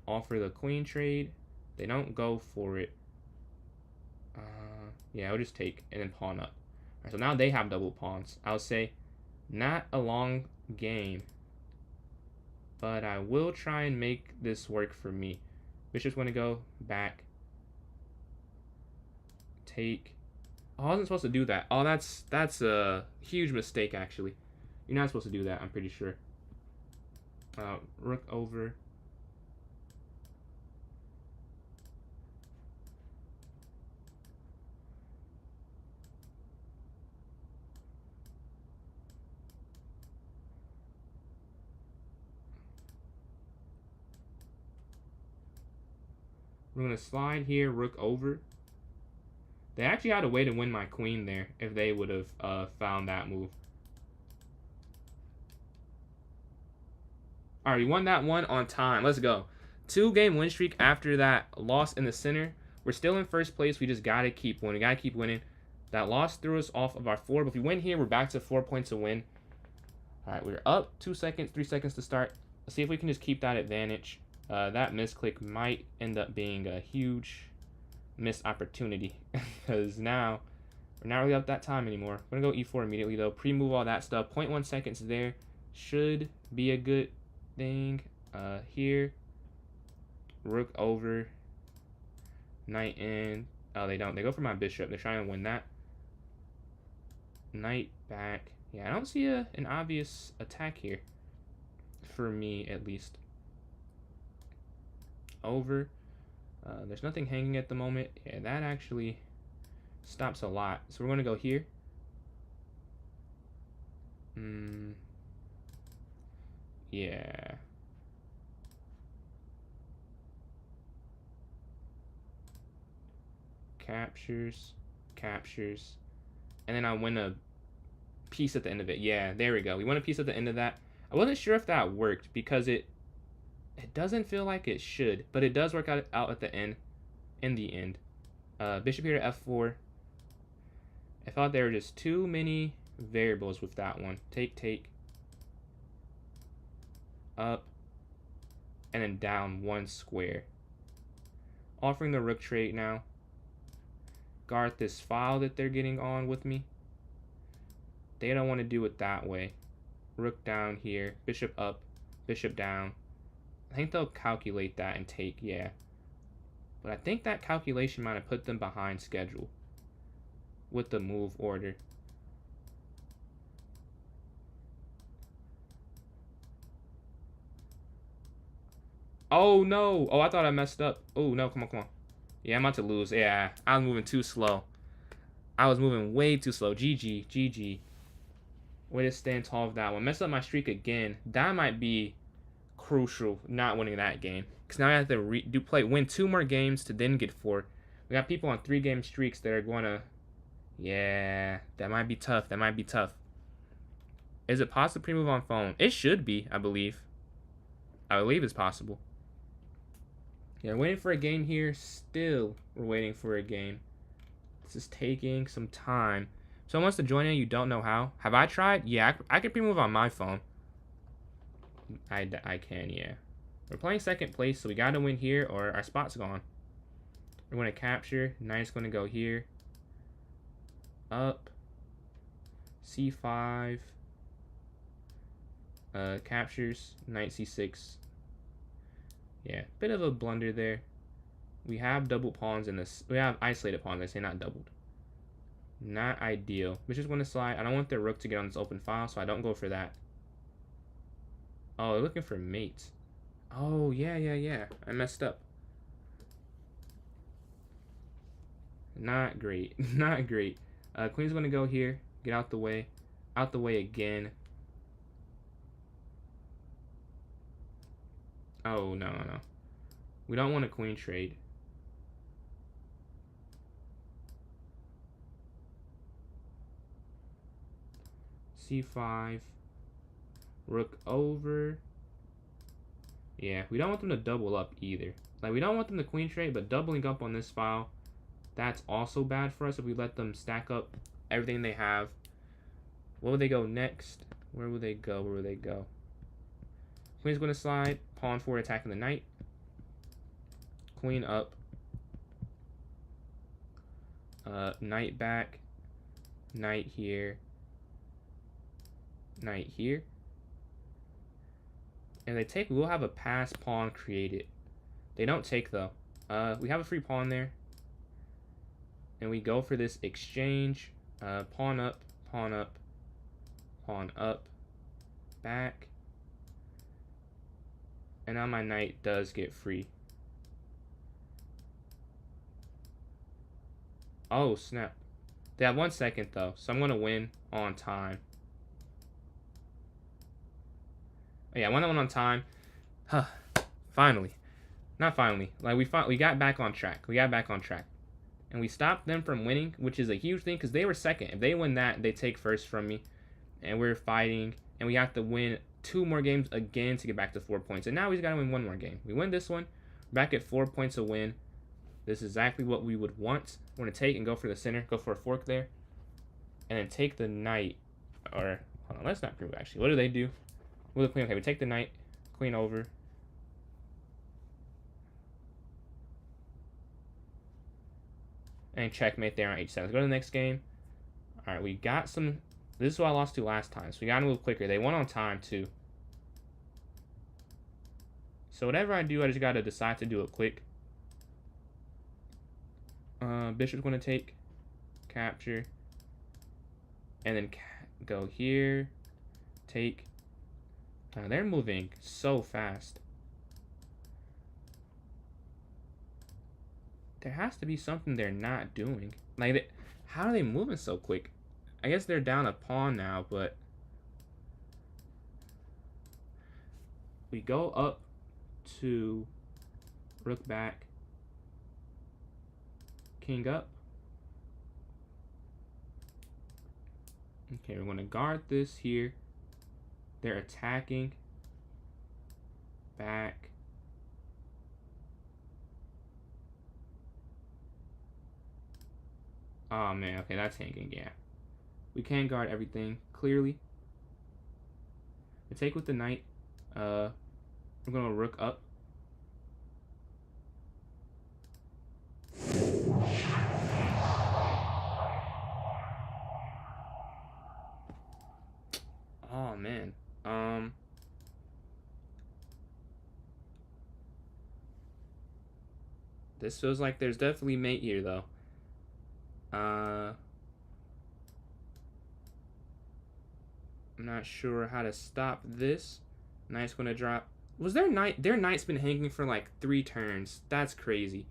Offer the queen trade. They don't go for it. Yeah, I'll just take and then pawn up. Alright, so now they have double pawns. I'll say not a long game, but I will try and make this work for me. Bishop's going to go back. Take. Oh, I wasn't supposed to do that. Oh, that's a huge mistake, actually. You're not supposed to do that, I'm pretty sure. Rook over. We're going to slide here, rook over. They actually had a way to win my queen there if they would have found that move. All right, we won that one on time. Let's go. 2-game win streak after that loss in the center. We're still in first place. We just got to keep winning. Got to keep winning. That loss threw us off of our 4, but if we win here, we're back to 4 points to win. All right, we're up 2 seconds, 3 seconds to start. Let's see if we can just keep that advantage. That misclick might end up being a huge missed opportunity because now we're not really up that time anymore. I'm going to go e4 immediately, though. Pre-move all that stuff. 0.1 seconds there. Should be a good thing. Here. Rook over. Knight in. Oh, they don't. They go for my bishop. They're trying to win that. Knight back. Yeah, I don't see an obvious attack here. For me, at least. Over. There's nothing hanging at the moment. Yeah, that actually stops a lot. So we're going to go here. Yeah. Captures. Captures. And then I win a piece at the end of it. Yeah, there we go. We won a piece at the end of that. I wasn't sure if that worked because it doesn't feel like it should, but it does work out at the end. In the end. Bishop here to f4. I thought there were just too many variables with that one. Take, take. Up. And then down 1 square. Offering the rook trade now. Guard this file that they're getting on with me. They don't want to do it that way. Rook down here. Bishop up. Bishop down. I think they'll calculate that and take, yeah. But I think that calculation might have put them behind schedule with the move order. Oh, no. Oh, I thought I messed up. Oh, no. Come on, come on. Yeah, I'm about to lose. Yeah, I was moving too slow. I was moving way too slow. GG, GG. Way to stand tall of that one. Mess up my streak again. That might be crucial, not winning that game. Because now I have to win 2 more games to then get 4. We got people on 3-game streaks that are going to... Yeah, that might be tough. That might be tough. Is it possible to pre-move on phone? It should be, I believe. I believe it's possible. Yeah, we're waiting for a game here. Still, we're waiting for a game. This is taking some time. Someone wants to join in, you don't know how. Have I tried? Yeah, I can pre-move on my phone. I can, yeah. We're playing second place, so we got to win here or our spot's gone. We're going to capture. Knight's going to go here. Up. C5. Captures. Knight C6. Yeah, bit of a blunder there. We have double pawns in this. We have isolated pawns, I say, not doubled. Not ideal. Bishop's going to slide. I don't want their rook to get on this open file, so I don't go for that. Oh, they're looking for mates. Oh, yeah, yeah, yeah. I messed up. Not great. Not great. Queen's gonna go here. Get out the way. Out the way again. Oh, no, no, no. We don't want a queen trade. C5. Rook over. Yeah, we don't want them to double up either. Like, we don't want them to queen trade, but doubling up on this file, that's also bad for us if we let them stack up everything they have. What would they go next? Where would they go? Where would they go? Queen's going to slide. Pawn forward attacking the knight. Queen up. Knight back. Knight here. Knight here. And they take, we'll have a pass pawn created. They don't take though. We have a free pawn there. And we go for this exchange. Pawn up, pawn up, pawn up, back. And now my knight does get free. Oh, snap. They have 1 second though, so I'm going to win on time. Oh, yeah, I won that one on time. Huh. Finally. Not finally. Like, we got back on track. We got back on track. And we stopped them from winning, which is a huge thing because they were second. If they win that, they take first from me. And we're fighting. And we have to win 2 more games again to get back to 4 points. And now we just got to win 1 more game. We win this one. Back at 4 points a win. This is exactly what we would want. We're going to take and go for the center. Go for a fork there. And then take the knight. Or, hold on, let's not prove actually. What do they do? With the queen. Okay, we take the knight. Queen over. And checkmate there on h7. Let's go to the next game. Alright, we got some... This is what I lost to last time. So we got to move quicker. They won on time, too. So whatever I do, I just got to decide to do it quick. Bishop's going to take. Capture. And then go here. Take. They're moving so fast. There has to be something they're not doing. Like, how are they moving so quick? I guess they're down a pawn now, but... We go up to rook back. King up. Okay, we're going to guard this here. They're attacking. Back. Oh man, okay, that's hanging, yeah. We can guard everything, clearly. We take with the knight. We're gonna rook up. Oh man. This feels like there's definitely mate here though. I'm not sure how to stop this. Knight's gonna drop. Was their knight? Their knight's been hanging for like 3 turns. That's crazy.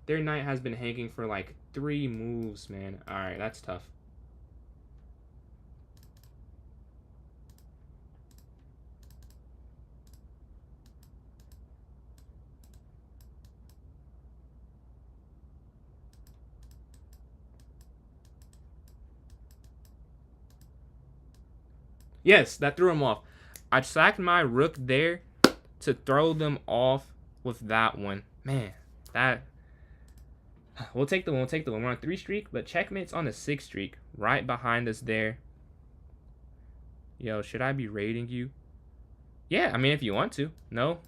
Their knight has been hanging for like 3 moves, man. All right, that's tough. Yes, that threw him off. I sacked my rook there to throw them off with that one. Man, that... We'll take the one. We'll take the one. We're on a 3 streak, but checkmate's on a 6 streak. Right behind us there. Yo, should I be raiding you? Yeah, I mean, if you want to. No,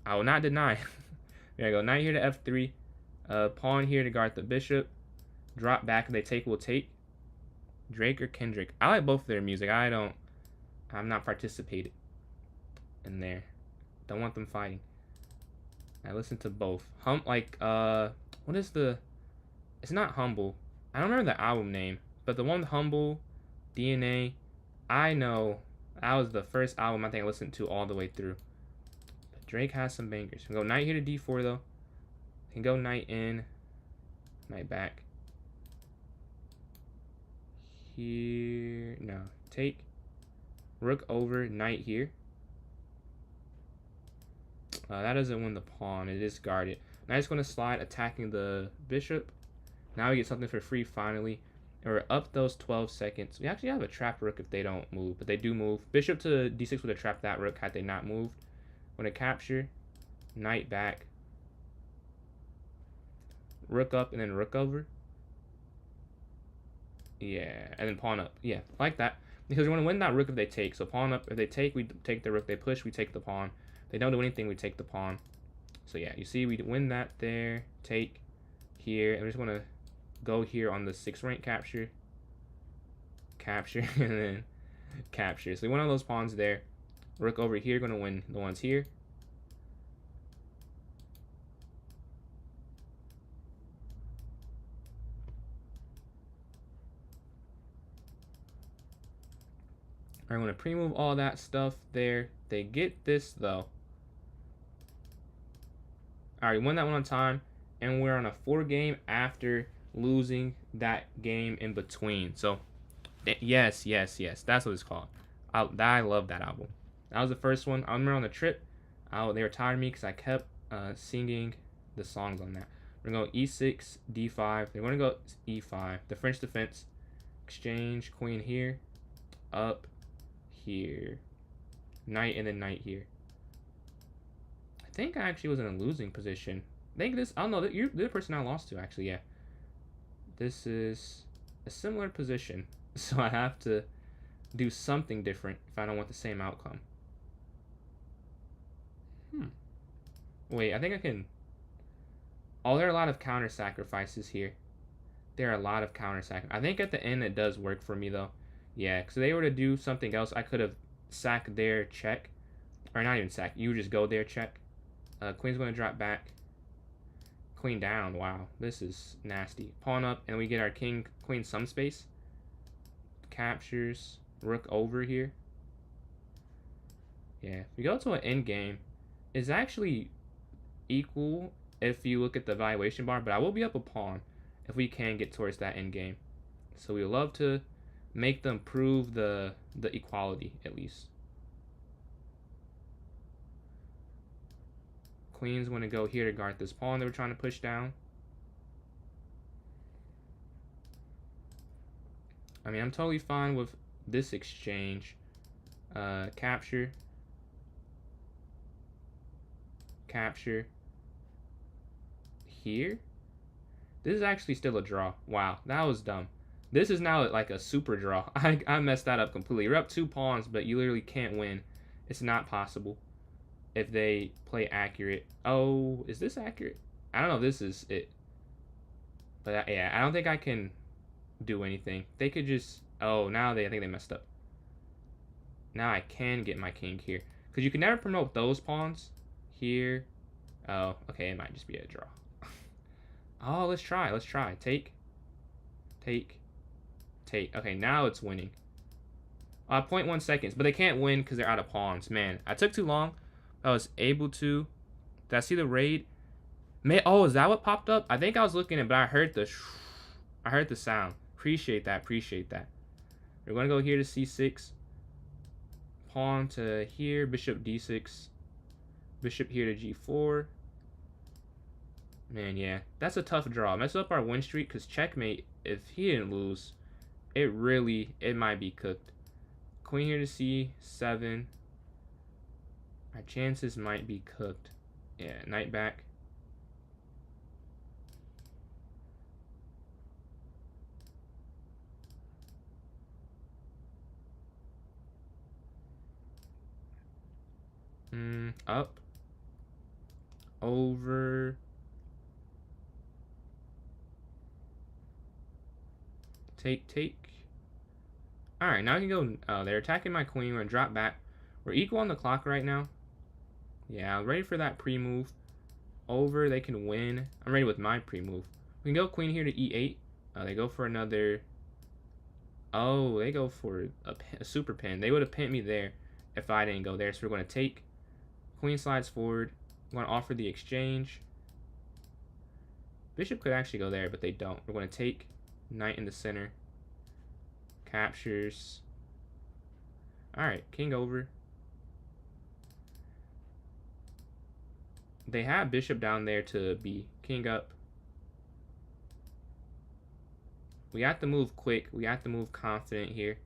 I will not deny. There you go. Knight here to f3. Pawn here to guard the bishop. Drop back. If they take, we'll take. Drake or Kendrick. I like both of their music. I'm not participated in there. Don't want them fighting. I listen to both. What is the... It's not Humble. I don't remember the album name. But the one with Humble, DNA, I know That was the first album I think I listened to all the way through. But Drake has some bangers. We go knight here to d4 though. Can go knight in, knight back. Here, no, take. Rook over, knight here. That doesn't win the pawn. It is guarded. Knight's going to slide, attacking the bishop. Now we get something for free finally. And we're up those 12 seconds. We actually have a trapped rook if they don't move, but they do move. Bishop to d6 would have trapped that rook had they not moved. Going to capture. Knight back. Rook up and then rook over. Yeah, and then pawn up. Yeah, like that. Because we want to win that rook if they take. So pawn up, if they take, we take the rook. They push, we take the pawn. They don't do anything, we take the pawn. So yeah, you see we win that there. Take here. And we just want to go here on the 6th rank capture. Capture, and then capture. So we won all those pawns there. Rook over here, going to win the ones here. I'm going to pre-move all that stuff there. They get this, though. Alright, won that one on time. And we're on a 4-game after losing that game in between. So, yes. That's what it's called. I love that album. That was the first one. I remember on the trip, they were tired of me because I kept singing the songs on that. We're going to go e6, d5. They're going to go e5. The French defense. Exchange, queen here. Up. Here, knight and then knight here. I think I actually was in a losing position. I think this, I don't know, you're the person I lost to actually, yeah. This is a similar position, so I have to do something different if I don't want the same outcome. Wait, I think I can, oh, there are a lot of counter sacrifices here. There are a lot of counter sacrifices. I think at the end it does work for me though. Yeah, because if they were to do something else, I could have sacked their check. Or not even sack. You would just go there, check. Queen's going to drop back. Queen down. Wow, this is nasty. Pawn up, and we get our king, queen some space. Captures. Rook over here. Yeah, if we go to an endgame, it's actually equal if you look at the valuation bar, but I will be up a pawn if we can get towards that endgame. So we would love to make them prove the equality at least. Queens want to go here to guard this pawn they were trying to push down. I mean, I'm totally fine with this exchange. Capture. Capture. Here. This is actually still a draw. Wow, that was dumb. This is now like a super draw. I messed that up completely. You're up 2 pawns, but you literally can't win. It's not possible if they play accurate. Oh, is this accurate? I don't know if this is it. But yeah, I don't think I can do anything. They could just... Oh, now I think they messed up. Now I can get my king here. Because you can never promote those pawns. Here. Oh, okay, it might just be a draw. Oh, let's try. Take. Take. Take. Okay, now it's winning. 0.1 seconds, but they can't win because they're out of pawns. Man, I took too long. I was able to. Did I see the raid? Oh, is that what popped up? I think I was looking at it, but I heard the sound. Appreciate that. We're gonna go here to c6. Pawn to here. Bishop d6. Bishop here to g4. Man, yeah, that's a tough draw. Mess up our win streak because checkmate. If he didn't lose, it might be cooked. Queen here to c7. Our chances might be cooked. Yeah, knight back. Up. Over. Take. Alright, now I can go. Oh, they're attacking my queen. We're going to drop back. We're equal on the clock right now. Yeah, I'm ready for that pre-move. Over, they can win. I'm ready with my pre-move. We can go queen here to e8. They go for another Oh, they go for a super pin. They would have pinned me there if I didn't go there. So we're going to take. Queen slides forward. We're going to offer the exchange. Bishop could actually go there, but they don't. We're going to take. Knight in the center. Captures. Alright, king over. They have bishop down there to be king up. We have to move quick. We have to move confident here.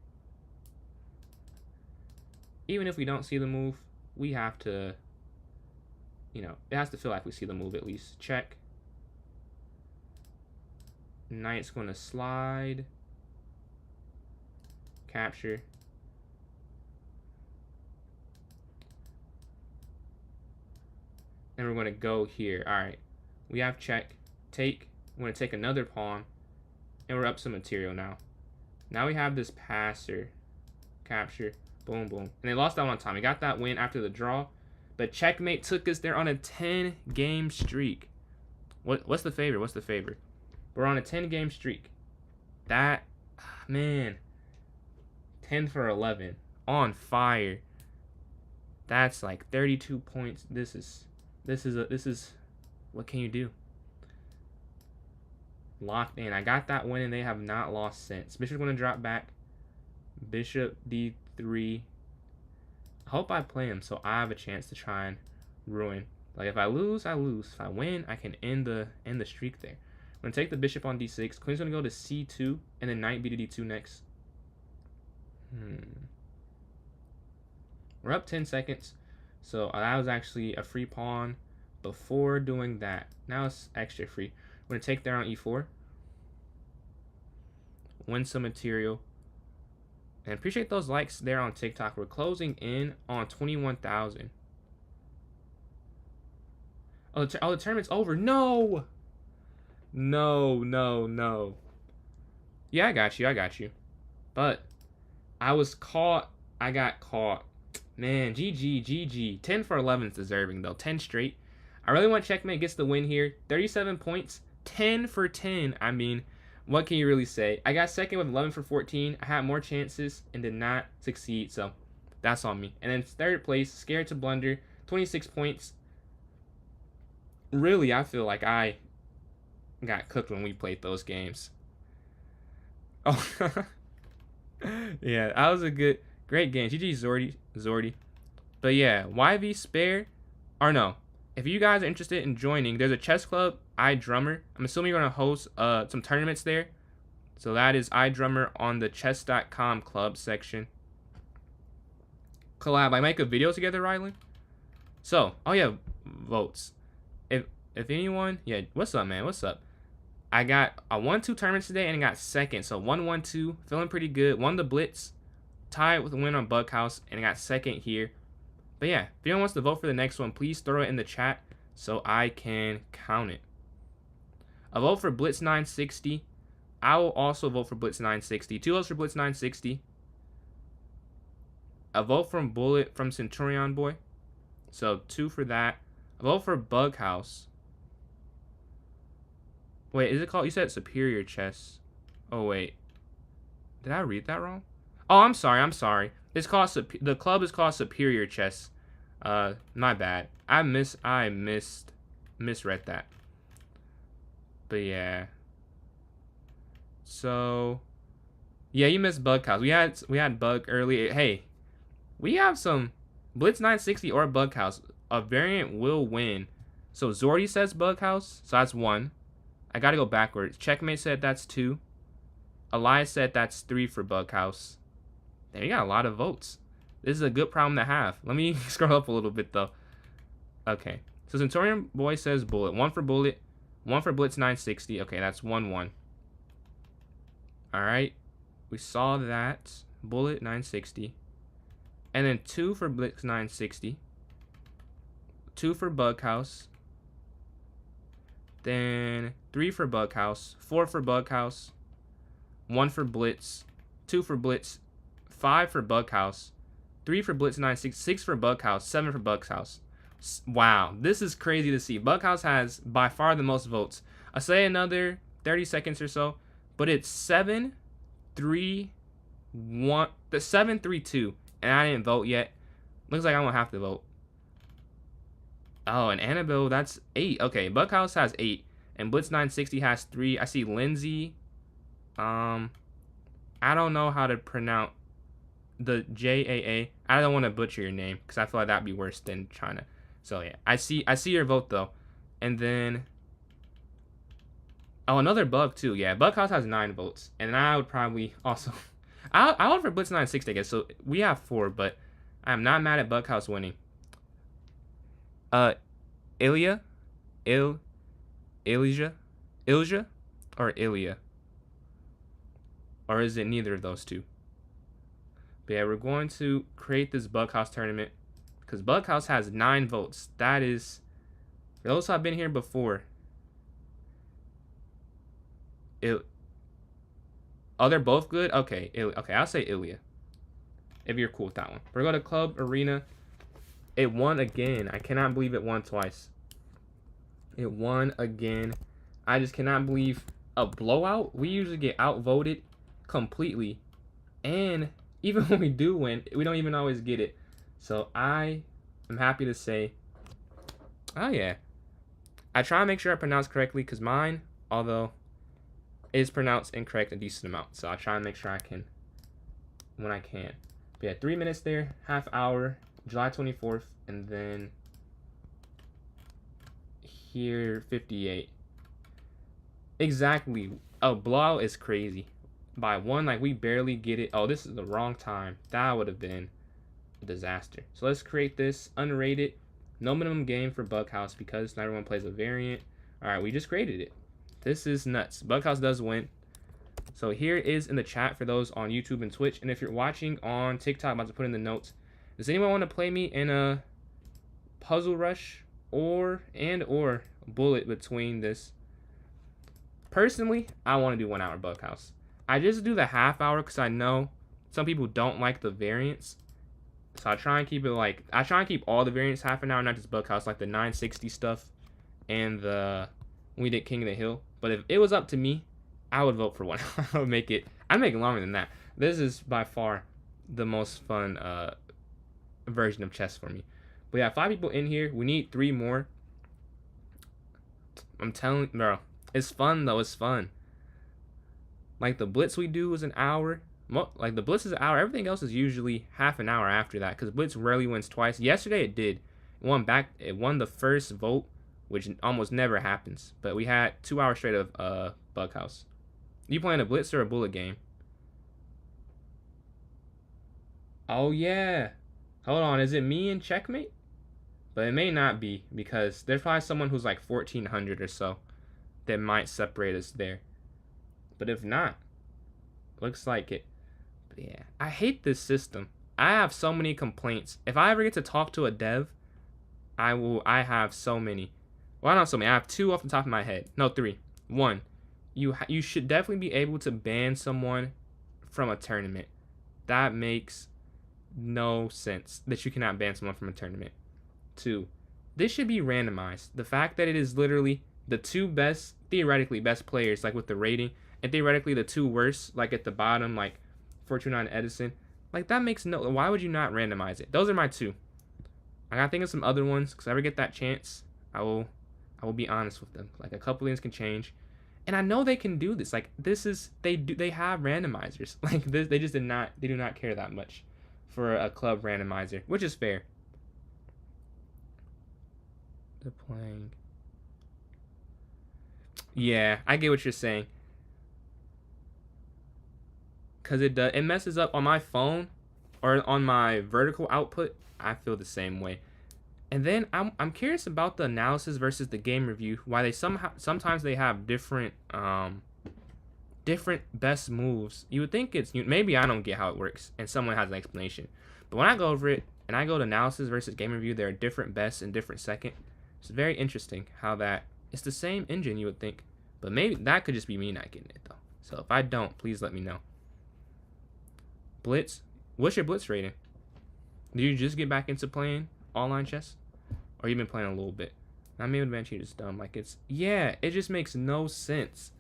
Even if we don't see the move, we have to, you know, it has to feel like we see the move at least. Check. Knight's going to slide. Capture. And we're going to go here. All right. We have check. Take. We're going to take another pawn. And we're up some material now. Now we have this passer. Capture. Boom, boom. And they lost that one time. We got that win after the draw. But checkmate took us there on a 10-game streak. What's the favor? What's the favor? We're on a 10-game streak. That, man. 10 for 11. On fire. That's like 32 points. This is what can you do? Locked in. I got that win and they have not lost since. Bishop's going to drop back. Bishop D3. I hope I play him so I have a chance to try and ruin. Like if I lose, I lose. If I win, I can end the streak there. I'm going to take the bishop on D6. Queen's going to go to C2 and then knight B to D2 next. We're up 10 seconds. So that was actually a free pawn before doing that. Now it's extra free. We're going to take there on E4. Win some material. And appreciate those likes there on TikTok. We're closing in on 21,000. Oh, the tournament's over. No! No. Yeah, I got you. But I was caught. I got caught. Man, GG. 10 for 11 is deserving, though. 10 straight. I really want checkmate gets the win here. 37 points. 10 for 10. I mean, what can you really say? I got second with 11 for 14. I had more chances and did not succeed, so that's on me. And then third place, scared to blunder. 26 points. Really, I feel like I got cooked when we played those games. Oh, yeah, that was a great game. GG Zordy. But yeah, YV Spare, or no, if you guys are interested in joining, there's a chess club, iDrummer. I'm assuming you're going to host some tournaments there. So that is iDrummer on the chess.com club section. Collab. I make a video together, Rylan. So, oh yeah, votes. If anyone, yeah, what's up, man? What's up? I won 2 tournaments today and got second. So 1-1-2, feeling pretty good. Won the Blitz, tied with a win on Bughouse, and I got second here. But yeah, if anyone wants to vote for the next one, please throw it in the chat so I can count it. A vote for Blitz 960. I will also vote for Blitz 960. 2 votes for Blitz 960. A vote from Bullet from Centurion Boy. So 2 for that. A vote for Bughouse. Wait, is it called? You said Superior Chess. Oh wait, did I read that wrong? Oh, I'm sorry. It's called the club is called Superior Chess. My bad. I misread that. But yeah. So, yeah, you missed Bughouse. We had Bug early. Hey, we have some Blitz 960 or Bughouse. A variant will win. So Zordy says Bughouse, so that's 1. I gotta go backwards. Checkmate said that's 2. Elias said that's 3 for Bughouse. There, you got a lot of votes. This is a good problem to have. Let me scroll up a little bit though. Okay, so Centurion Boy says Bullet. 1 for Bullet. 1 for Blitz 960. Okay, that's 1-1. All right, we saw that. Bullet 960. And then 2 for Blitz 960. 2 for Bughouse. Then 3 for Bughouse, 4 for Bughouse, 1 for Blitz, 2 for Blitz, 5 for Bughouse, 3 for Blitz 960, 6 for Bughouse, 7 for Bughouse. Wow, this is crazy to see. Bughouse has by far the most votes. I'll say another 30 seconds or so, but it's 7, 3, the 732, and I didn't vote yet. Looks like I won't have to vote. Oh, and Annabelle, that's 8. Okay, Buckhouse has 8, and Blitz 960 has 3. I see Lindsay. I don't know how to pronounce the JAA. I don't want to butcher your name because I feel like that'd be worse than China. So yeah, I see your vote though, and then another Bug too. Yeah, Bughouse has 9 votes, and I would probably also I vote for Blitz 960, I guess. So we have 4, but I'm not mad at Bughouse winning. Ilya, Ilja, or Ilya, or is it neither of those two? But yeah, we're going to create this Bughouse tournament because Bughouse has 9 votes. That is, for those who have been here before. Oh, they're both good. Okay, okay, I'll say Ilya if you're cool with that one. We're going to Club Arena. It won again. I cannot believe it won twice. It won again. I just cannot believe a blowout. We usually get outvoted completely, and even when we do win, we don't even always get it. So I am happy to say, oh yeah, I try to make sure I pronounce correctly because mine, although, is pronounced incorrect a decent amount. So I try to make sure I can when I can. But yeah, 3 minutes there, half hour, July 24th, and then here 58. Exactly. A blowout is crazy. By 1, like we barely get it. Oh, this is the wrong time. That would have been a disaster. So let's create this unrated, no minimum game for Bughouse because not everyone plays a variant. All right, we just created it. This is nuts. Bughouse does win. So here it is in the chat for those on YouTube and Twitch. And if you're watching on TikTok, I'm about to put in the notes. Does anyone want to play me in a Puzzle Rush or bullet between this? Personally, I want to do 1 hour Bughouse. I just do the half hour because I know some people don't like the variants. So I try and keep it like, I try and keep all the variants half an hour, not just Bughouse, like the 960 stuff and the, when we did King of the Hill. But if it was up to me, I would vote for 1 hour. I'd make it longer than that. This is by far the most fun version of chess for me. But yeah, 5 people in here. We need 3 more. I'm telling you, bro. It's fun though. It's fun. Like the blitz we do is an hour. Like the blitz is an hour. Everything else is usually half an hour after that because blitz rarely wins twice. Yesterday it did. It won the first vote, which almost never happens. But we had 2 hours straight of Bughouse. You playing a blitz or a bullet game? Oh yeah. Hold on. Is it me in checkmate? But it may not be because there's probably someone who's like 1400 or so that might separate us there. But if not, looks like it. But yeah, I hate this system. I have so many complaints. If I ever get to talk to a dev, I have so many. Well, not so many. I have 2 off the top of my head. No, 3. 1, you should definitely be able to ban someone from a tournament. That makes no sense that you cannot ban someone from a tournament. 2, this should be randomized. The fact that it is literally the 2 best, theoretically best players, like with the rating, and theoretically the 2 worst, like at the bottom, like 429 Edison, like that makes no. Why would you not randomize it? Those are my 2. I gotta think of some other ones because I ever get that chance, I will be honest with them. Like a couple things can change, and I know they can do this. Like this is they have randomizers. Like this, they do not care that much for a club randomizer, which is fair. They're playing. Yeah, I get what you're saying. Cause it messes up on my phone or on my vertical output. I feel the same way. And then I'm curious about the analysis versus the game review. Why they sometimes they have different best moves. You would think maybe I don't get how it works and someone has an explanation. But when I go over it and I go to analysis versus game review, there are different best and different second. It's very interesting how that it's the same engine you would think, but maybe that could just be me not getting it though. So if I don't, please let me know. Blitz, what's your blitz rating? Do you just get back into playing online chess, or you've been playing a little bit? I mean, eventually just dumb. Like it just makes no sense.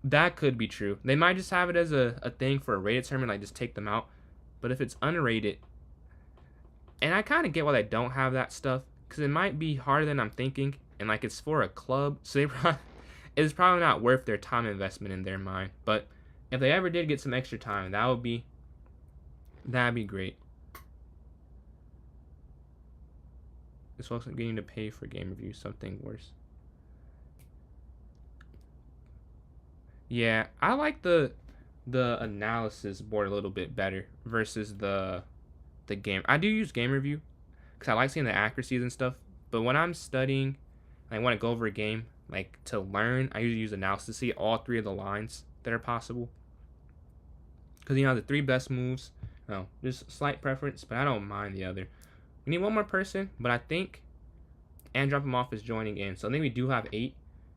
That could be true. They might just have it as a thing for a rated tournament, like just take them out. But if it's unrated, and I kind of get why they don't have that stuff, because it might be harder than I'm thinking, and like it's for a club, so it's probably not worth their time investment in their mind. But if they ever did get some extra time, that'd be great. This wasn't getting to pay for game reviews, something worse. Yeah, I like the analysis board a little bit better versus the game. I do use game review because I like seeing the accuracies and stuff. But when I'm studying, I want to go over a game like to learn. I usually use analysis to see all three of the lines that are possible. Because the 3 best moves. No, just slight preference, but I don't mind the other. We need one more person, but I think and drop him off is joining in. So I think we do have 8.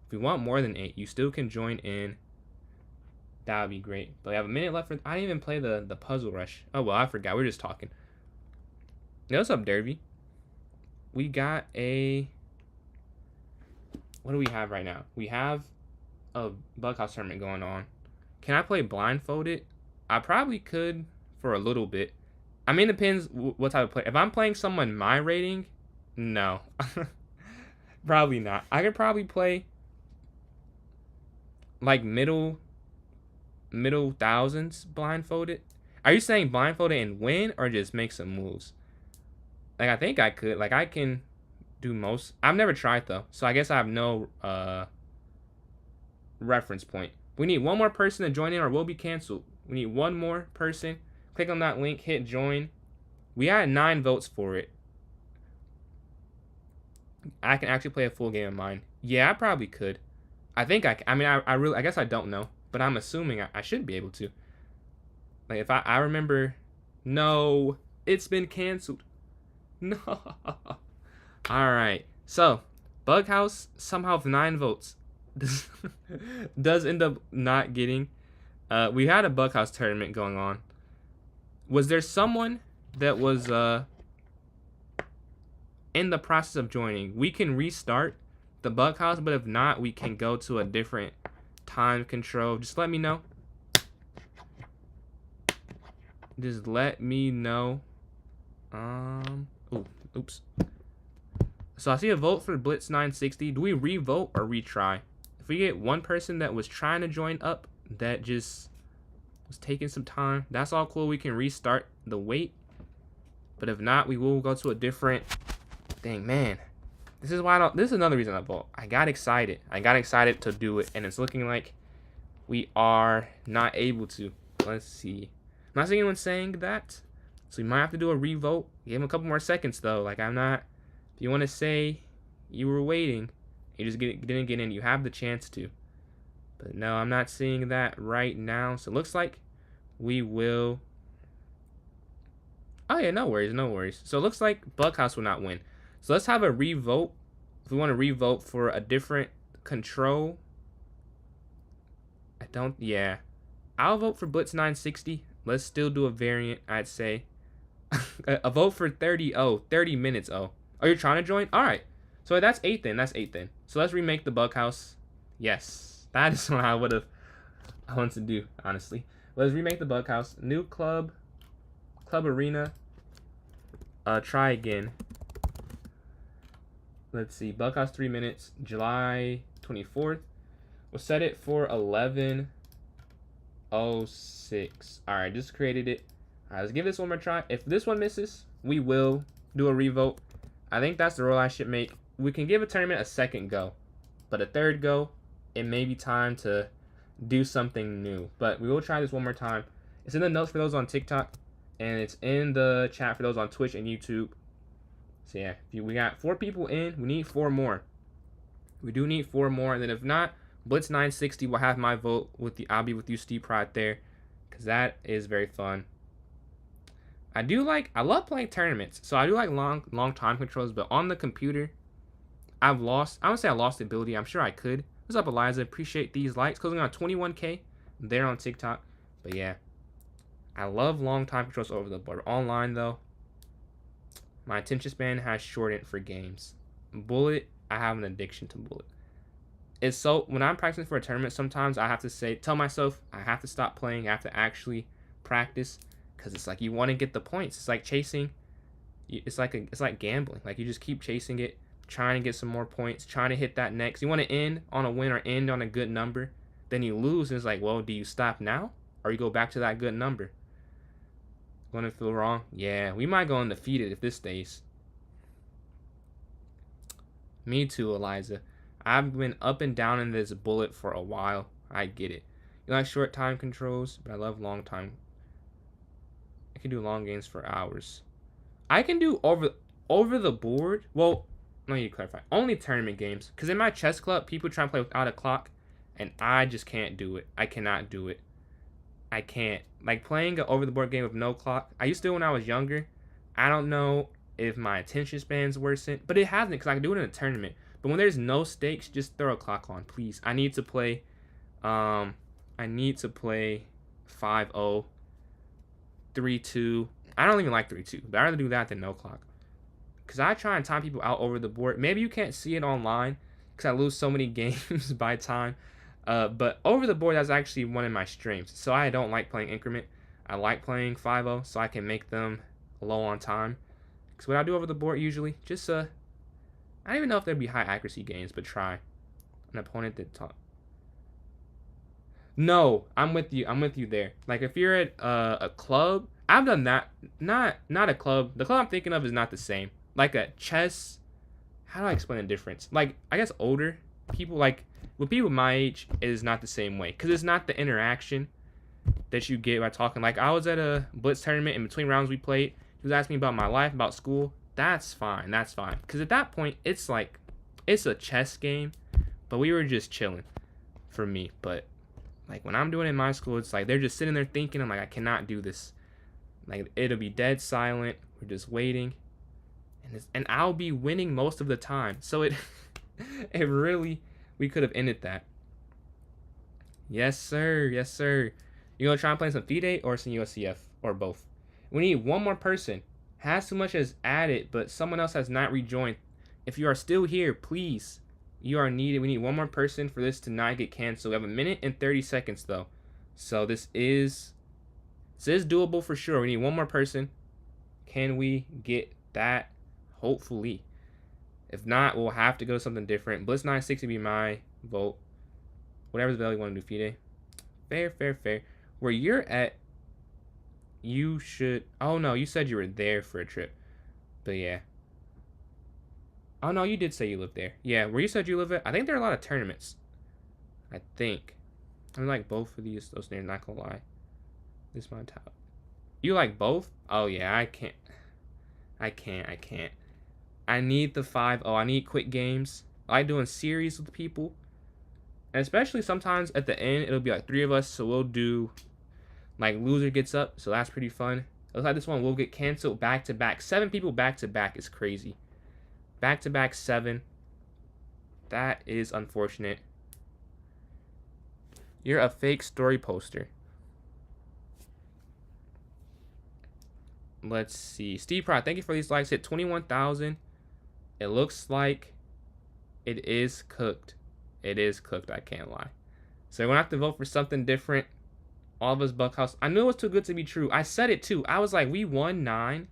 If we want more than 8, you still can join in. That would be great. But we have a minute left. I didn't even play the puzzle rush. Oh, well, I forgot. We were just talking. Yo, what's up, Derby? We got a... What do we have right now? We have a Bughouse tournament going on. Can I play blindfolded? I probably could for a little bit. I mean, it depends what type of play. If I'm playing someone my rating, no. Probably not. I could probably play like middle thousands blindfolded. Are you saying blindfolded and win or just make some moves? Like, I think I could. Like, I can do most. I've never tried, though. So, I guess I have no reference point. We need one more person to join in or we'll be canceled. We need one more person. Click on that link. Hit join. We had 9 votes for it. I can actually play a full game of mine. Yeah, I probably could. I think I mean, I guess I don't know. But I'm assuming I should be able to. Like, if I remember... No. It's been canceled. No. Alright. So, Bughouse somehow with 9 votes. Does end up not getting... we had a Bughouse tournament going on. Was there someone that was in the process of joining? We can restart the Bughouse, but if not, we can go to a different time control. Just let me know. Just let me know. Oops. So I see a vote for Blitz 960. Do we re-vote or retry? If we get one person that was trying to join up that just was taking some time, that's all cool. We can restart the wait. But if not, we will go to a different thing. Man, this is why I don't. This is another reason I vote. I got excited. I got excited to do it, and it's looking like we are not able to. Let's see. I'm not seeing anyone saying that, so we might have to do a re-vote. Give him a couple more seconds though. Like, I'm not. If you want to say you were waiting, you just didn't get in, you have the chance to. But no, I'm not seeing that right now. So it looks like we will. Oh yeah, no worries, no worries. So it looks like Bughouse will not win. So let's have a re-vote. If we want to re-vote for a different control. Yeah. I'll vote for Blitz 960. Let's still do a variant, I'd say. A vote for 30 minutes. Oh, you're trying to join? All right. So that's 8 then. So let's remake the Bughouse. Yes. That is what I wanted to do, honestly. Let's remake the Bughouse. New club arena. Try again. Let's see. Bughouse 3 minutes. July 24th. We'll set it for 11:06. Alright, just created it. Alright, let's give this one more try. If this one misses, we will do a revote. I think that's the rule I should make. We can give a tournament a second go. But a third go, it may be time to do something new. But we will try this one more time. It's in the notes for those on TikTok. And it's in the chat for those on Twitch and YouTube. So yeah, we got 4 people in. We need 4 more. We do need 4 more. And then if not, Blitz 960 will have my vote with I'll be with you, Steve Pride there. Because that is very fun. I love playing tournaments. So I do like long time controls. But on the computer, I wouldn't say I lost the ability. I'm sure I could. What's up, Eliza? Appreciate these likes. Closing on 21K there on TikTok. But yeah. I love long time controls over the board. Online, though, my attention span has shortened for games. Bullet, I have an addiction to Bullet. it's so when I'm practicing for a tournament, sometimes I have to tell myself I have to stop playing. I have to actually practice because it's like you want to get the points. It's like chasing. It's like gambling. Like you just keep chasing it, trying to get some more points, trying to hit that next. You want to end on a win or end on a good number. Then you lose, and it's like, well, do you stop now or you go back to that good number? Going to feel wrong? Yeah, we might go undefeated if this stays. Me too, Eliza. I've been up and down in this bullet for a while. I get it. You like short time controls, but I love long time. I can do long games for hours. I can do over the board. Well, let me clarify. Only tournament games. Because in my chess club, people try to play without a clock, and I just can't do it. I cannot do it. I can't. Like playing an over the board game with no clock. I used to when I was younger. I don't know if my attention span's worsened, but it hasn't because I can do it in a tournament. But when there's no stakes, just throw a clock on, please. I need to play 5-0, 3-2. I don't even like 3-2, but I'd rather do that than no clock. Because I try and time people out over the board. Maybe you can't see it online because I lose so many games by time. But over the board, that's actually one of my strengths. So I don't like playing increment. I like playing 5-0 so I can make them low on time. Because what I do over the board usually, just I don't even know if there'd be high accuracy games, but try. An opponent that talk. No, I'm with you. I'm with you there. Like if you're at a club, I've done that. Not a club. The club I'm thinking of is not the same. Like a chess. How do I explain the difference? Like I guess older people, like with people my age, it is not the same way because it's not the interaction that you get by talking. Like I was at a blitz tournament in between rounds we played. He was asking me about my life, about school. That's fine. That's fine. Because at that point, it's like it's a chess game, but we were just chilling for me. But like when I'm doing it in my school, it's like they're just sitting there thinking. I'm like, I cannot do this. Like it'll be dead silent. We're just waiting, and I'll be winning most of the time. So it really, we could have ended that. Yes sir, yes sir. You gonna try and play some FIDE or some USCF or both? We need one more person. Has too much as added, but someone else has not rejoined. If you are still here, please, you are needed. We need one more person for this to not get canceled. We have 1 minute and 30 seconds though, so this is doable for sure. We need one more person. Can we get that? Hopefully. If not, we'll have to go to something different. Blitz 960 would be my vote. Whatever's available, you want to do FIDE. Fair, fair, fair. Where you're at, you should. Oh no, you said you were there for a trip. But yeah. Oh no, you did say you lived there. Yeah, where you said you live at, I think there are a lot of tournaments. I think. I like both of those names, not gonna lie. This is my top. You like both? Oh yeah, I can't. I need the 5-0. I need quick games. I like doing series with people. And especially sometimes at the end, it'll be like 3 of us, so we'll do like loser gets up, so that's pretty fun. It looks like this one will get canceled back to back. 7 people back to back is crazy. Back to back 7. That is unfortunate. You're a fake story poster. Let's see. Steve Pryor, thank you for these likes. Hit 21,000. It looks like it is cooked. It is cooked, I can't lie. So we're going to have to vote for something different. All of us Buckhouse. I knew it was too good to be true. I said it too. I was like, we won 9.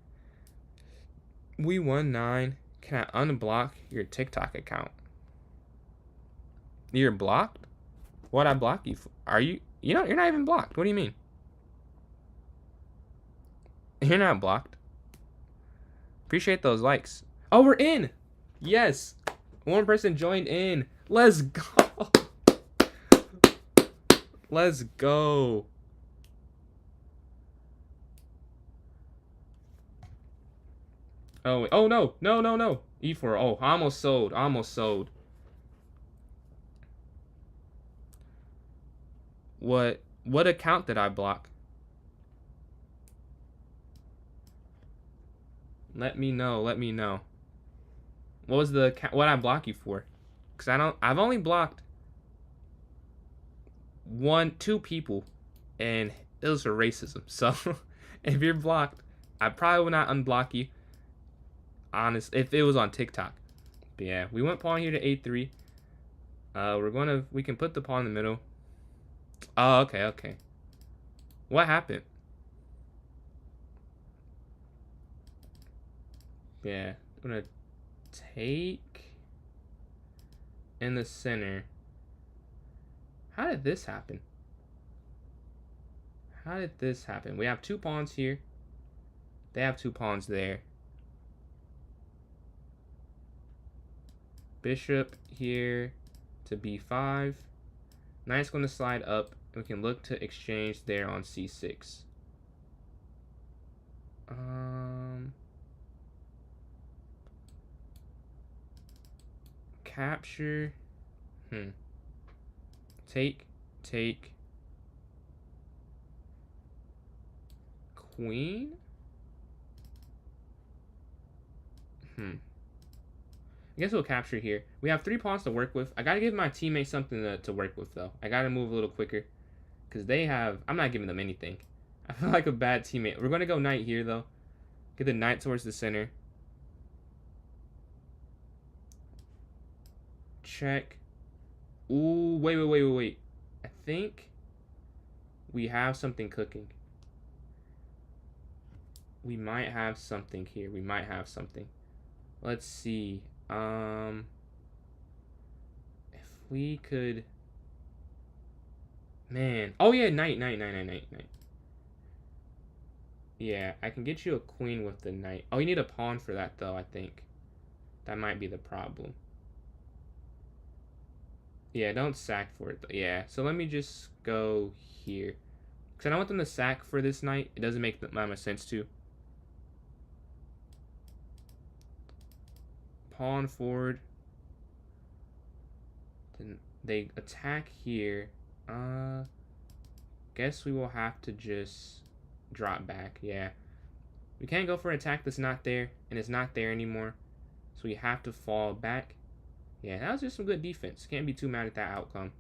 We won 9. Can I unblock your TikTok account? You're blocked? What'd I block you for? Are you? You know, you're not even blocked. What do you mean? You're not blocked. Appreciate those likes. Oh, we're in. Yes. One person joined in. Let's go. Let's go. Oh, wait. Oh no. No, no, no. E4. Oh, I almost sold. I almost sold. What account did I block? Let me know. Let me know. What was the what I block you for? Cause I've only blocked 2 people, and it was for racism. So if you're blocked, I probably would not unblock you. Honest, if it was on TikTok. But yeah, we went pawn here to A3. We can put the pawn in the middle. Oh, okay, okay. What happened? Yeah, I'm gonna take in the center. How did this happen? How did this happen? We have 2 pawns here. They have 2 pawns there. Bishop here to b5. Knight's going to slide up. And we can look to exchange there on c6. Capture. Take. Queen? I guess we'll capture here. We have 3 pawns to work with. I gotta give my teammates something to work with, though. I gotta move a little quicker. Because they have... I'm not giving them anything. I feel like a bad teammate. We're gonna go knight here, though. Get the knight towards the center. Check. Ooh, wait. I think we have something cooking. We might have something here. We might have something. Let's see. If we could... Man. Oh, yeah, knight. Yeah, I can get you a queen with the knight. Oh, you need a pawn for that, though, I think. That might be the problem. Yeah, don't sack for it, though. Yeah, so let me just go here. Because I don't want them to sack for this knight. It doesn't make that much sense to. Pawn forward. Then they attack here. Guess we will have to just drop back. Yeah. We can't go for an attack that's not there, and it's not there anymore. So we have to fall back. Yeah, that was just some good defense. Can't be too mad at that outcome.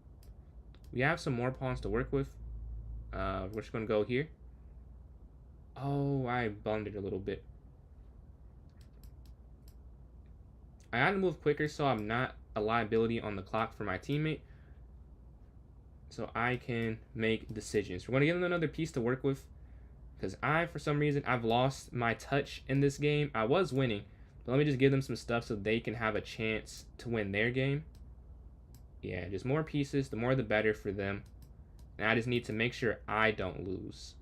We have some more pawns to work with. We're just going to go here. Oh, I blundered a little bit. I gotta move quicker so I'm not a liability on the clock for my teammate. So I can make decisions. We're going to give them another piece to work with. Because for some reason, I've lost my touch in this game. I was winning. But let me just give them some stuff so they can have a chance to win their game. Yeah, just more pieces. The more the better for them. And I just need to make sure I don't lose.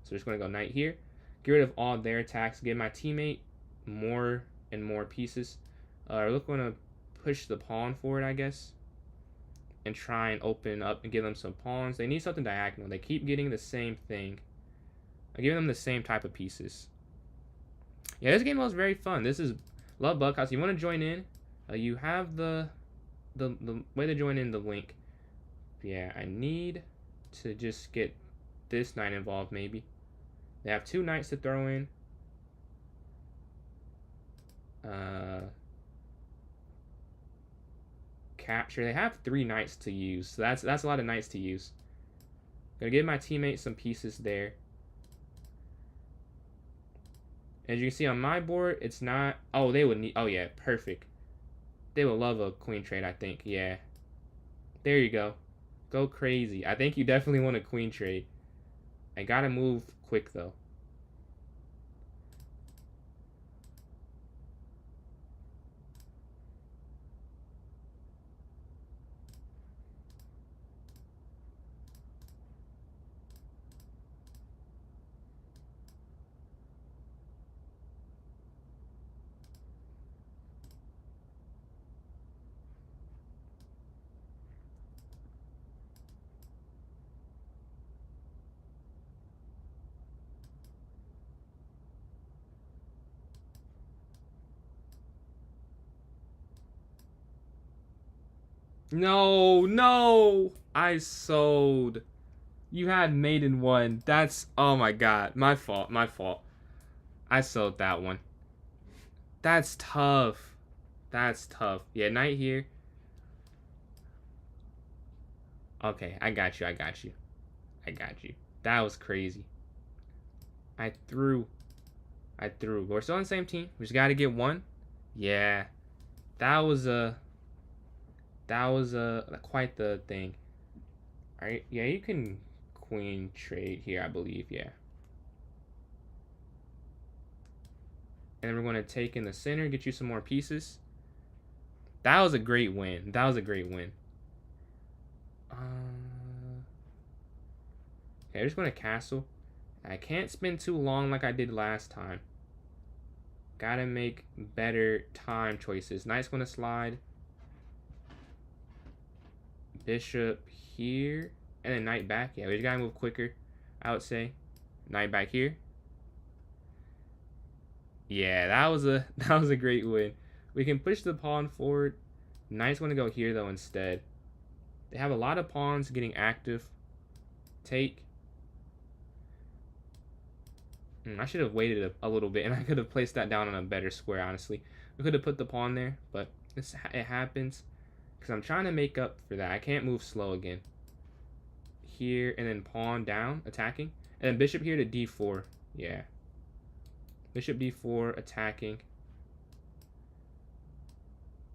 So we're just going to go knight here. Get rid of all their attacks. Give my teammate more and more pieces. We're going to push the pawn forward, I guess. And try and open up and give them some pawns. They need something diagonal. They keep getting the same thing. I'm giving them the same type of pieces. Yeah, this game was very fun. This is Love Bughouse. You want to join in? You have the way to join in, the link. Yeah, I need to just get this knight involved, maybe. They have 2 knights to throw in. Capture. They have 3 knights to use, so that's a lot of knights to use. Gonna give my teammate some pieces there. As you can see on my board, it's not... Oh, they would need... Oh, yeah, perfect. They would love a queen trade, I think. Yeah. There you go. Go crazy. I think you definitely want a queen trade. I gotta move quick, though. No! I sold. You had maiden 1. That's... Oh my god. My fault. I sold that one. That's tough. Yeah, knight here. Okay, I got you. That was crazy. I threw. We're still on the same team. We just got to get 1. Yeah. That was a... That was quite the thing. All right, yeah, you can queen trade here, I believe, yeah. And then we're going to take in the center, get you some more pieces. That was a great win. That was a great win. Okay, I'm just going to castle. I can't spend too long like I did last time. Gotta make better time choices. Knight's going to slide. Bishop here. And then knight back. Yeah, we just gotta move quicker, I would say. Knight back here. Yeah, that was a great win. We can push the pawn forward. Knight's going to go here, though, instead. They have a lot of pawns getting active. Take. I should have waited a little bit, and I could have placed that down on a better square, honestly. We could have put the pawn there, but it happens. Because I'm trying to make up for that. I can't move slow again. Here, and then pawn down, attacking. And then bishop here to d4. Yeah. Bishop d4, attacking.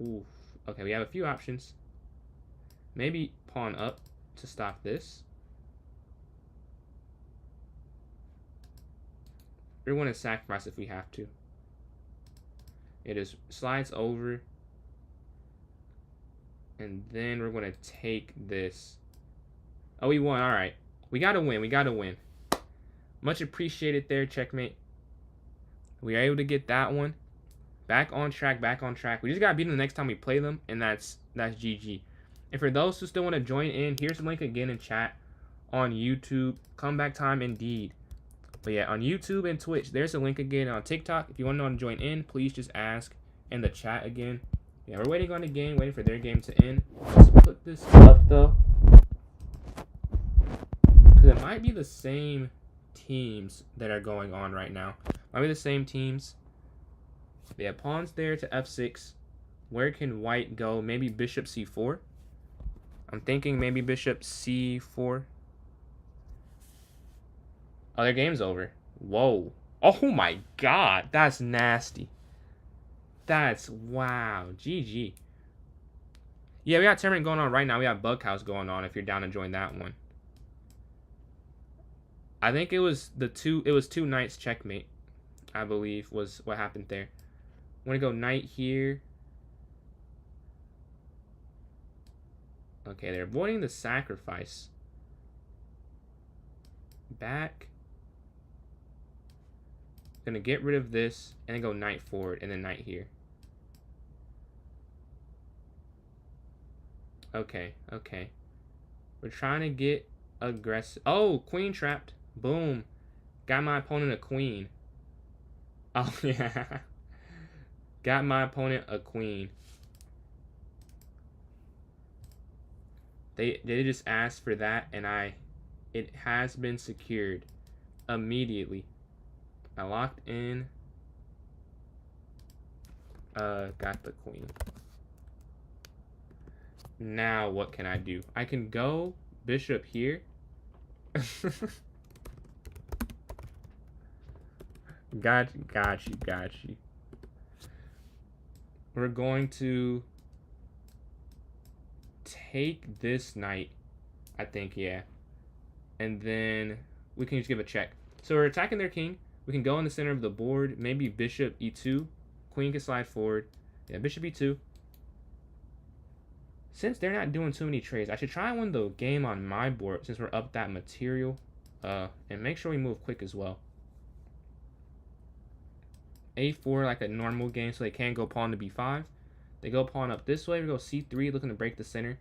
Ooh. Okay, we have a few options. Maybe pawn up to stop this. We're going to sacrifice if we have to. It just slides over. And then we're going to take this. Oh, we won. All right. We got to win. We got to win. Much appreciated there, checkmate. We are able to get that one. Back on track, back on track. We just got to beat them the next time we play them, and that's GG. And for those who still want to join in, here's the link again in chat on YouTube. Comeback time indeed. But yeah, on YouTube and Twitch, there's a link again. On TikTok, if you want to know how to join in, please just ask in the chat again. Yeah, we're waiting on the game, waiting for their game to end. Let's put this up, though. Because it might be the same teams that are going on right now. Might be the same teams. They have pawns there to f6. Where can white go? Maybe bishop c4. I'm thinking maybe bishop c4. Oh, their game's over. Whoa. Oh my god. That's nasty. That's wow. GG. Yeah, we got tournament going on right now. We have Bughouse going on if you're down to join that one. I think it was two knights checkmate, I believe, was what happened there. I'm gonna go knight here. Okay, they're avoiding the sacrifice. Back. Gonna get rid of this and then go knight forward and then knight here. Okay, okay. We're trying to get aggressive. Oh, queen trapped. Boom. Got my opponent a queen. Oh, yeah. Got my opponent a queen. They just asked for that, and it has been secured immediately. I locked in. Got the queen. Now what can I do? I can go bishop here. Got you. We're going to take this knight, I think, yeah. And then we can just give a check. So we're attacking their king. We can go in the center of the board. Maybe bishop e2. Queen can slide forward. Yeah, bishop e2. Since they're not doing too many trades, I should try and win the game on my board since we're up that material. And make sure we move quick as well. A4 like a normal game, so they can't go pawn to b5. They go pawn up this way. We go c3, looking to break the center.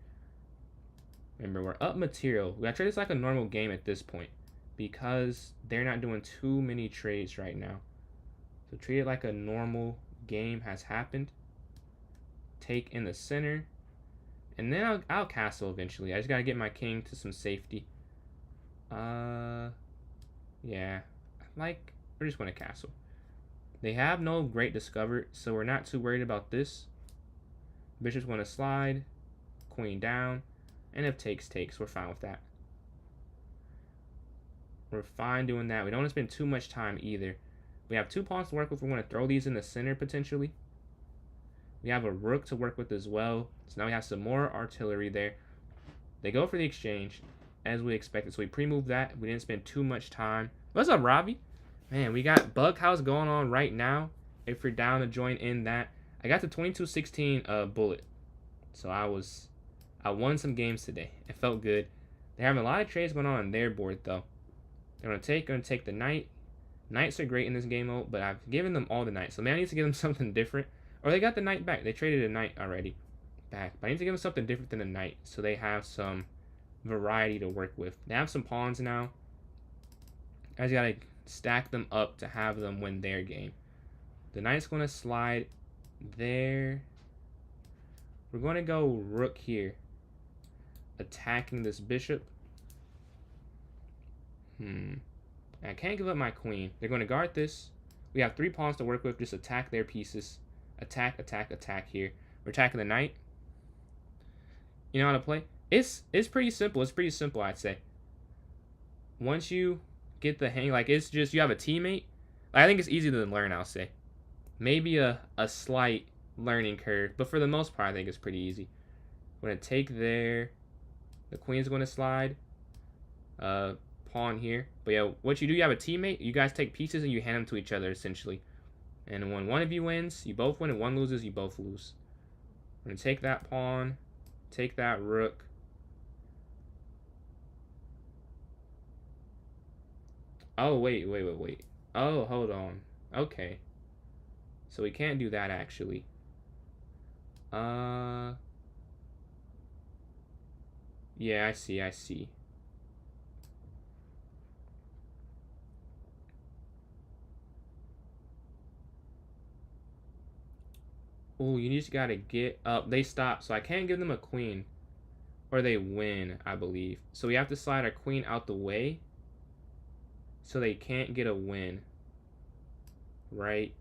Remember, we're up material. We gotta trade this like a normal game at this point because they're not doing too many trades right now. So treat it like a normal game has happened. Take in the center. And then I'll castle eventually. I just gotta get my king to some safety. Yeah. We're just gonna castle. They have no great discover, so we're not too worried about this. Bishop's gonna slide. Queen down. And if takes, we're fine with that. We're fine doing that. We don't want to spend too much time either. We have two pawns to work with. We want to throw these in the center potentially. We have a rook to work with as well. So now we have some more artillery there. They go for the exchange, as we expected. So we pre-moved that. We didn't spend too much time. What's up, Robbie? Man, we got Bug House going on right now. If you're down to join in that. I got the 2216 bullet. So I won some games today. It felt good. They're having a lot of trades going on their board, though. They're going to take the knight. Knights are great in this game mode, but I've given them all the knights. So maybe I need to give them something different. Or they got the knight back. They traded a knight already back. But I need to give them something different than a knight, so they have some variety to work with. They have some pawns now. I just got to stack them up to have them win their game. The knight's going to slide there. We're going to go rook here, attacking this bishop. I can't give up my queen. They're going to guard this. We have 3 pawns to work with. Just attack their pieces. Attack, attack, attack here. We're attacking the knight. You know how to play? It's pretty simple. It's pretty simple, I'd say. Once you get the hang, like, it's just you have a teammate. I think it's easy to learn, I'll say. Maybe a slight learning curve, but for the most part, I think it's pretty easy. We're going to take there. The queen's going to slide. Pawn here. But yeah, what you do, you have a teammate. You guys take pieces and you hand them to each other, essentially. And when one of you wins, you both win. And one loses, you both lose. We're going to take that pawn. Take that rook. Oh, wait. Oh, hold on. Okay. So we can't do that, actually. Yeah, I see. Oh, you just gotta get up. They stop, so I can't give them a queen. Or they win, I believe. So we have to slide our queen out the way. So they can't get a win. Right?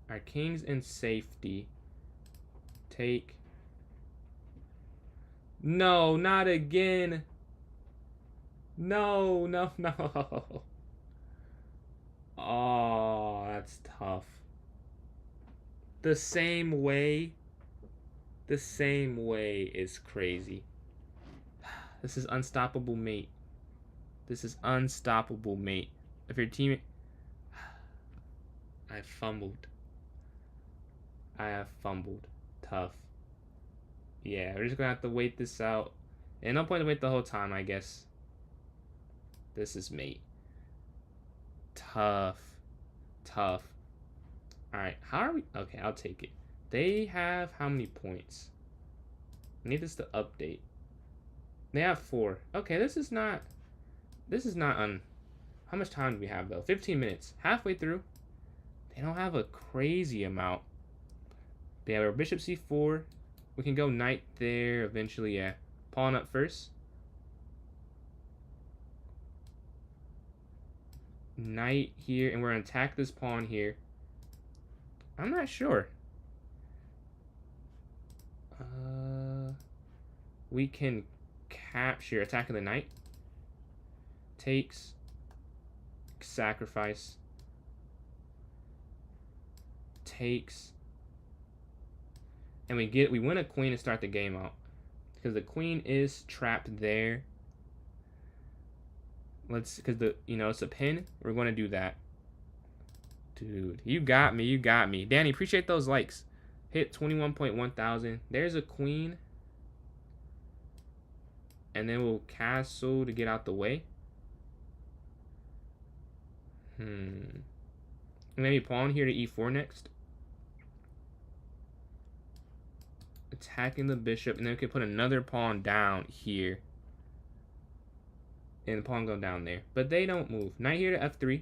Our king's in safety. Take. No, not again. No. Oh, that's tough. The same way is crazy. This is unstoppable, mate. This is unstoppable, mate. If your team... I have fumbled. Tough. Yeah, we're just gonna have to wait this out. And no point to wait the whole time, I guess. This is mate. Tough. Alright, how are we? Okay, I'll take it. They have how many points? I need this to update. They have 4. Okay, this is not on... How much time do we have, though? 15 minutes. Halfway through. They don't have a crazy amount. They have our bishop c4. We can go knight there eventually, yeah. Pawn up first. Knight here, and we're going to attack this pawn here. I'm not sure. We can capture, attacking the knight. Takes. Sacrifice. Takes. And we win a queen to start the game out. Because the queen is trapped there. Because it's a pin. We're going to do that. Dude, you got me. Danny, appreciate those likes. Hit 21.1 thousand. There's a queen. And then we'll castle to get out the way. Maybe pawn here to e4 next. Attacking the bishop. And then we can put another pawn down here. And the pawn go down there. But they don't move. Knight here to f3.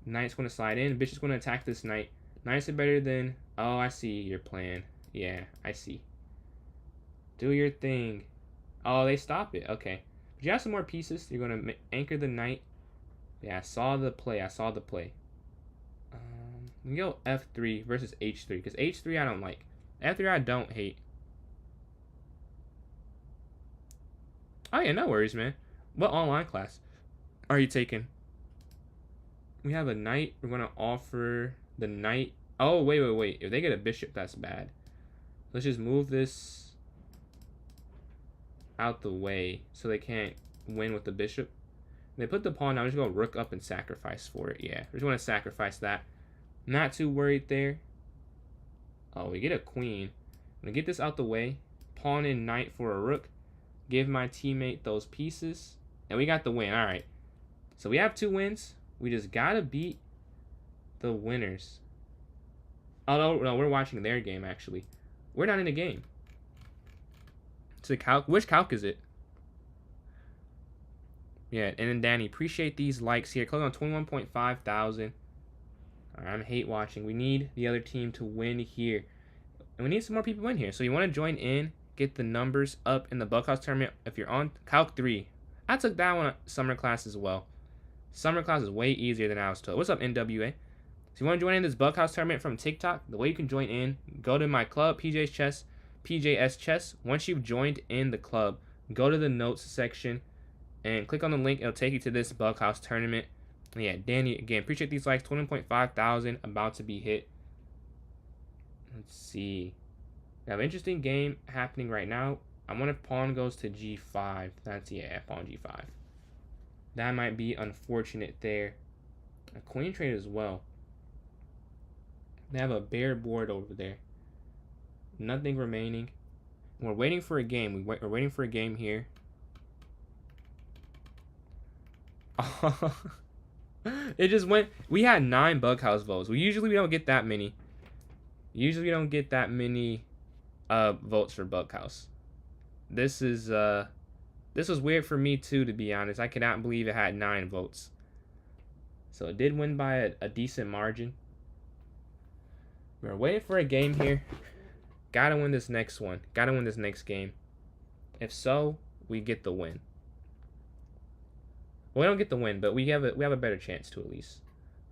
Knight's going to slide in. Bishop's going to attack this knight. Knights are better than... Oh, I see your plan. Yeah, I see. Do your thing. Oh, they stop it. Okay. But you have some more pieces. You're going to anchor the knight. Yeah, I saw the play. We go f3 versus h3. Because h3 I don't like. f3 I don't hate. Oh, yeah, no worries, man. What online class? Are you taking? We have a knight. We're going to offer the knight. Oh, wait. If they get a bishop, that's bad. Let's just move this out the way so they can't win with the bishop. They put the pawn down. I'm just going to rook up and sacrifice for it. Yeah, we just want to sacrifice that. Not too worried there. Oh, we get a queen. I'm going to get this out the way. Pawn and knight for a rook. Give my teammate those pieces. And we got the win. All right. So we have 2 wins. We just got to beat the winners. Oh, no, we're watching their game, actually. We're not in the game. It's a calc. Which calc is it? Yeah, and then Danny, appreciate these likes here. Close on 21.5 thousand. Alright, I'm hate watching. We need the other team to win here. And we need some more people in here. So you want to join in, get the numbers up in the Buckhouse tournament. If you're on Calc 3, I took that one summer class as well. Summer class is way easier than I was told. What's up, NWA? So you want to join in this Buckhouse tournament from TikTok? The way you can join in, go to my club, PJS Chess. Once you've joined in the club, go to the notes section and click on the link. It'll take you to this Buckhouse tournament. And yeah, Danny, again, appreciate these likes. 20.5 thousand about to be hit. Let's see. We have an interesting game happening right now. I wonder if pawn goes to g5. That's, yeah, pawn g5. That might be unfortunate there. A queen trade as well. They have a bare board over there. Nothing remaining. We're waiting for a game. We're waiting for a game here. It just went. We had 9 Bughouse votes. We don't get that many. Usually we don't get that many votes for Bughouse. This was weird for me too, to be honest. I cannot believe it had 9 votes. So it did win by a decent margin. We're waiting for a game here. Gotta win this next one. Gotta win this next game. If so, we get the win. Well, we don't get the win, but we have a better chance to, at least.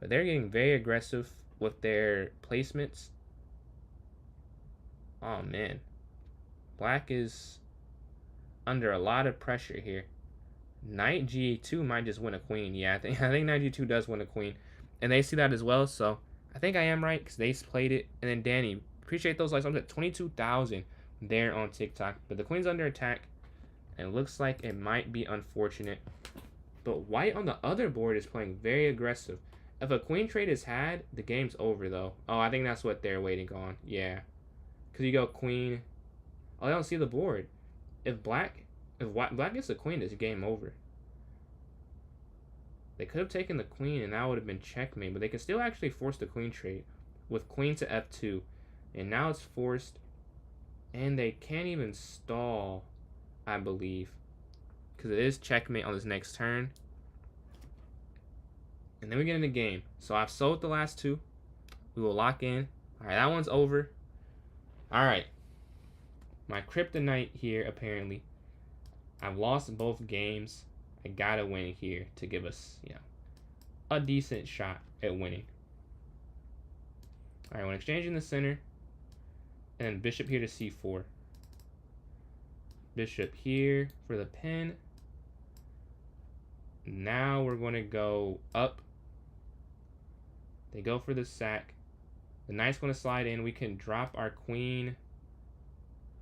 But they're getting very aggressive with their placements. Oh man, Black is under a lot of pressure here. Knight G2 might just win a queen. Yeah, I think Knight G2 does win a queen, and they see that as well. So I think I am right because they played it. And then Danny, appreciate those likes. I'm at 22,000 there on TikTok, but the queen's under attack, and it looks like it might be unfortunate. But white on the other board is playing very aggressive. If a queen trade is had, the game's over though. Oh, I think that's what they're waiting on. Yeah, because you go queen. Oh, I don't see the board. If black gets the queen, it's game over. They could have taken the queen and that would have been checkmate, but they can still actually force the queen trade with queen to f2. And now it's forced, and they can't even stall, I believe, because it is checkmate on this next turn. And then we get in the game. So I've sold the last 2. We will lock in. All right, that one's over. All right. My kryptonite here, apparently. I've lost both games. I gotta win here to give us, a decent shot at winning. All right, when exchanging the center, and then bishop here to c4. Bishop here for the pin. Now we're going to go up. They go for the sack. The knight's going to slide in. We can drop our queen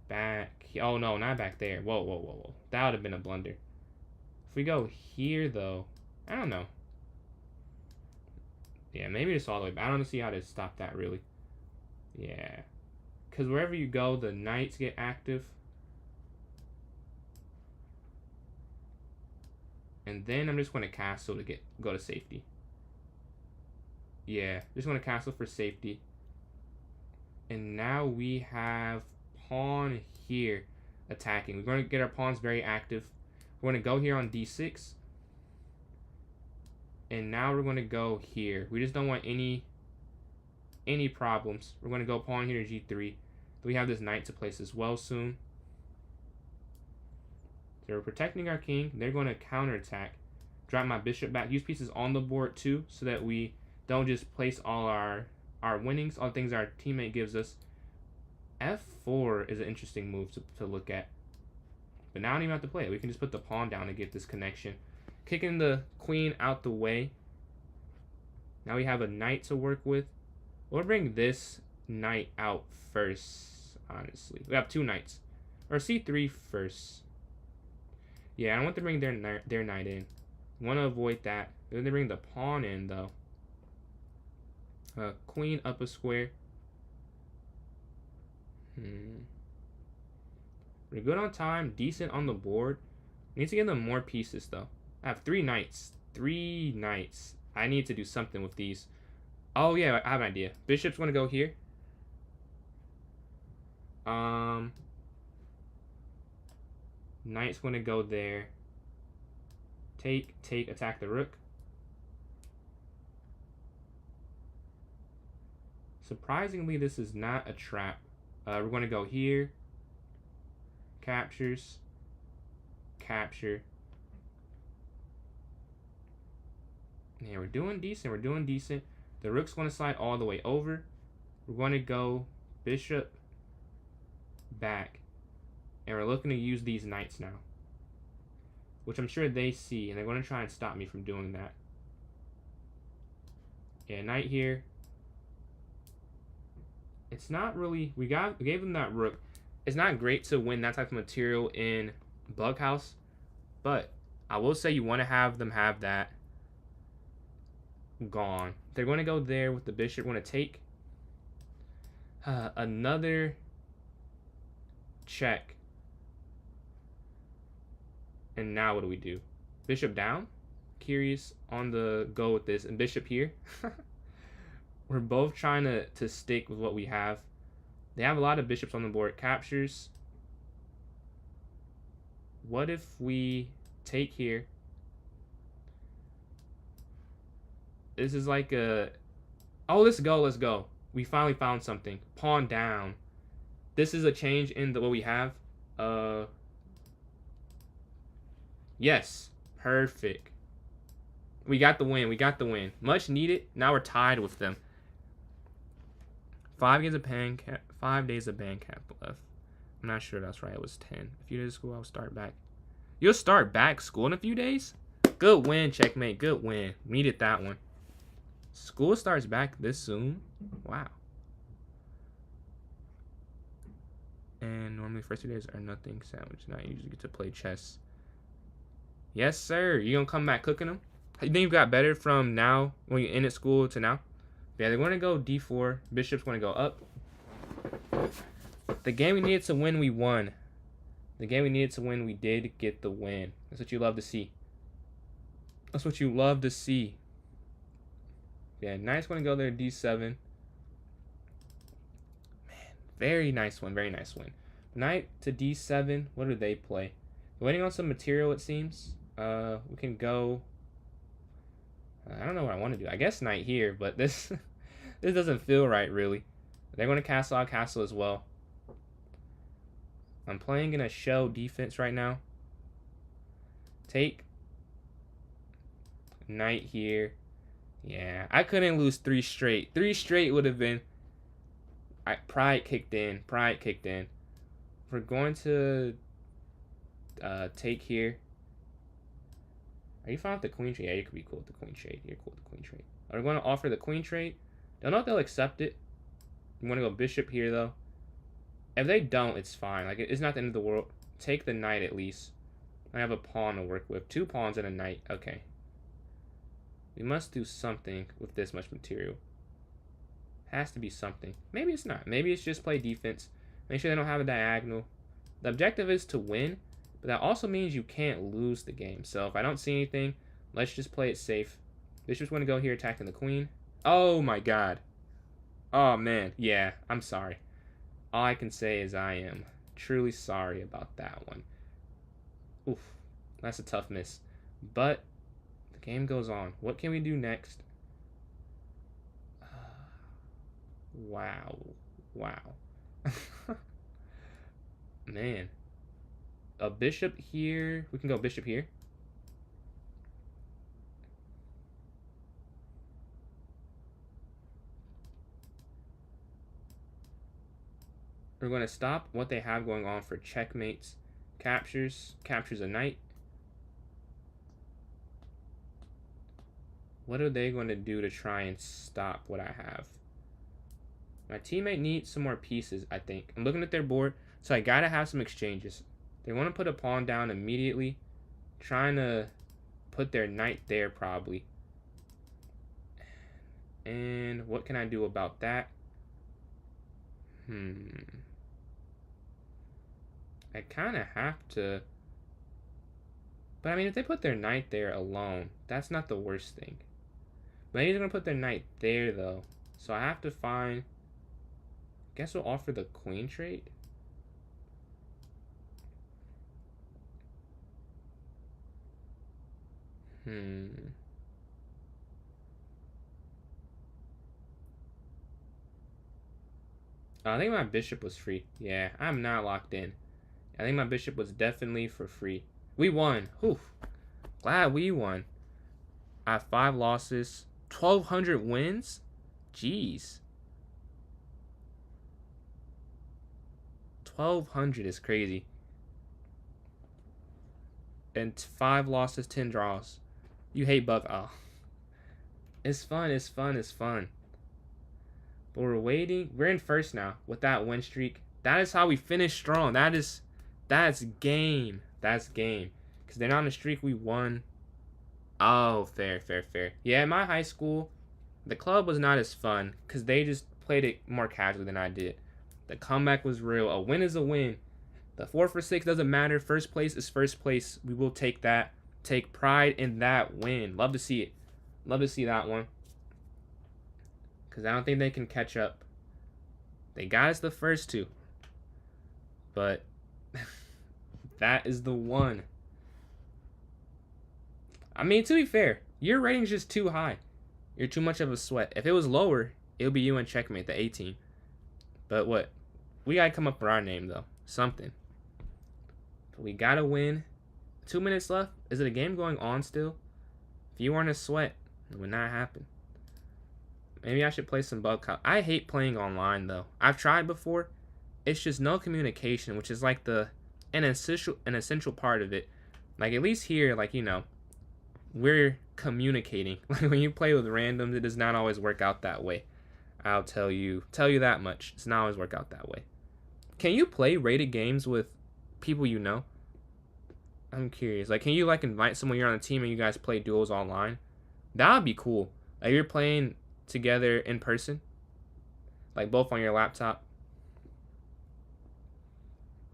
back. Oh, no, not back there. Whoa. That would have been a blunder. If we go here, though, I don't know. Yeah, maybe just all the way back. I don't see how to stop that, really. Yeah. Because wherever you go, the knights get active. And then I'm just going to castle to go to safety. Yeah, just going to castle for safety. And now we have pawn here attacking. We're going to get our pawns very active. We're going to go here on d6. And now we're going to go here. We just don't want any problems. We're going to go pawn here to g3. We have this knight to place as well soon. So we're protecting our king. They're going to counterattack. Drop my bishop back. Use pieces on the board too, so that we don't just place all our winnings, all the things our teammate gives us. F4 is an interesting move to look at. But now I don't even have to play it. We can just put the pawn down to get this connection. Kicking the queen out the way. Now we have a knight to work with. We'll bring this knight out first, honestly. We have two knights. Or c3 first. Yeah, I don't want to bring their knight in. Want to avoid that. Then they bring the pawn in, though. Queen up a square. We're good on time. Decent on the board. We need to give them more pieces, though. I have 3 knights. 3 knights. I need to do something with these. Oh, yeah, I have an idea. Bishop's going to go here. Knight's going to go there. Take, attack the rook. Surprisingly, this is not a trap. We're going to go here. Captures. Capture. Yeah, we're doing decent. We're doing decent. The rook's going to slide all the way over. We're going to go bishop back. And we're looking to use these knights now. Which I'm sure they see. And they're going to try and stop me from doing that. Yeah, knight here. It's not really... We gave them that rook. It's not great to win that type of material in Bug House. But I will say you want to have them have that gone. They're going to go there with the bishop. We're going to take another check. And now what do we do? Bishop down. Curious on the go with this. And bishop here. We're both trying to stick with what we have. They have a lot of bishops on the board. Captures. What if we take here? This is like a... Oh, let's go, let's go. We finally found something. Pawn down. This is a change in what we have. Yes. Perfect. We got the win. We got the win. Much needed. Now we're tied with them. 5 days of band camp. 5 days of band camp left. I'm not sure that's right. It was 10. A few days of school, I'll start back. You'll start back school in a few days? Good win, checkmate. Good win. Needed that one. School starts back this soon? Wow. And normally first 2 days are nothing sandwich. Now you usually get to play chess. Yes, sir. You gonna come back cooking them? You think you got better from now when you're in at school to now? Yeah, they're going to go d4. Bishop's going to go up. The game we needed to win, we won. The game we needed to win, we did get the win. That's what you love to see. That's what you love to see. Yeah, knight's going to go there, d7. Man, very nice one, very nice win. Knight to d7. What do they play? They're waiting on some material, it seems. We can go... I don't know what I want to do. I guess knight here, but this this doesn't feel right, really. They're going to castle out castle as well. I'm playing in a shell defense right now. Take. Knight here. Yeah, I couldn't lose 3 straight. 3 straight would have been... Pride kicked in. Pride kicked in. We're going to take here. Are you fine with the queen trade? Yeah, you could be cool with the queen trade. You're cool with the queen trade. Are we going to offer the queen trade? Don't know if they'll accept it. You want to go bishop here, though. If they don't, it's fine. Like, it's not the end of the world. Take the knight, at least. I have a pawn to work with. 2 pawns and a knight. Okay. We must do something with this much material. Has to be something. Maybe it's not. Maybe it's just play defense. Make sure they don't have a diagonal. The objective is to win. But that also means you can't lose the game. So if I don't see anything, let's just play it safe. Bishop's going to go here attacking the queen. Oh my god. Oh man. Yeah, I'm sorry. All I can say is I am truly sorry about that one. Oof. That's a tough miss. But the game goes on. What can we do next? Wow. Wow. Man. A bishop here. We can go bishop here. We're going to stop what they have going on for checkmates. Captures. Captures a knight. What are they going to do to try and stop what I have? My teammate needs some more pieces, I think. I'm looking at their board, so I gotta have some exchanges. They want to put a pawn down immediately. Trying to put their knight there, probably. And what can I do about that? I kind of have to. But I mean, if they put their knight there alone, that's not the worst thing. Maybe they're going to put their knight there, though. So I have to find... Guess we'll offer the queen trade. I think my bishop was free. Yeah, I'm not locked in. I think my bishop was definitely for free. We won. Whew. Glad we won. I have 5 losses. 1,200 wins? Jeez. 1,200 is crazy. And 5 losses, 10 draws. You hate Buff. Oh. It's fun, it's fun, it's fun. But we're waiting. We're in first now with that win streak. That is how we finish strong. That's game. That's game. Because they're not on the streak we won. Oh, fair. Yeah, in my high school, the club was not as fun because they just played it more casually than I did. The comeback was real. A win is a win. The 4 for 6 doesn't matter. First place is first place. We will take that. Take pride in that win. Love to see it. Love to see that one. Because I don't think they can catch up. They got us the first 2. But that is the one. I mean, to be fair, your rating's just too high. You're too much of a sweat. If it was lower, it would be you and Checkmate, the 18. But what? We got to come up with our name, though. Something. But we got to win. 2 minutes left. Is it a game going on still? If you weren't a sweat, it would not happen. Maybe I should play some bug cop. I hate playing online, though. I've tried before. It's just no communication, which is like an essential part of it. Like, at least here, like, you know, we're communicating. Like, when you play with randoms, it does not always work out that way. I'll tell you that much. It's not always work out that way. Can you play rated games with people you know? I'm curious. Like, can you, like, invite someone you're on a team and you guys play duels online? That would be cool. Like, you're playing together in person, like both on your laptop.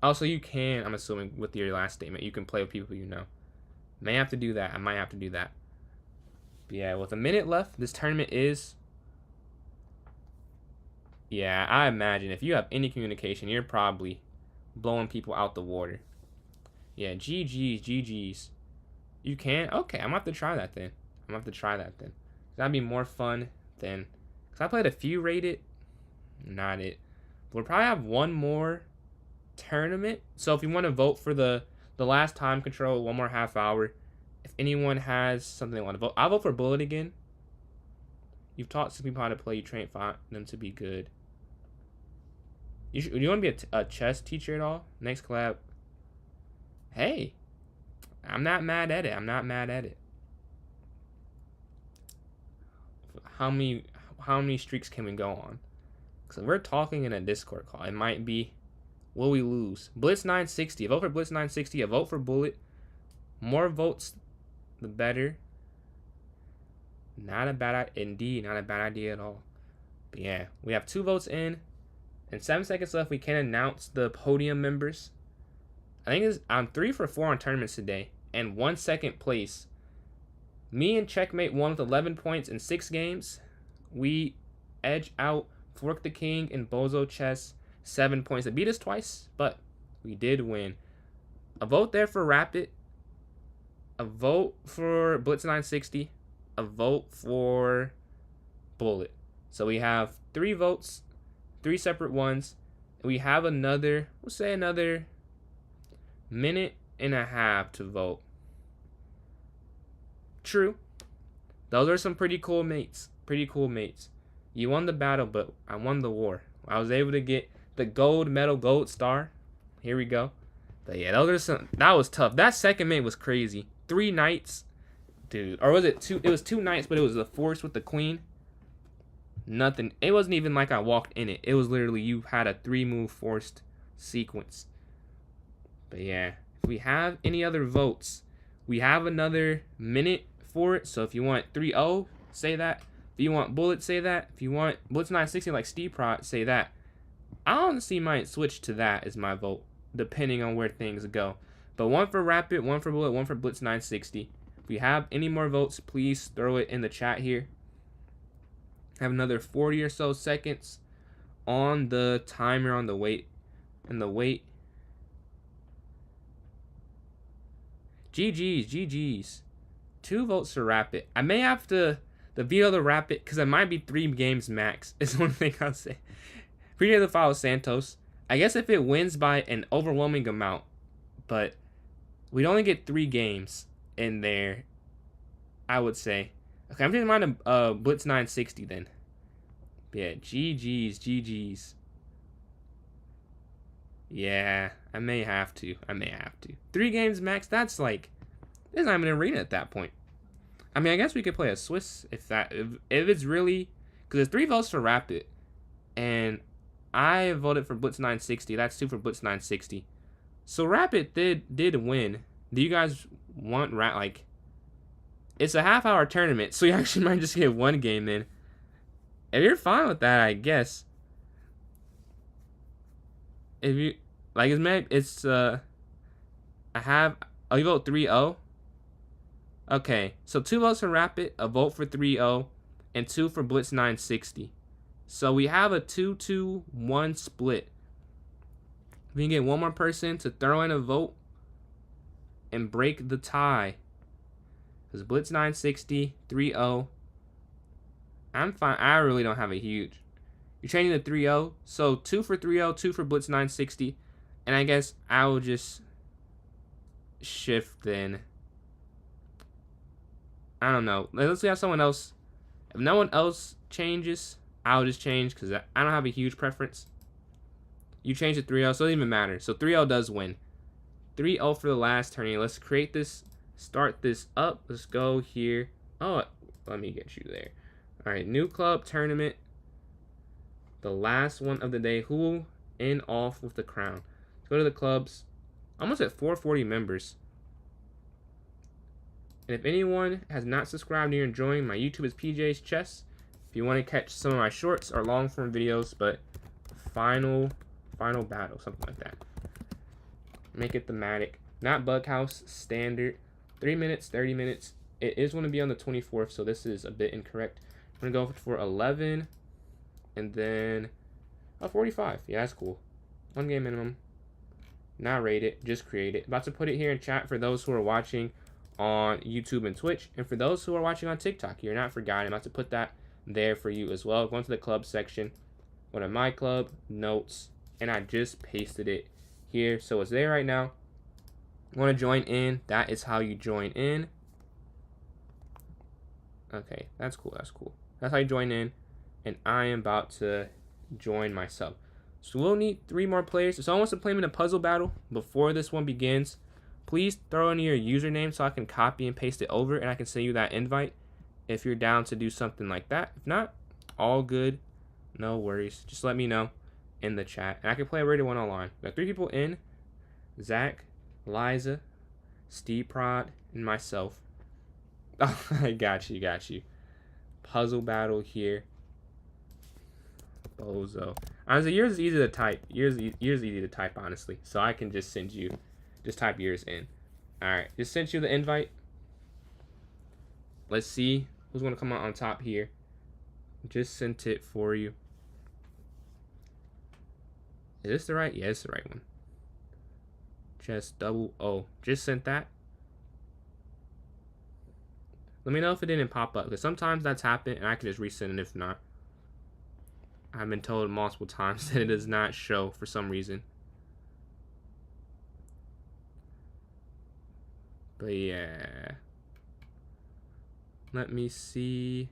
Also, you can, I'm assuming with your last statement, you can play with people you know. May have to do that. I might have to do that. But yeah, with a minute left, this tournament is... Yeah, I imagine if you have any communication, you're probably blowing people out the water. Yeah, GG's. You can? Okay, I'm gonna have to try that then. That'd be more fun than... Because I played a few rated. Not it. We'll probably have one more tournament. So if you want to vote for the last time control, one more half hour. If anyone has something they want to vote, I'll vote for Bullet again. You've taught some people how to play. You train them to be good. You want to be a chess teacher at all? Next collab. Hey, I'm not mad at it. How many streaks can we go on? So we're talking in a Discord call. It might be, will we lose? Blitz 960. A vote for Blitz 960. A vote for Bullet. More votes, the better. Not a bad idea at all. But yeah, we have 2 votes in. And 7 seconds left. We can announce the podium members. I think I'm 3 for 4 on tournaments today. And 1 second place. Me and Checkmate won with 11 points in 6 games. We edge out Fork the King and Bozo Chess 7 points. They beat us twice, but we did win. A vote there for Rapid. A vote for Blitz 960. A vote for Bullet. So we have 3 votes, 3 separate ones. We have another, we'll say another minute and a half to vote. True. Those are some pretty cool mates. You won the battle, but I won the war. I was able to get the gold medal, gold star. Here we go. But yeah, that was tough. That second mate was crazy. 3 knights, Dude. Or was it two? It was two knights, but it was the force with the queen. Nothing. It wasn't even like I walked in it. It was literally you had a 3-move forced sequence. But yeah, if we have any other votes, we have another minute for it. So if you want 3-0, say that. If you want Bullet, say that. If you want Blitz 960 like Steve Prot, say that. I honestly might switch to that as my vote, depending on where things go. But one for Rapid, one for Bullet, one for Blitz 960. If we have any more votes, please throw it in the chat here. Have another 40 or so seconds on the timer on the wait. And the wait. GG's. 2 votes for Rapid. I may have to veto the Rapid because it might be 3 games max. Is one thing I'll say. Appreciate the follow, Santos. I guess if it wins by an overwhelming amount, but we'd only get 3 games in there, I would say. Okay, I'm just mind Blitz 960 then. Yeah, GG's. Yeah, I may have to. 3 games max, that's like, there's not even an arena at that point. I mean, I guess we could play a Swiss if it's really, because there's 3 votes for Rapid, and I voted for Blitz 960. That's 2 for Blitz 960. So Rapid did win. Do you guys want like? It's a half-hour tournament, so you actually might just get 1 game in. If you're fine with that, I guess. If you like, it's I have. Oh, you vote 3-0. Okay, so 2 votes for Rapid, a vote for 3-0, and 2 for Blitz 960. So we have a 2-2-1 split. We can get 1 more person to throw in a vote and break the tie. Because Blitz 960, 3-0. I'm fine. I really don't have a huge. You're changing to 3-0. So 2 for 3-0, 2 for Blitz 960. And I guess I will just shift then. I don't know. Let's have someone else. If no one else changes, I'll just change because I don't have a huge preference. You change to 3-0, so it doesn't even matter. So 3-0 does win. 3-0 for the last tourney. Let's create this. Start this up. Let's go here. Oh, let me get you there. All right, new club tournament. The last one of the day. Who will end off with the crown? Let's go to the clubs. Almost at 440 members. And if anyone has not subscribed and you're enjoying, my YouTube is PJ's Chess. If you want to catch some of my shorts or long form videos, but final battle, something like that. Make it thematic. Not Bughouse, standard. 3 minutes, 30 minutes. It is going to be on the 24th, so this is a bit incorrect. I'm going to go for 11. And then 45. Yeah, that's cool. 1 game minimum. Not rate it, just create it. About to put it here in chat for those who are watching on YouTube and Twitch. And for those who are watching on TikTok, you're not forgotten. I'm about to put that there for you as well. Go into the club section. Go to my club, notes, and I just pasted it here. So it's there right now. Want to join in? That is how you join in. Okay, that's cool. That's how you join in. And I am about to join myself. So we'll need 3 more players. If someone wants to play me in a puzzle battle before this one begins, please throw in your username so I can copy and paste it over and I can send you that invite if you're down to do something like that. If not, all good. No worries. Just let me know in the chat. And I can play Ready 1 online. Got 3 people in. Zach, Liza, Steve Prod, and myself. Oh, I got you. Puzzle battle here. Bozo. Honestly, yours is easy to type. Yours easy to type, honestly. So I can just send you, just type yours in. Alright, just sent you the invite. Let's see who's going to come out on top here. Just sent it for you. Is this the right? Yeah, it's the right one. Just double O. Just sent that. Let me know if it didn't pop up, because sometimes that's happened and I can just resend it if not. I've been told multiple times that it does not show for some reason. But yeah. Let me see.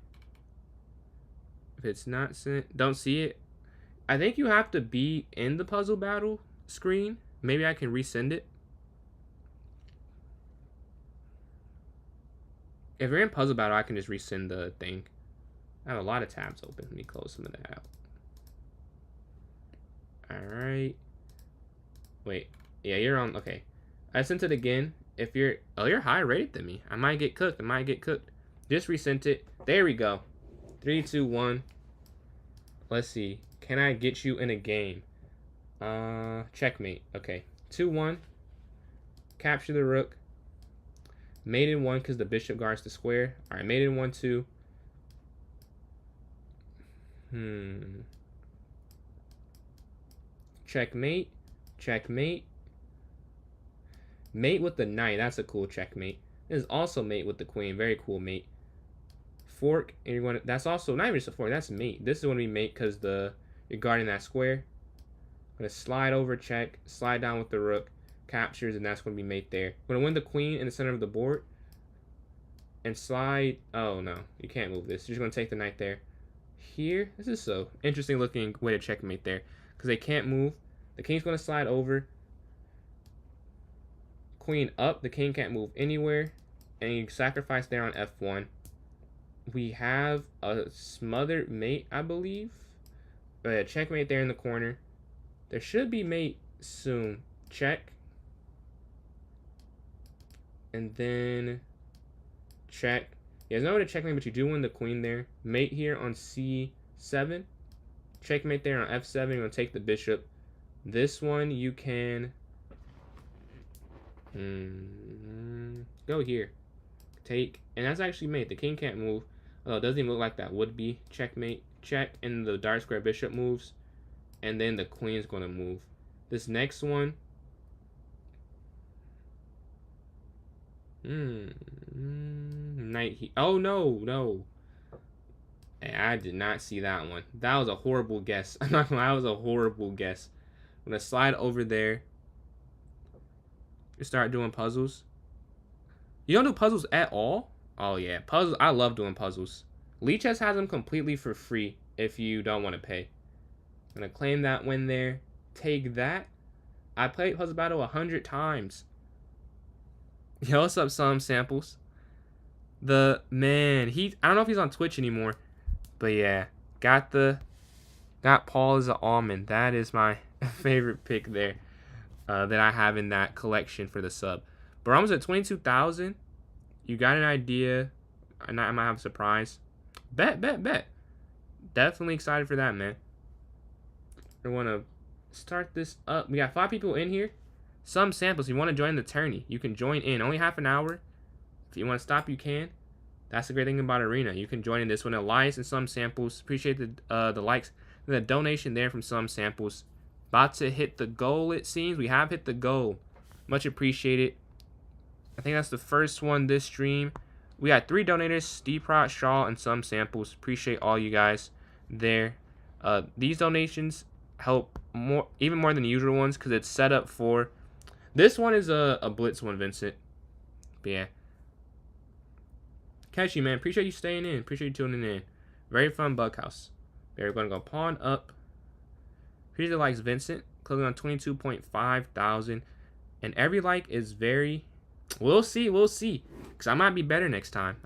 If it's not sent, don't see it. I think you have to be in the puzzle battle screen. Maybe I can resend it. If you're in puzzle battle, I can just resend the thing. I have a lot of tabs open. Let me close some of that out. Alright. Wait. Yeah, you're on. Okay. I sent it again. If you're... Oh, you're higher rated than me. I might get cooked. Just resent it. There we go. 3, 2, 1. Let's see. Can I get you in a game? Checkmate. Okay. 2-1. Capture the rook. Mate in 1 because the bishop guards the square. Alright, mate in 1-2. Checkmate. Checkmate. Mate with the knight. That's a cool checkmate. This is also mate with the queen. Very cool mate. Fork. And you're going to, that's also not even just a fork. That's mate. This is going to be mate because you're guarding that square. I'm going to slide over, check. Slide down with the rook. Captures, and that's going to be mate there. I'm going to win the queen in the center of the board. And slide. Oh, no. You can't move this. You're just going to take the knight there. Here. This is so interesting looking way to checkmate there. Because they can't move. The king's going to slide over. Queen up. The king can't move anywhere. And you sacrifice there on f1. We have a smothered mate, I believe. Checkmate there in the corner. There should be mate soon. Check. And then check. Yeah, there's no way to checkmate, but you do win the queen there. Mate here on c7. Checkmate there on f7. You're going to take the bishop. This one you can go here. Take. And that's actually mate. The king can't move. Although it doesn't even look like that would be. Checkmate. Check. And the dark square bishop moves. And then the queen's going to move. This next one. Knight. Oh, no. I did not see that one. That was a horrible guess. I'm not gonna lie, that was a horrible guess. I'm gonna slide over there. You start doing puzzles. You don't do puzzles at all? Oh, yeah. Puzzles. I love doing puzzles. Lichess has them completely for free if you don't want to pay. I'm gonna claim that win there. Take that. I played Puzzle Battle 100 times. Yo, what's up, some samples? I don't know if he's on Twitch anymore, but yeah, got Paul as an almond. That is my favorite pick there that I have in that collection for the sub. But almost at 22,000. You got an idea? I might have a surprise. Bet. Definitely excited for that, man. I want to start this up. We got 5 people in here. Some samples. If you want to join the tourney, you can join in. Only half an hour. If you want to stop, you can. That's the great thing about Arena. You can join in this one. Elias and some samples. Appreciate the likes. And the donation there from some samples. About to hit the goal, it seems. We have hit the goal. Much appreciated. I think that's the first one this stream. We got 3 donators. Steeprot, Shaw, and some samples. Appreciate all you guys there. These donations help even more than the usual ones because it's set up for... This one is a blitz one, Vincent. But yeah. Catch you, man. Appreciate you staying in. Appreciate you tuning in. Very fun Bughouse. We're going to go pawn up. Appreciate the likes, Vincent. Clicking on 22.5 thousand. And every like is very... We'll see. Because I might be better next time.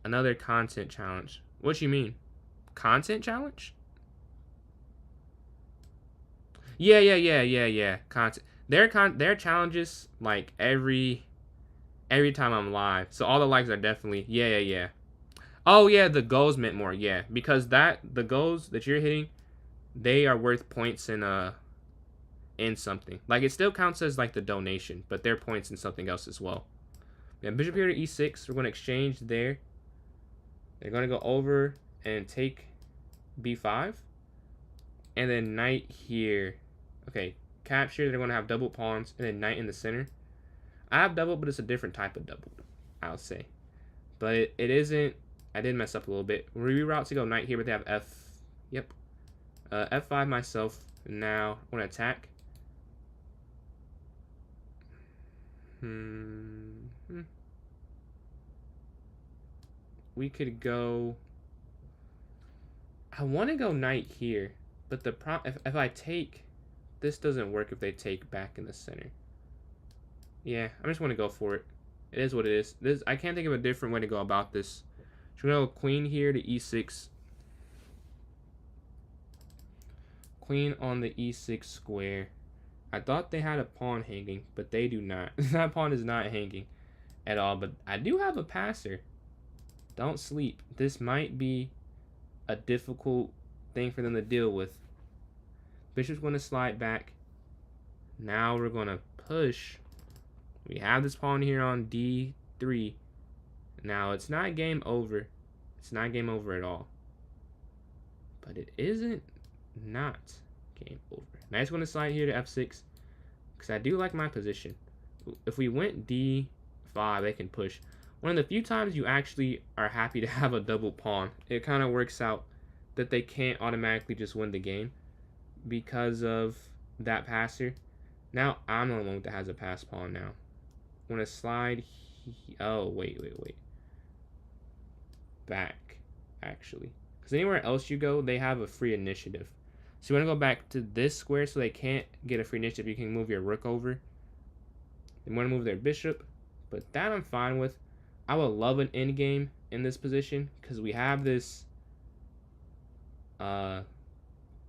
Another content challenge. What you mean? Content challenge? Yeah. Content. Their challenges like every time I'm live. So all the likes are definitely yeah. Oh yeah, the goals meant more. Yeah, because the goals that you're hitting, they are worth points in something. Like it still counts as like the donation, but they're points in something else as well. Yeah, bishop here to e6. We're going to exchange there. They're going to go over and take b5. And then knight here. Okay, capture. They're going to have double pawns. And then knight in the center. I have double, but it's a different type of double, I'll say. But it isn't... I did mess up a little bit. Reroute to go knight here, but they have f... Yep. f5 myself. Now, I want to attack. We could go... I want to go knight here. But the if I take... This doesn't work if they take back in the center. Yeah, I just want to go for it. It is what it is. This I can't think of a different way to go about this. So we're gonna go queen here to e6. Queen on the e6 square. I thought they had a pawn hanging, but they do not. That pawn is not hanging at all, but I do have a passer. Don't sleep. This might be a difficult thing for them to deal with. Bishop's going to slide back. Now we're going to push. We have this pawn here on d3. Now, it's not game over. It's not game over at all. But it isn't not game over. Knight's going to slide here to f6 because I do like my position. If we went d5, they can push. One of the few times you actually are happy to have a double pawn. It kind of works out that they can't automatically just win the game because of that passer. Now I'm the one that has a pass pawn now. I want to slide. Oh, wait. Back, actually. Because anywhere else you go, they have a free initiative. So you want to go back to this square so they can't get a free initiative. You can move your rook over. They want to move their bishop, but that I'm fine with. I would love an endgame in this position because we have this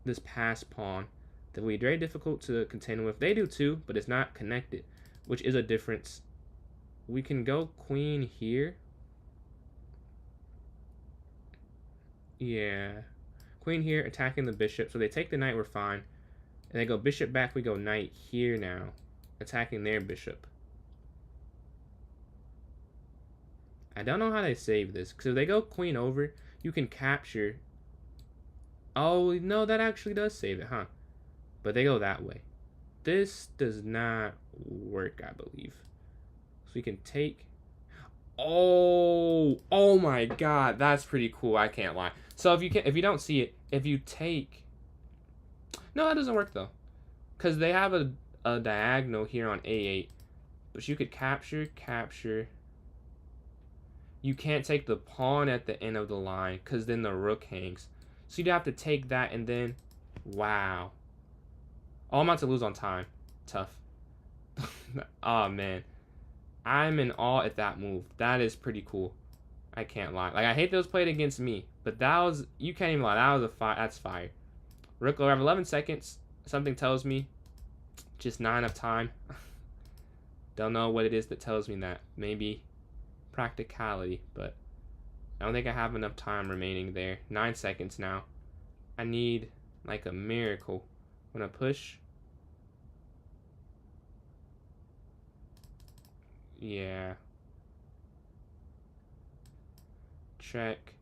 this pass pawn that will be very difficult to contend with. They do too, but it's not connected, which is a difference. We can go queen here. Yeah. Queen here, attacking the bishop. So they take the knight, we're fine. And they go bishop back, we go knight here now, attacking their bishop. I don't know how they save this, because if they go queen over, you can capture. Oh, no, that actually does save it, huh? But they go that way. This does not work, I believe. So we can take. Oh my god, that's pretty cool, I can't lie. So if you don't see it, if you take. No, that doesn't work though. Because they have a diagonal here on a8. But you could capture. You can't take the pawn at the end of the line because then the rook hangs. So you'd have to take that and then. Wow. Oh, I'm about to lose on time. Tough. Oh, man. I'm in awe at that move. That is pretty cool. I can't lie. Like, I hate those played against me. But that was. You can't even lie. That was that's fire. Rook over. I have 11 seconds. Something tells me. Just not enough time. Don't know what it is that tells me that. Maybe practicality, but I don't think I have enough time remaining there. 9 seconds now. I need like a miracle. I'm gonna push. Yeah. Check.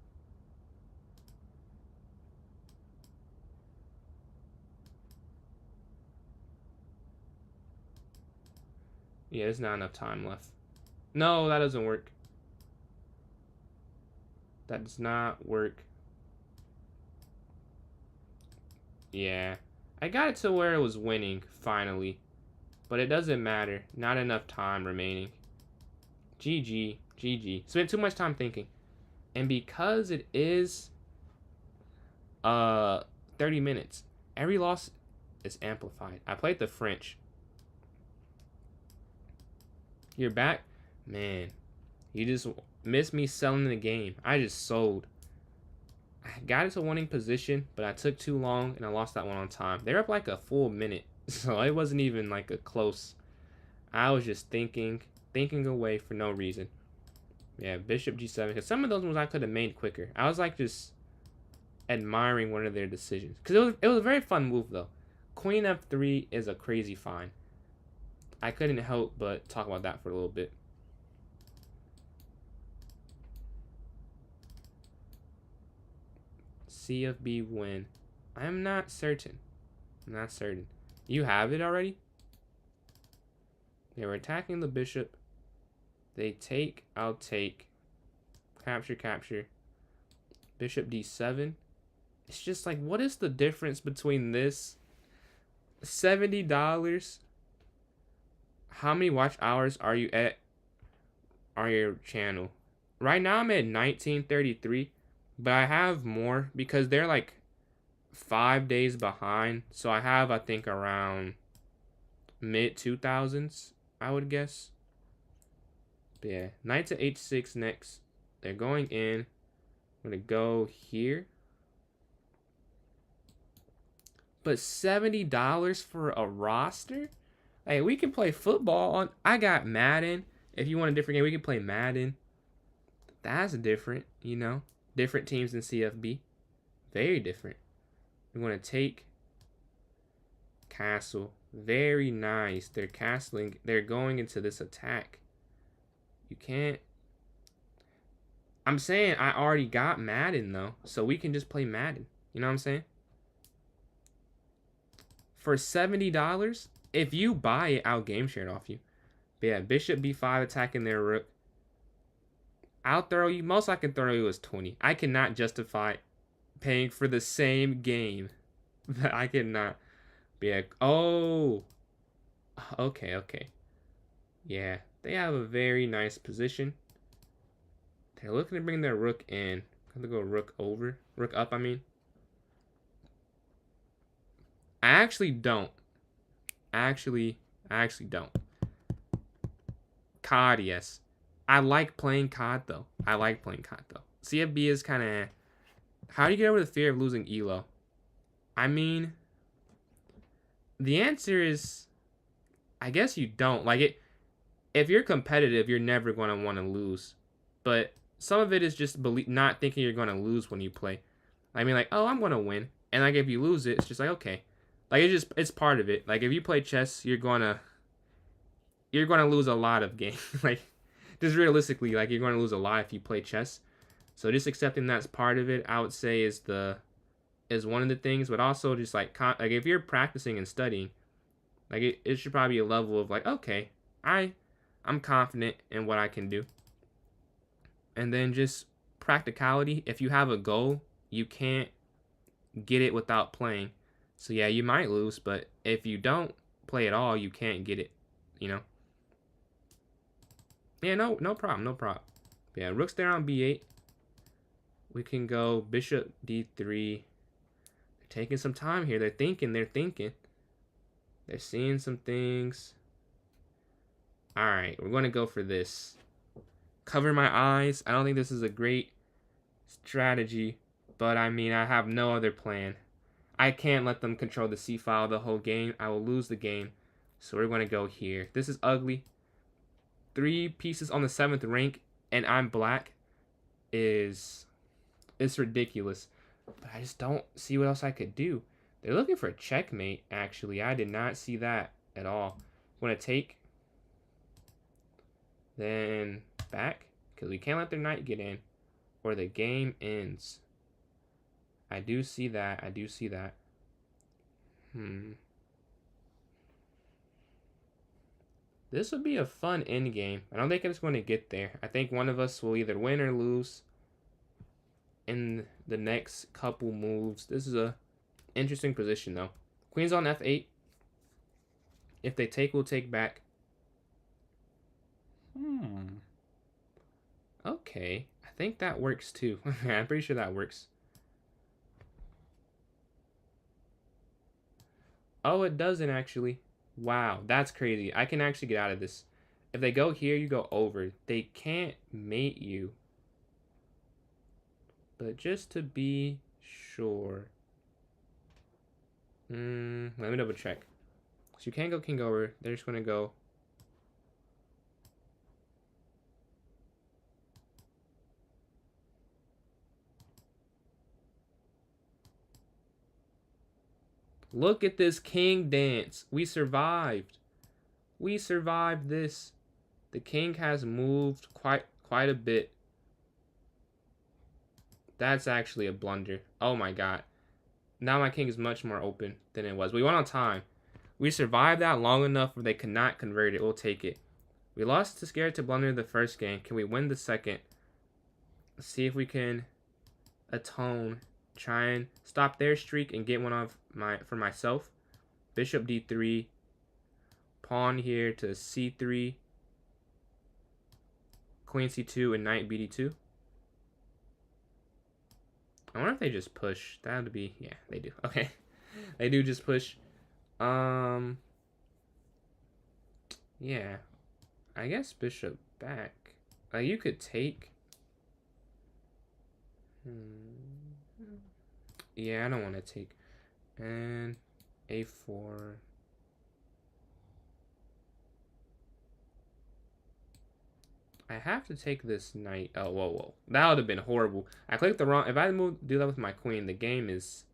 Yeah, there's not enough time left. No, that doesn't work. That does not work. Yeah. I got it to where it was winning, finally. But it doesn't matter. Not enough time remaining. GG. Spent too much time thinking. And because it is 30 minutes, every loss is amplified. I played the French. You're back? Man, you just missed me selling the game. I just sold. I got into winning position, but I took too long and I lost that one on time. They were up like a full minute, so it wasn't even like a close. I was just thinking away for no reason. Yeah, bishop g7, because some of those moves I could have made quicker. I was like just admiring one of their decisions, because it was a very fun move though. Queen f3 is a crazy find. I couldn't help but talk about that for a little bit. C of B win. I'm not certain. You have it already? They were attacking the bishop. They take, I'll take. Capture. Bishop d7. It's just like, what is the difference between this? $70. How many watch hours are you at on your channel? Right now I'm at 1933, but I have more because they're like 5 days behind. So I have, I think, around mid 2000s, I would guess. But yeah, knight to h6 next. They're going in. I'm going to go here. But $70 for a roster? Hey, we can play football on. I got Madden. If you want a different game, we can play Madden. That's different, you know. Different teams than CFB. Very different. We want to take castle. Very nice. They're castling. They're going into this attack. You can't. I'm saying I already got Madden, though. So we can just play Madden. You know what I'm saying? For $70, if you buy it, I'll game share it off you. But yeah, bishop b5 attacking their rook. I'll throw you. Most I can throw you is 20. I cannot justify paying for the same game. I cannot. But yeah. Oh. Okay, okay. Yeah, they have a very nice position. They're looking to bring their rook in. I'm gonna go rook over. Rook up, I mean. I actually don't. I actually don't. COD, yes. I like playing COD, though. CFB is kind of... How do you get over the fear of losing ELO? I mean... The answer is... I guess you don't. Like, it. If you're competitive, you're never going to want to lose. But some of it is just not thinking you're going to lose when you play. I mean, like, oh, I'm going to win. And, like, if you lose it, it's just like, okay. Like, it's part of it. Like, if you play chess, you're going to lose a lot of games. Like, just realistically, like, you're going to lose a lot if you play chess. So just accepting that's part of it, I would say, is one of the things. But also just, like if you're practicing and studying, like, it should probably be a level of, like, okay, I'm confident in what I can do. And then just practicality. If you have a goal, you can't get it without playing. So, yeah, you might lose, but if you don't play at all, you can't get it, you know? Yeah, no problem, no problem. Yeah, rook's there on b8. We can go bishop d3. They're taking some time here. They're thinking. They're seeing some things. All right, we're going to go for this. Cover my eyes. I don't think this is a great strategy, but I mean, I have no other plan. I can't let them control the c-file the whole game. I will lose the game. So we're going to go here. This is ugly. 3 pieces on the 7th rank, and I'm black. It's ridiculous. But I just don't see what else I could do. They're looking for a checkmate, actually. I did not see that at all. I'm going to take. Then back. Because we can't let their knight get in, or the game ends. I do see that. This would be a fun end game. I don't think it's going to get there. I think one of us will either win or lose in the next couple moves. This is a interesting position, though. Queen's on f8. If they take, we'll take back. Okay. I think that works, too. I'm pretty sure that works. Oh, it doesn't, actually. Wow, that's crazy. I can actually get out of this. If they go here, you go over. They can't mate you. But just to be sure. Let me double check. So you can't go king over. They're just going to go. Look at this king dance. We survived. We survived this. The king has moved quite a bit. That's actually a blunder. Oh my god. Now my king is much more open than it was. We went on time. We survived that long enough where they could not convert it. We'll take it. We lost to Scared to Blunder the first game. Can we win the second? Let's see if we can atone. Try and stop their streak and get one off for myself. Bishop d3. Pawn here to c3. Queen c2 and knight bd2. I wonder if they just push. That would be... Yeah, they do. Okay. They do just push. Yeah. I guess bishop back. You could take. Yeah, I don't want to take. And a4. I have to take this knight. Oh, whoa. That would have been horrible. I clicked the wrong. If I do that with my queen, the game is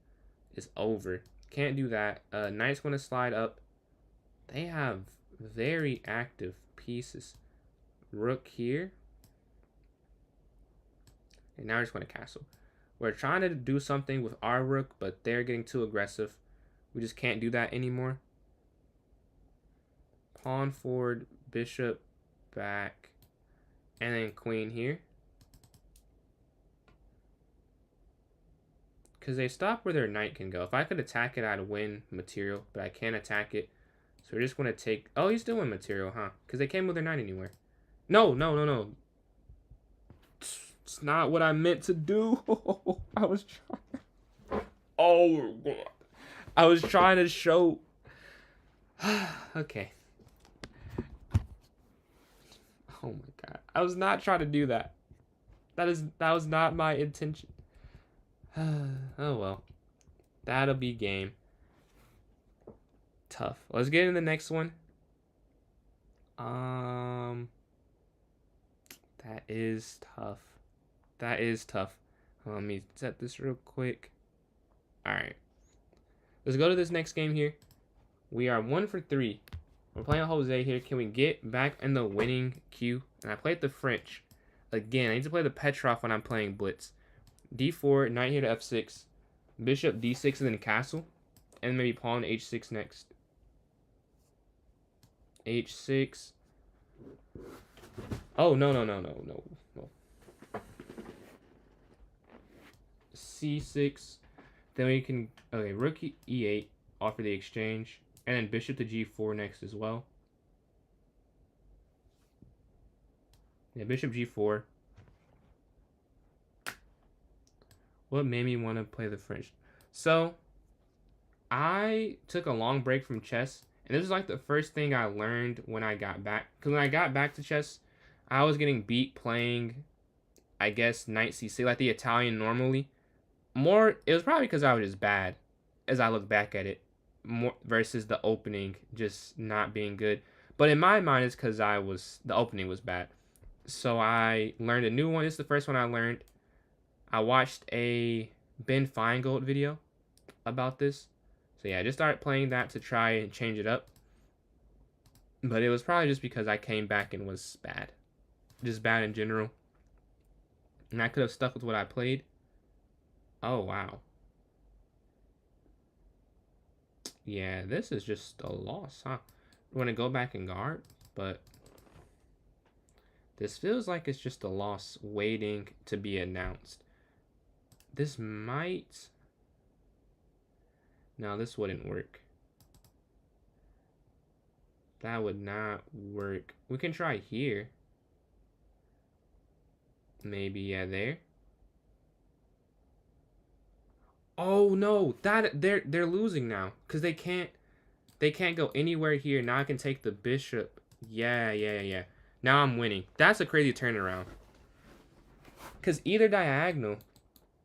over. Can't do that. Knight's going to slide up. They have very active pieces. Rook here. And now we're just going to castle. We're trying to do something with our rook, but they're getting too aggressive. We just can't do that anymore. Pawn forward, bishop back, and then queen here. Because they stop where their knight can go. If I could attack it, I'd win material, but I can't attack it. So we're just going to take... Oh, he's still in material, huh? Because they can't move their knight anywhere. No. It's not what I meant to do. I was trying... Oh, God. I was trying to show... Okay. Oh, my God. I was not trying to do that. That was not my intention. Oh, well. That'll be game. Tough. Let's get in the next one. That is tough. That is tough. Let me set this real quick. Alright. Let's go to this next game here. We are 1 for 3. We're playing Jose here. Can we get back in the winning queue? And I played the French. Again, I need to play the Petrov when I'm playing Blitz. D4, knight here to F6. Bishop D6 and then castle. And maybe pawn H6 next. H6. Oh, no. C6. Then we can... Okay, rook E8. Offer the exchange. And then bishop to G4 next as well. Yeah, bishop G4. What made me want to play the French? So, I took a long break from chess. And this is like the first thing I learned when I got back. Because when I got back to chess, I was getting beat playing, I guess, knight c6, like the Italian normally. It was probably because I was just bad, as I look back at it. More versus the opening just not being good. But in my mind, it's because the opening was bad. So I learned a new one. This is the first one I learned. I watched a Ben Feingold video about this. So yeah, I just started playing that to try and change it up. But it was probably just because I came back and was bad. Just bad in general. And I could have stuck with what I played. Oh, wow. Yeah, this is just a loss, huh? We're going to go back and guard, but this feels like it's just a loss waiting to be announced. This might... No, this wouldn't work. That would not work. We can try here. Maybe, yeah, there. Oh no, they're losing now because they can't go anywhere here. Now I can take the bishop. Yeah. Now I'm winning. That's a crazy turnaround. Because either diagonal,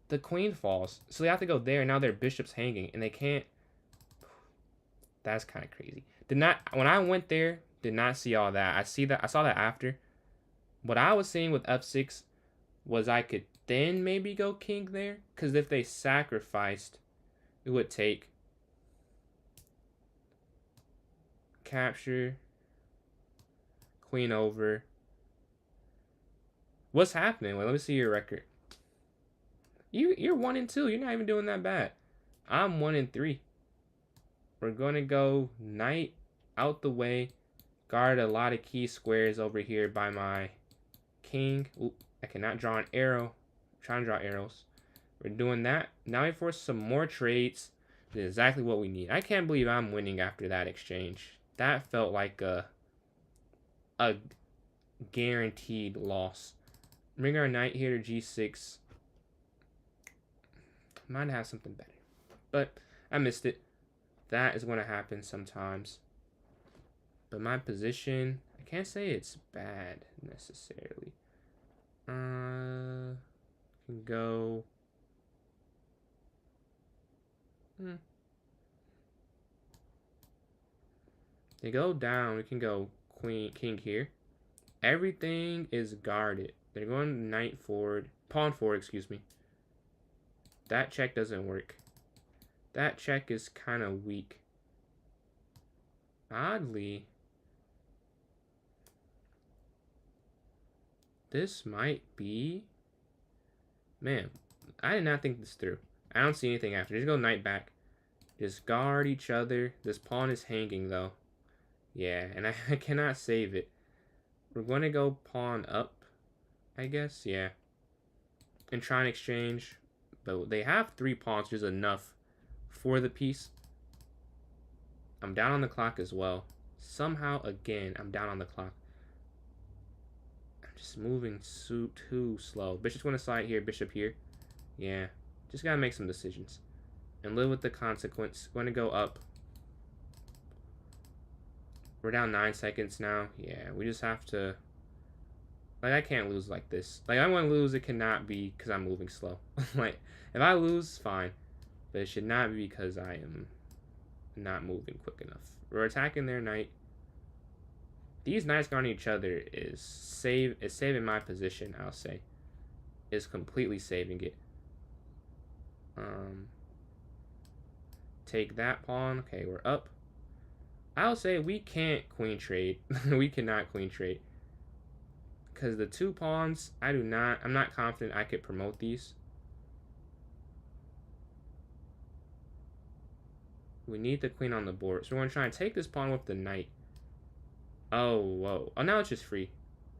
the queen falls, so they have to go there. Now their bishop's hanging, and they can't. That's kind of crazy. When I went there, did not see all that. I saw that after. What I was seeing with f6 was I could then maybe go king there, because if they sacrificed, it would take capture, queen over. What's happening? Well, let me see your record. You're 1 and 2. You're not even doing that bad. I'm 1 and 3. We're gonna go knight out the way, guard a lot of key squares over here by my king. Ooh, I cannot draw an arrow. I'm trying to draw arrows. We're doing that. Now we force some more trades. This is exactly what we need. I can't believe I'm winning after that exchange. That felt like a guaranteed loss. Bring our knight here to G6. Might have something better, but I missed it. That is going to happen sometimes. But my position, I I can't say it's bad necessarily. Can go. They go down. We can go queen, king here. Everything is guarded. They're going knight forward, pawn forward. Excuse me. That check doesn't work. That check is kind of weak. Oddly, this might be. Man, I did not think this through. I don't see anything after. Just go knight back. Just guard each other. This pawn is hanging though. Yeah, and I cannot save it. We're going to go pawn up, I guess. Yeah. And try and exchange. But they have 3 pawns, which is enough for the piece. I'm down on the clock as well. Somehow, again, I'm down on the clock. I'm just moving too slow. Bishop's going to slide here, bishop here. Yeah. Just got to make some decisions. And live with the consequence. Going to go up. We're down 9 seconds now. Yeah, we just have to... Like, I can't lose like this. Like, I want to lose, it cannot be because I'm moving slow. Like, if I lose, fine. But it should not be because I am not moving quick enough. We're attacking their knight. These knights guarding each other is saving my position, I'll say. Is completely saving it. Take that pawn. Okay, we're up. I'll say we can't queen trade. We cannot queen trade. Because the 2 pawns, I'm not confident I could promote these. We need the queen on the board. So we're going to try and take this pawn with the knight. Oh, whoa. Oh, now it's just free.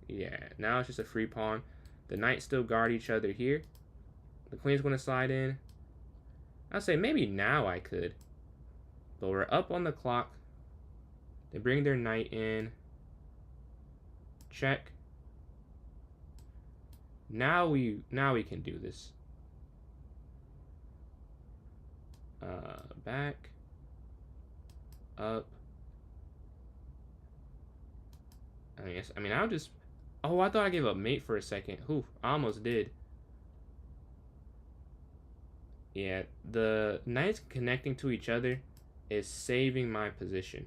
Yeah, now it's just a free pawn. The knights still guard each other here. The queen's going to slide in. I'll say maybe now I could. But we're up on the clock. They bring their knight in. Check. Now we can do this. Back. Up. I mean, I'll just... Oh, I thought I gave up mate for a second. Ooh, I almost did. Yeah, the knights connecting to each other is saving my position.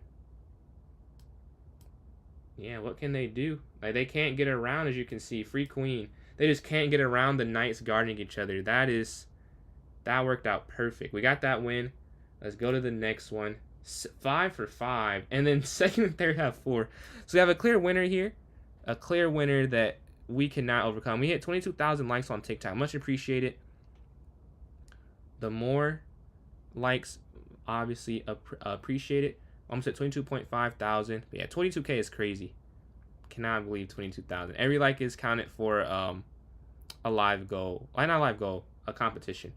Yeah, what can they do? Like, they can't get around, as you can see. Free queen. They just can't get around the knights guarding each other. That worked out perfect. We got that win. Let's go to the next one. 5 for 5. And then second and third have 4. So we have a clear winner here. A clear winner that we cannot overcome. We hit 22,000 likes on TikTok. Much appreciated. The more likes, obviously, appreciate it. Almost at 22.5 thousand. But yeah, 22K is crazy. Cannot believe 22,000. Every like is counted for a live goal. Why not a live goal? A competition.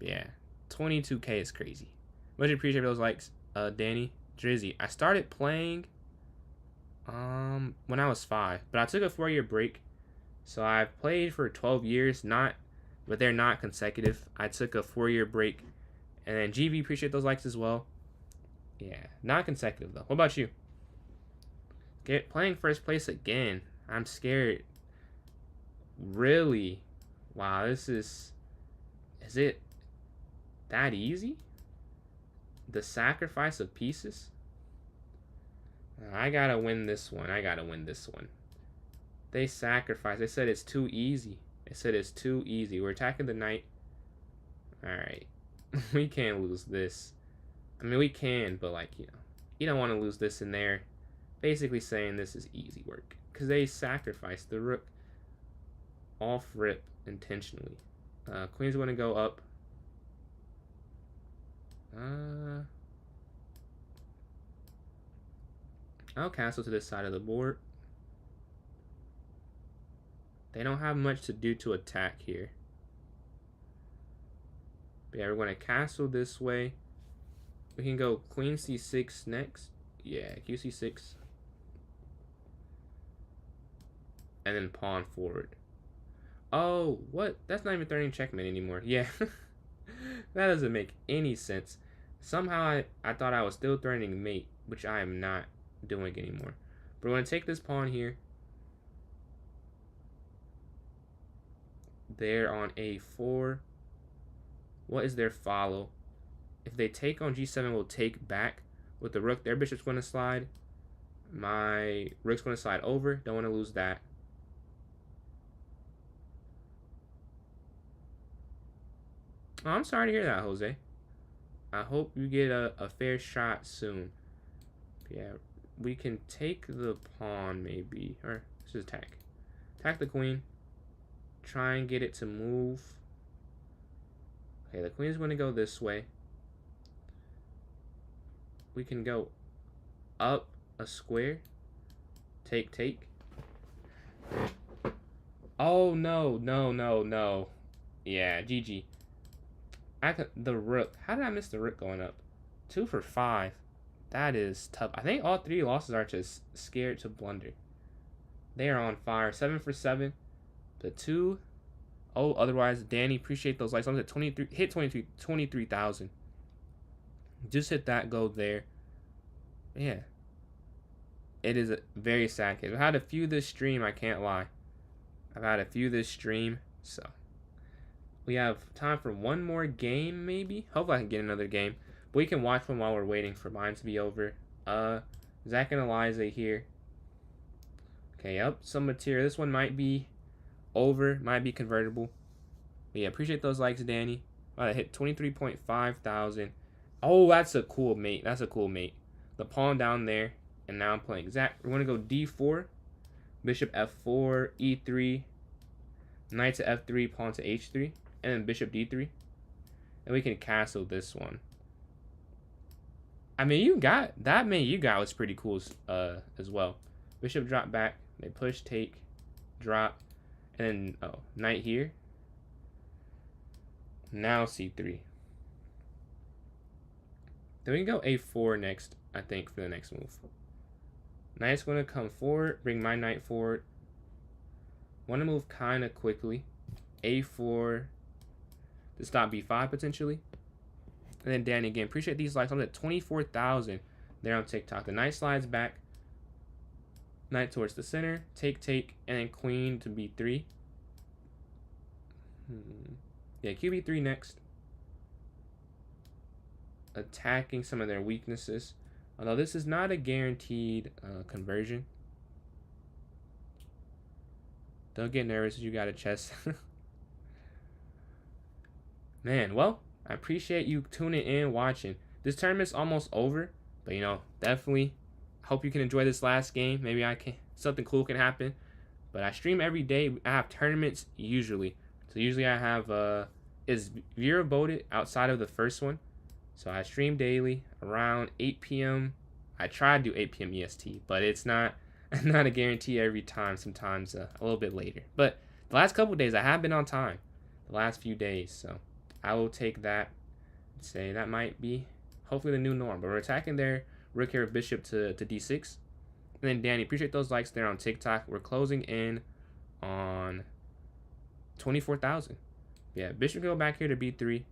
But yeah, 22K is crazy. Much appreciate those likes. Danny Drizzy. I started playing when I was 5, but I took a 4-year break. So I've played for 12 years, but they're not consecutive. I took a 4-year break. And then GV, appreciate those likes as well. Yeah, not consecutive though. What about you? Playing first place again. I'm scared. Really? Wow, is it that easy? The sacrifice of pieces? I gotta win this one. They sacrificed. They said it's too easy. We're attacking the knight. Alright. We can't lose this. I mean, we can, but like, you don't want to lose this in there. Basically saying this is easy work. Because they sacrificed the rook off rip intentionally. Queen's going to go up. I'll castle to this side of the board. They don't have much to do to attack here. But yeah, we're going to castle this way. We can go queen c6 next. Yeah, qc6. And then pawn forward. Oh, what? That's not even threatening checkmate anymore. Yeah. That doesn't make any sense. Somehow I thought I was still threatening mate, which I am not doing anymore. We're going to take this pawn here. They're on a4. What is their follow? If they take on g7, we'll take back with the rook. Their bishop's going to slide. My rook's going to slide over. Don't want to lose that. Oh, I'm sorry to hear that, Jose. I hope you get a fair shot soon. Yeah, we can take the pawn maybe. Or let's just attack. Attack the queen. Try and get it to move. Okay, the queen's going to go this way. We can go up a square. Take, take. Oh, no, no, no, no. Yeah, GG. The rook. How did I miss the rook going up? 2 for 5. That is tough. I think all 3 losses are just scared to blunder. They are on fire. 7 for 7. The 2. Oh, otherwise, Danny, appreciate those likes. I'm at 23. Hit 23,000. Just hit that. Go there. Yeah. It is very sad. I've had a few this stream. I can't lie. I've had a few this stream. So we have time for one more game, maybe. Hopefully I can get another game. But we can watch one while we're waiting for mine to be over. Zach and Eliza here. Okay, up some material. This one might be over, might be convertible. But yeah, appreciate those likes, Danny. I hit 23.5 thousand. Oh, that's a cool mate. That's a cool mate. The pawn down there. And now I'm playing Zach. We're going to go d4. Bishop f4, e3. Knight to f3, pawn to h3. And then bishop d3. And we can castle this one. I mean, you got that mate you got was pretty cool as well. Bishop drop back. They push, take, drop. And then, oh, knight here. Now c3. Then we can go a4 next, I think, for the next move. Knight's going to come forward, bring my knight forward. Want to move kind of quickly. a4 to stop b5 potentially. And then Danny again. Appreciate these likes. I'm at 24,000 there on TikTok. The knight slides back. Knight towards the center. Take, take. And then queen to b3. Yeah, qb3 next. Attacking some of their weaknesses. Although this is not a guaranteed conversion. Don't get nervous if you got a chess. Man, well, I appreciate you tuning in, watching. This tournament's almost over. But, you know, definitely hope you can enjoy this last game. Maybe something cool can happen. But I stream every day. I have tournaments usually. So usually I have, is viewer voted outside of the first one. So I stream daily around 8 p.m. I try to do 8 p.m. EST, but it's not a guarantee every time. Sometimes a little bit later. But the last couple of days I have been on time. The last few days, so I will take that and say that might be hopefully the new norm. But we're attacking their rook here, bishop to d6. And then Danny, appreciate those likes there on TikTok. We're closing in on 24,000. Yeah, bishop can go back here to b3.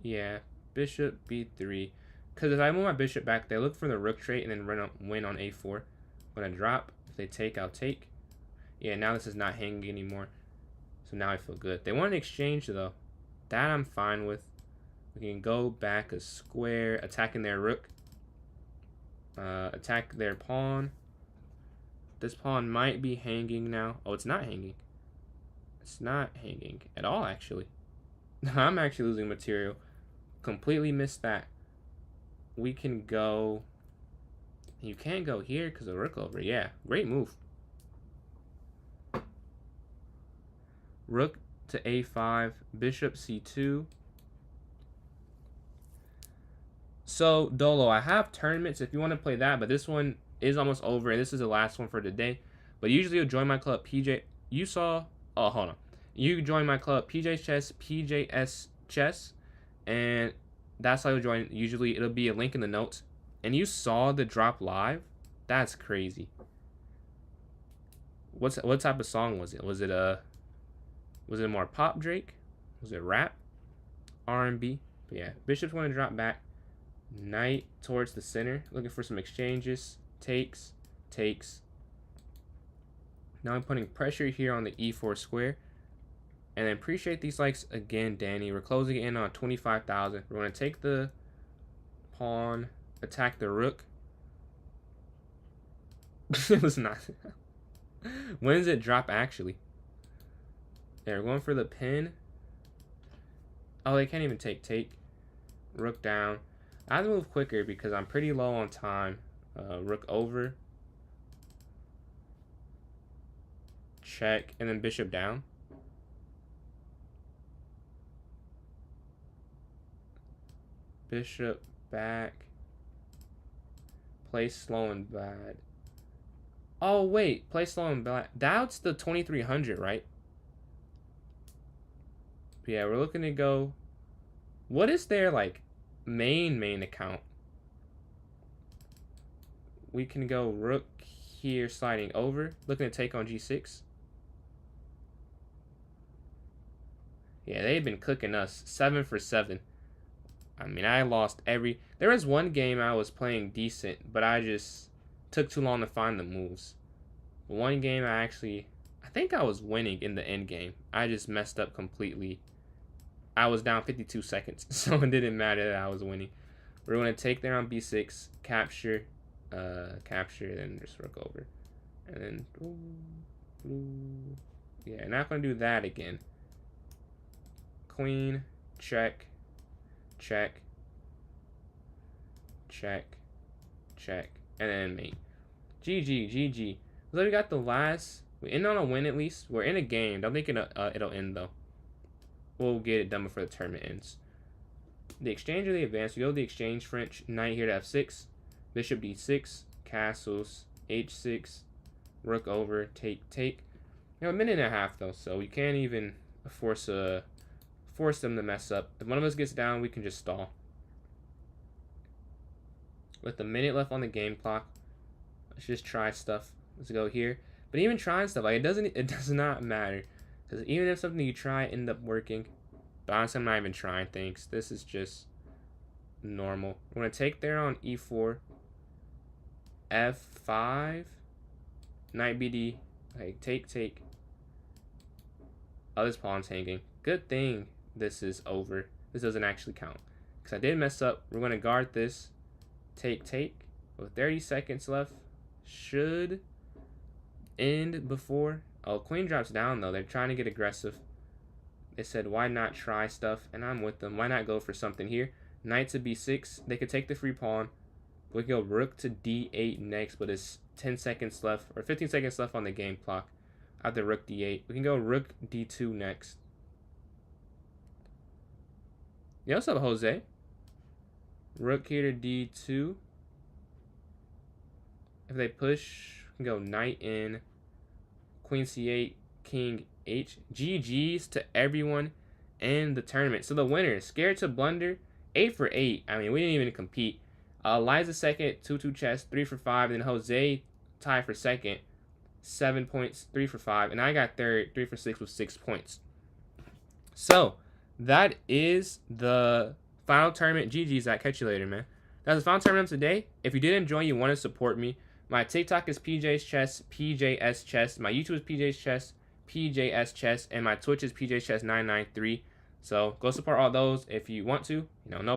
Yeah, bishop b3. Because if I move my bishop back, they look for the rook trait and then win on a4. I'm going to drop. If they take, I'll take. Yeah, now this is not hanging anymore. So now I feel good. They want an exchange, though. That I'm fine with. We can go back a square, attacking their rook. Attack their pawn. This pawn might be hanging now. Oh, it's not hanging. It's not hanging at all, actually. I'm actually losing material. Completely missed that. We can go. You can't go here because of rook over. Yeah, great move. Rook to a5, bishop c2. So Dolo, I have tournaments if you want to play that, but this one is almost over, and this is the last one for today. But usually you'll join my club, PJ. You saw. Oh, hold on. You join my club, PJ's Chess, PJS Chess, and that's how you'll join. Usually it'll be a link in the notes. And you saw the drop live? That's crazy. What type of song was it? Was it more pop Drake? Was it rap? R&B? But yeah, bishop's going to drop back. Knight towards the center. Looking for some exchanges. Takes. Now I'm putting pressure here on the e4 square. And then appreciate these likes again, Danny. We're closing in on 25,000. We're going to take the pawn, attack the rook. It was not. When does it drop actually? There, we're going for the pin. Oh, they can't even take. Rook down. I have to move quicker because I'm pretty low on time. Rook over. Check. And then bishop down. Bishop back. Play slow and bad. Oh, wait. Play slow and bad. That's the 2300, right? Yeah, we're looking to go. What is their, like, main account? We can go rook here, sliding over. Looking to take on g6. Yeah, they've been cooking us. 7 for 7. I mean, I lost every... There was one game I was playing decent, but I just took too long to find the moves. One game I think I was winning in the end game. I just messed up completely. I was down 52 seconds, so it didn't matter that I was winning. We're going to take there on b6, capture, then just rook over. And then, yeah, not going to do that again. Queen, check, check, and then mate. GG. So we got the last. We end on a win at least. We're in a game. Don't think it'll end though. We'll get it done before the tournament ends. The exchange or the advance. We go to the exchange French. Knight here to f6. Bishop d6. Castles. h6. Rook over. Take. You know, a minute and a half though, so we can't even force them to mess up. If one of us gets down, we can just stall. With a minute left on the game clock, let's just try stuff. Let's go here. But even trying stuff, like it does not matter. Because even if something you try end up working, but honestly, I'm not even trying things. This is just normal. We're going to take there on e4, f5, knight bd, okay, take. Oh, this pawn's hanging. Good thing this is over. This doesn't actually count. Because I did mess up. We're going to guard this. Take. With 30 seconds left. Should end before. Oh, queen drops down, though. They're trying to get aggressive. They said, why not try stuff? And I'm with them. Why not go for something here? Knight to b6. They could take the free pawn. We can go rook to d8 next, but it's 10 seconds left, or 15 seconds left on the game clock. After rook d8. We can go rook d2 next. Yeah, what's up, Jose? Rook here to d2. If they push, we can go knight in. Queen c8, king h. GG's to everyone in the tournament. So the winner, Scared to Blunder, 8 for 8. I mean, we didn't even compete. Liza second, 2-2 chess, 3 for 5. And then Jose tied for second, 7 points, 3 for 5. And I got third, 3 for 6 with 6 points. So that is the final tournament. GG's. I catch you later, man. That's the final tournament of today. If you did enjoy, you want to support me, my TikTok is PJ's Chess, PJS Chess. My YouTube is PJ's Chess, PJS Chess, and my Twitch is PJ's Chess 993. So go support all those if you want to. You know, no